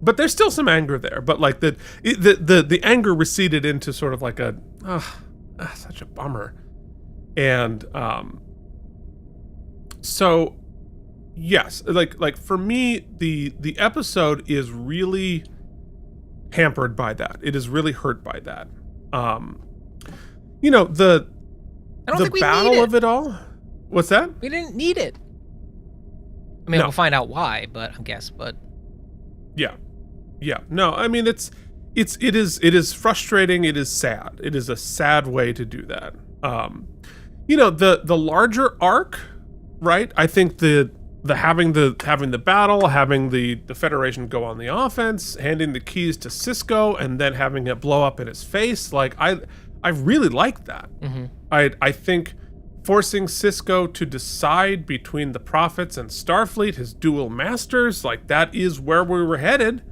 but there's still some anger there. But like the anger receded into sort of like such a bummer, and so yes, like for me, the episode is really hampered by that. It is really hurt by that. The battle of it all. What's that? We didn't need it. I mean, No. We'll find out why, but I guess. But Yeah. No, I mean it is frustrating. It is sad. It is a sad way to do that. The larger arc, right? I think the having the battle, having the Federation go on the offense, handing the keys to Sisko, and then having it blow up in his face. Like I really like that. I think forcing Sisko to decide between the Prophets and Starfleet, his dual masters, like that is where we were headed,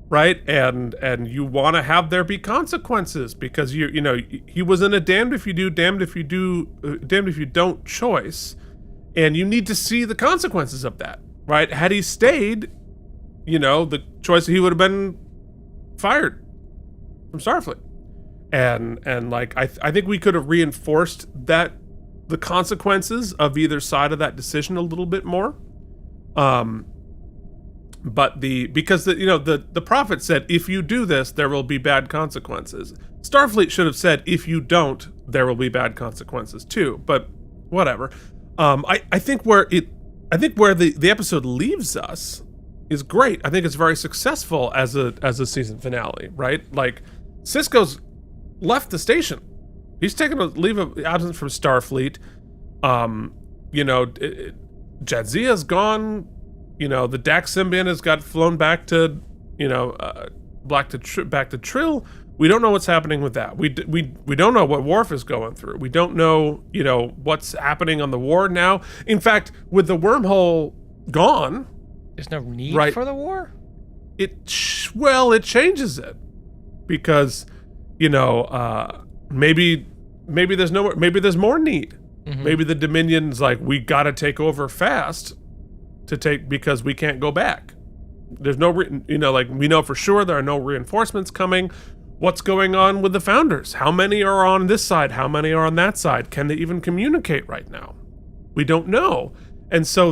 right? And you want to have there be consequences because he was in a damned if you do, damned if you don't choice. And you need to see the consequences of that, right? Had he stayed, the choice, he would have been fired from Starfleet. And like, I think we could have reinforced the consequences of either side of that decision a little bit more. But because the Prophet said, if you do this, there will be bad consequences. Starfleet should have said, if you don't, there will be bad consequences too, but whatever. I think where the episode leaves us is great. I think it's very successful as a season finale, right? Like, Sisko's left the station. He's taken a leave of absence from Starfleet. Jadzia's gone. The Dax Symbiont has got flown back to, back to Trill. We don't know what's happening with that. We don't know what Worf is going through. We don't know, what's happening on the war now. In fact, with the wormhole gone, there's no need for the war. It changes it because, maybe there's more need. Mm-hmm. Maybe the Dominion's like, we got to take over fast because we can't go back. There's no, we know for sure there are no reinforcements coming. What's going on with the Founders? How many are on this side? How many are on that side? Can they even communicate right now? We don't know. And so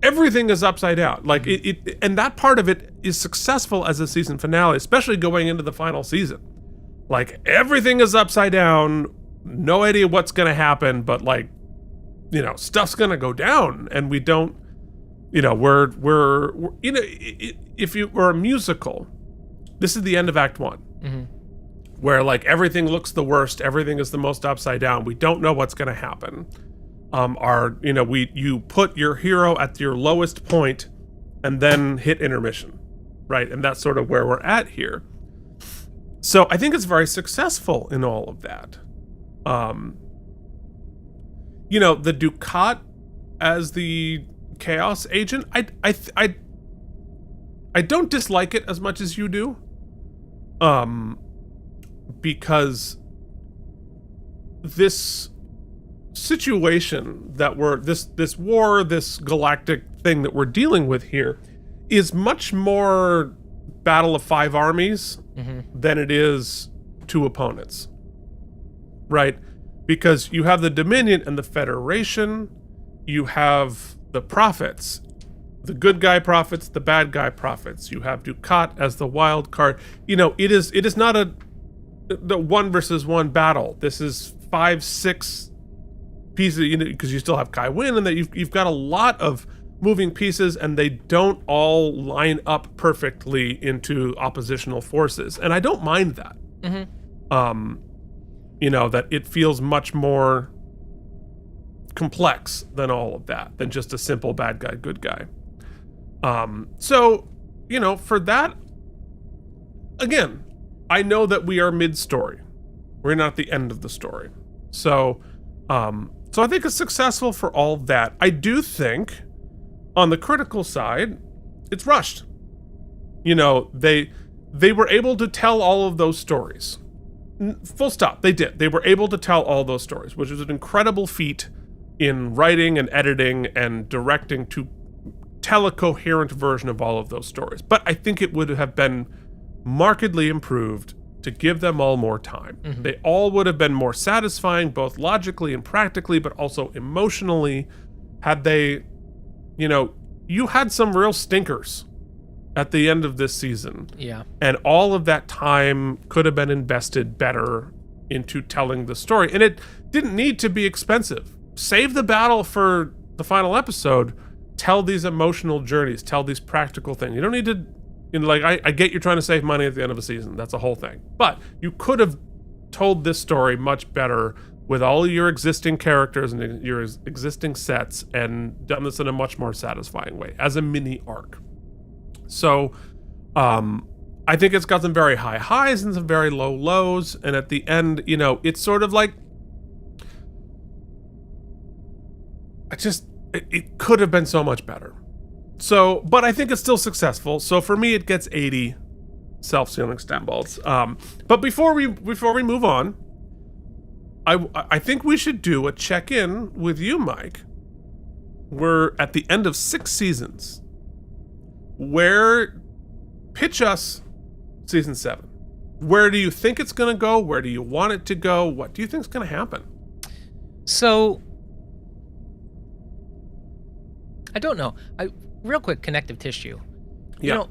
everything is upside down. Like and that part of it is successful as a season finale, especially going into the final season. Like everything is upside down. No idea what's going to happen, but stuff's going to go down, and we don't, we're if you were a musical, this is the end of Act 1, mm-hmm. where everything looks the worst, everything is the most upside down. We don't know what's going to happen. You put your hero at your lowest point, and then hit intermission, right? And that's sort of where we're at here. So I think it's very successful in all of that. The Dukat as the Chaos agent, I don't dislike it as much as you do, because this situation that this war, this galactic thing that we're dealing with here, is much more Battle of Five Armies mm-hmm. than it is two opponents. Right? Because you have the Dominion and the Federation, you have the Prophets, the good guy Prophets, the bad guy Prophets. You have Dukat as the wild card. It is not the 1 versus 1 battle. This is 5, 6 pieces, because you still have Kai Wynn, and that you've got a lot of moving pieces, and they don't all line up perfectly into oppositional forces. And I don't mind that. Mm-hmm. That it feels much more complex than all of that, than just a simple bad guy, good guy. So, for that, again, I know that we are mid-story. We're not at the end of the story. So I think it's successful for all that. I do think, on the critical side, it's rushed. They were able to tell all of those stories. Full stop. They did. They were able to tell all those stories, which was an incredible feat in writing and editing and directing to tell a coherent version of all of those stories. But I think it would have been markedly improved to give them all more time. Mm-hmm. They all would have been more satisfying, both logically and practically, but also emotionally, had they, you had some real stinkers at the end of this season. Yeah. And all of that time could have been invested better into telling the story. And it didn't need to be expensive. Save the battle for the final episode. Tell these emotional journeys. Tell these practical things. You don't need to, I get you're trying to save money at the end of a season. That's a whole thing. But you could have told this story much better with all of your existing characters and your existing sets, and done this in a much more satisfying way as a mini arc. So, I think it's got some very high highs and some very low lows. And at the end, it's sort of like, it could have been so much better. So, but I think it's still successful. So for me, it gets 80 self-sealing stem bolts. But before we move on, I think we should do a check-in with you, Mike. We're at the end of 6 seasons. Pitch us season 7. Where do you think it's going to go? Where do you want it to go? What do you think is going to happen? So, I don't know. Real quick, connective tissue. Yeah.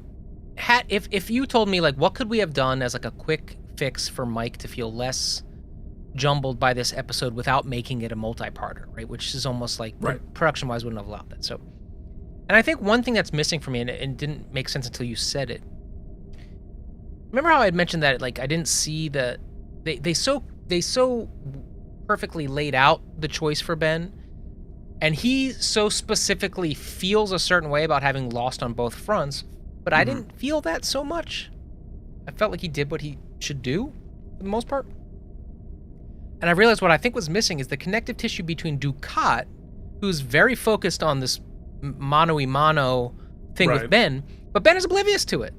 If you told me, what could we have done as a quick fix for Mike to feel less jumbled by this episode without making it a multi-parter, right? Which is almost production-wise wouldn't have allowed that. So, and I think one thing that's missing for me, and it didn't make sense until you said it. Remember how I had mentioned that I didn't see they so perfectly laid out the choice for Ben, and he so specifically feels a certain way about having lost on both fronts, but I didn't feel that so much. I felt like he did what he should do, for the most part. And I realized what I think was missing is the connective tissue between Dukat, who's very focused on this mano-y-mano thing with Ben, but Ben is oblivious to it.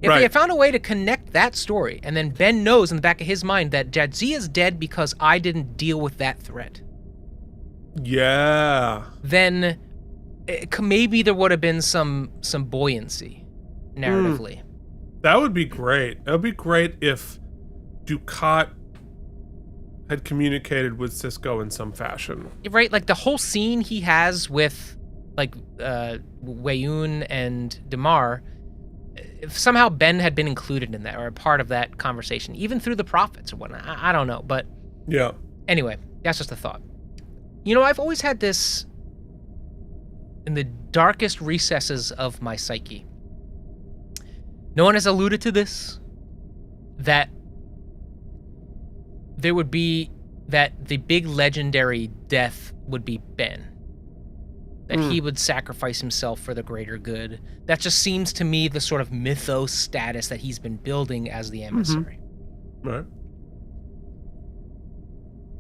If they had found a way to connect that story, and then Ben knows in the back of his mind that Jadzia's dead because I didn't deal with that threat. Yeah. Then maybe there would have been some buoyancy, narratively. That would be great. It would be great if Dukat had communicated with Sisko in some fashion. Right? Like the whole scene he has with like Weyoun and Damar, if somehow Ben had been included in that or a part of that conversation, even through the prophets or whatnot. I don't know, but yeah. Anyway, that's just a thought. You know, I've always had this in the darkest recesses of my psyche. No one has alluded to this, that there would be, that the big legendary death would be Ben. That he would sacrifice himself for the greater good. That just seems to me the sort of mythos status that he's been building as the emissary. Right.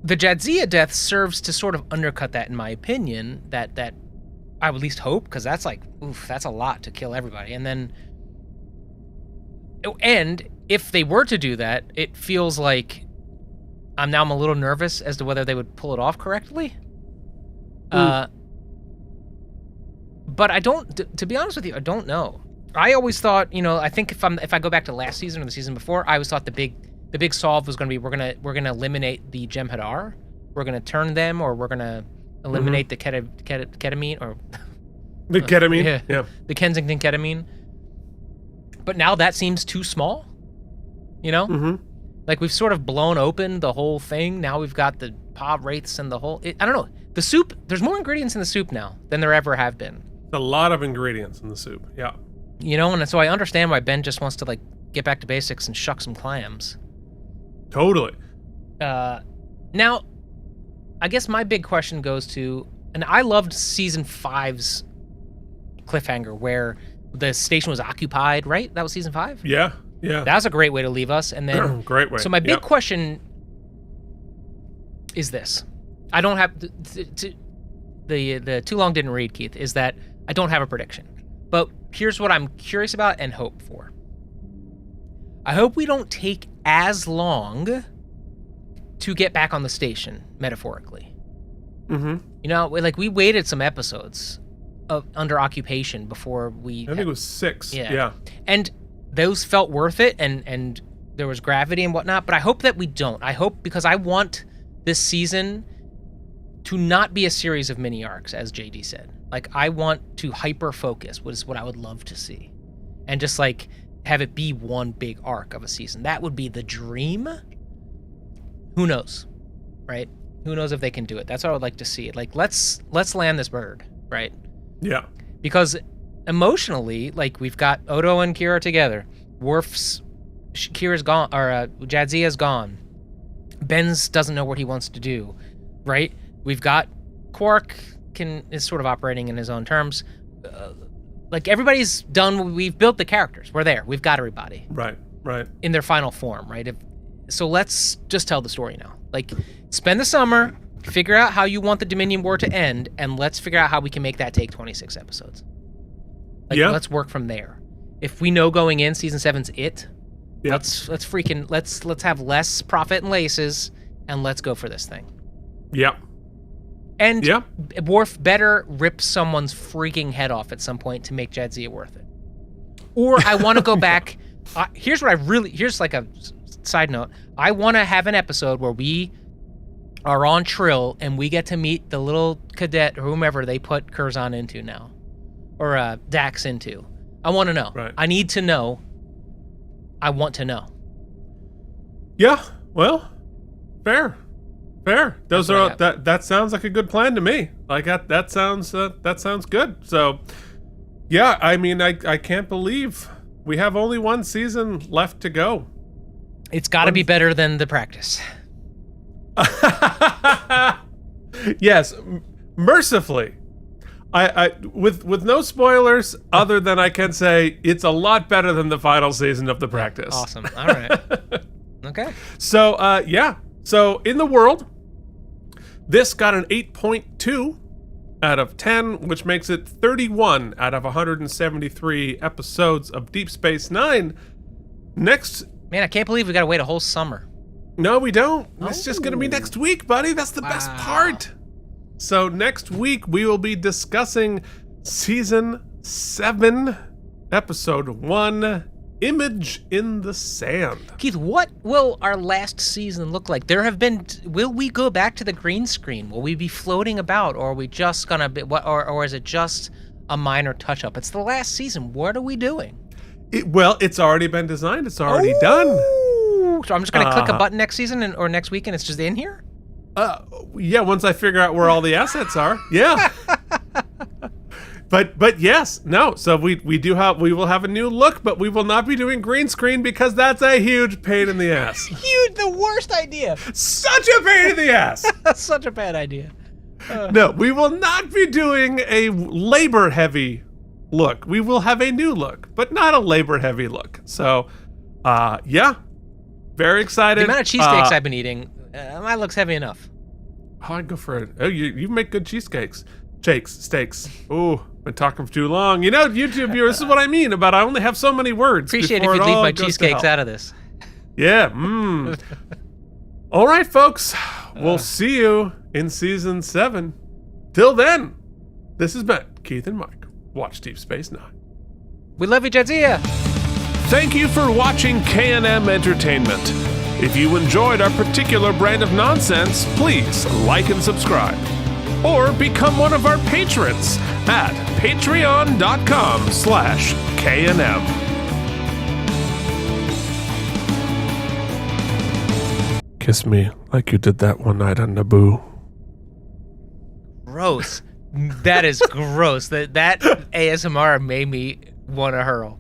The Jadzia death serves to sort of undercut that, in my opinion, that I would at least hope, because that's like, oof, that's a lot to kill everybody. And if they were to do that, it feels like I'm a little nervous as to whether they would pull it off correctly. But I don't, to be honest with you, I don't know. I always thought, I think if I go back to last season or the season before, I always thought the big solve was going to be we're gonna eliminate the Jem'Hadar, we're gonna turn them, or we're gonna eliminate the ketamine or the ketamine, yeah, the Kensington ketamine. But now that seems too small, Like we've sort of blown open the whole thing. Now we've got the pod wraiths and the whole. I don't know. The soup. There's more ingredients in the soup now than there ever have been. A lot of ingredients in the soup. Yeah. And so I understand why Ben just wants to like get back to basics and shuck some clams. Totally. Now, I guess my big question goes to, and I loved season 5's cliffhanger where the station was occupied. Right? That was season 5. Yeah. Yeah. That was a great way to leave us. And then great way. So my big question is this: I don't have the too long didn't read, Keith. Is that I don't have a prediction, but here's what I'm curious about and hope for. I hope we don't take as long to get back on the station, metaphorically. Like we waited some episodes under occupation before we. I think it was 6. Yeah. And those felt worth it, and there was gravity and whatnot, but I hope that we don't. I hope, because I want this season to not be a series of mini arcs, as JD said. Like, I want to hyper-focus, which is what I would love to see. And just, like, have it be one big arc of a season. That would be the dream. Who knows, right? Who knows if they can do it? That's what I would like to see. Like, let's land this bird, right? Yeah. Because emotionally, like, we've got Odo and Kira together. Kira's gone, or Jadzia's gone. Ben's doesn't know what he wants to do, right? We've got Quark is sort of operating in his own terms. Like, everybody's done. We've built the characters. We're there. We've got everybody. Right. In their final form, right? So let's just tell the story now. Like, spend the summer, figure out how you want the Dominion War to end, and let's figure out how we can make that take 26 episodes. Like, let's work from there. If we know going in, season 7's it. Yep. Let's have less profit and laces, and let's go for this thing. Yeah. And Worf better rip someone's freaking head off at some point to make Jadzia worth it. Or I want to go back. Here's like a side note. I want to have an episode where we are on Trill and we get to meet the little cadet or whomever they put Curzon into now. Or Dax into. I want to know. Right. I need to know. I want to know. Yeah. Well, fair. Those are that sounds like a good plan to me. Like that sounds good. So, yeah. I mean, I can't believe we have only one season left to go. It's got to be better than the practice. Yes, mercifully. I with no spoilers other than I can say it's a lot better than the final season of The Practice. Awesome. All right. Okay. So yeah. So in the world, this got an 8.2 out of 10, which makes it 31 out of 173 episodes of Deep Space Nine. Next, Man, I can't believe we gotta wait a whole summer. no, we don't. It's just gonna be next week, buddy. That's the best part. So next week we will be discussing season 7, episode 1, Image in the Sand. Keith, what will our last season look like? Will we go back to the green screen? Will we be floating about, or are we just gonna be, or is it just a minor touch up? It's the last season. What are we doing? Well, it's already been designed. It's already done. So I'm just gonna click a button next season or next week, and it's just in here. Yeah, once I figure out where all the assets are. Yeah. But yes, no. So we will have a new look, but we will not be doing green screen because that's a huge pain in the ass. Huge, the worst idea. Such a pain in the ass. That's such a bad idea. No, we will not be doing a labor heavy look. We will have a new look, but not a labor heavy look. So, yeah. Very excited. The amount of cheesesteaks I've been eating, my look's heavy enough. Oh, I'd go for it. Oh, you make good cheesecakes. Steaks. Ooh, been talking for too long. You know, YouTube viewers, this is what I mean about I only have so many words. Appreciate if before you it leave all my goes to cheesecakes hell. out of this. Yeah, All right, folks. We'll see you in season 7. Till then, this has been Keith and Mike. Watch Deep Space Nine. We love you, Jadzia. Thank you for watching K&M Entertainment. If you enjoyed our particular brand of nonsense, please like and subscribe. Or become one of our patrons at patreon.com/KNM. Kiss me like you did that one night on Naboo. Gross. That is gross. That ASMR made me want to hurl.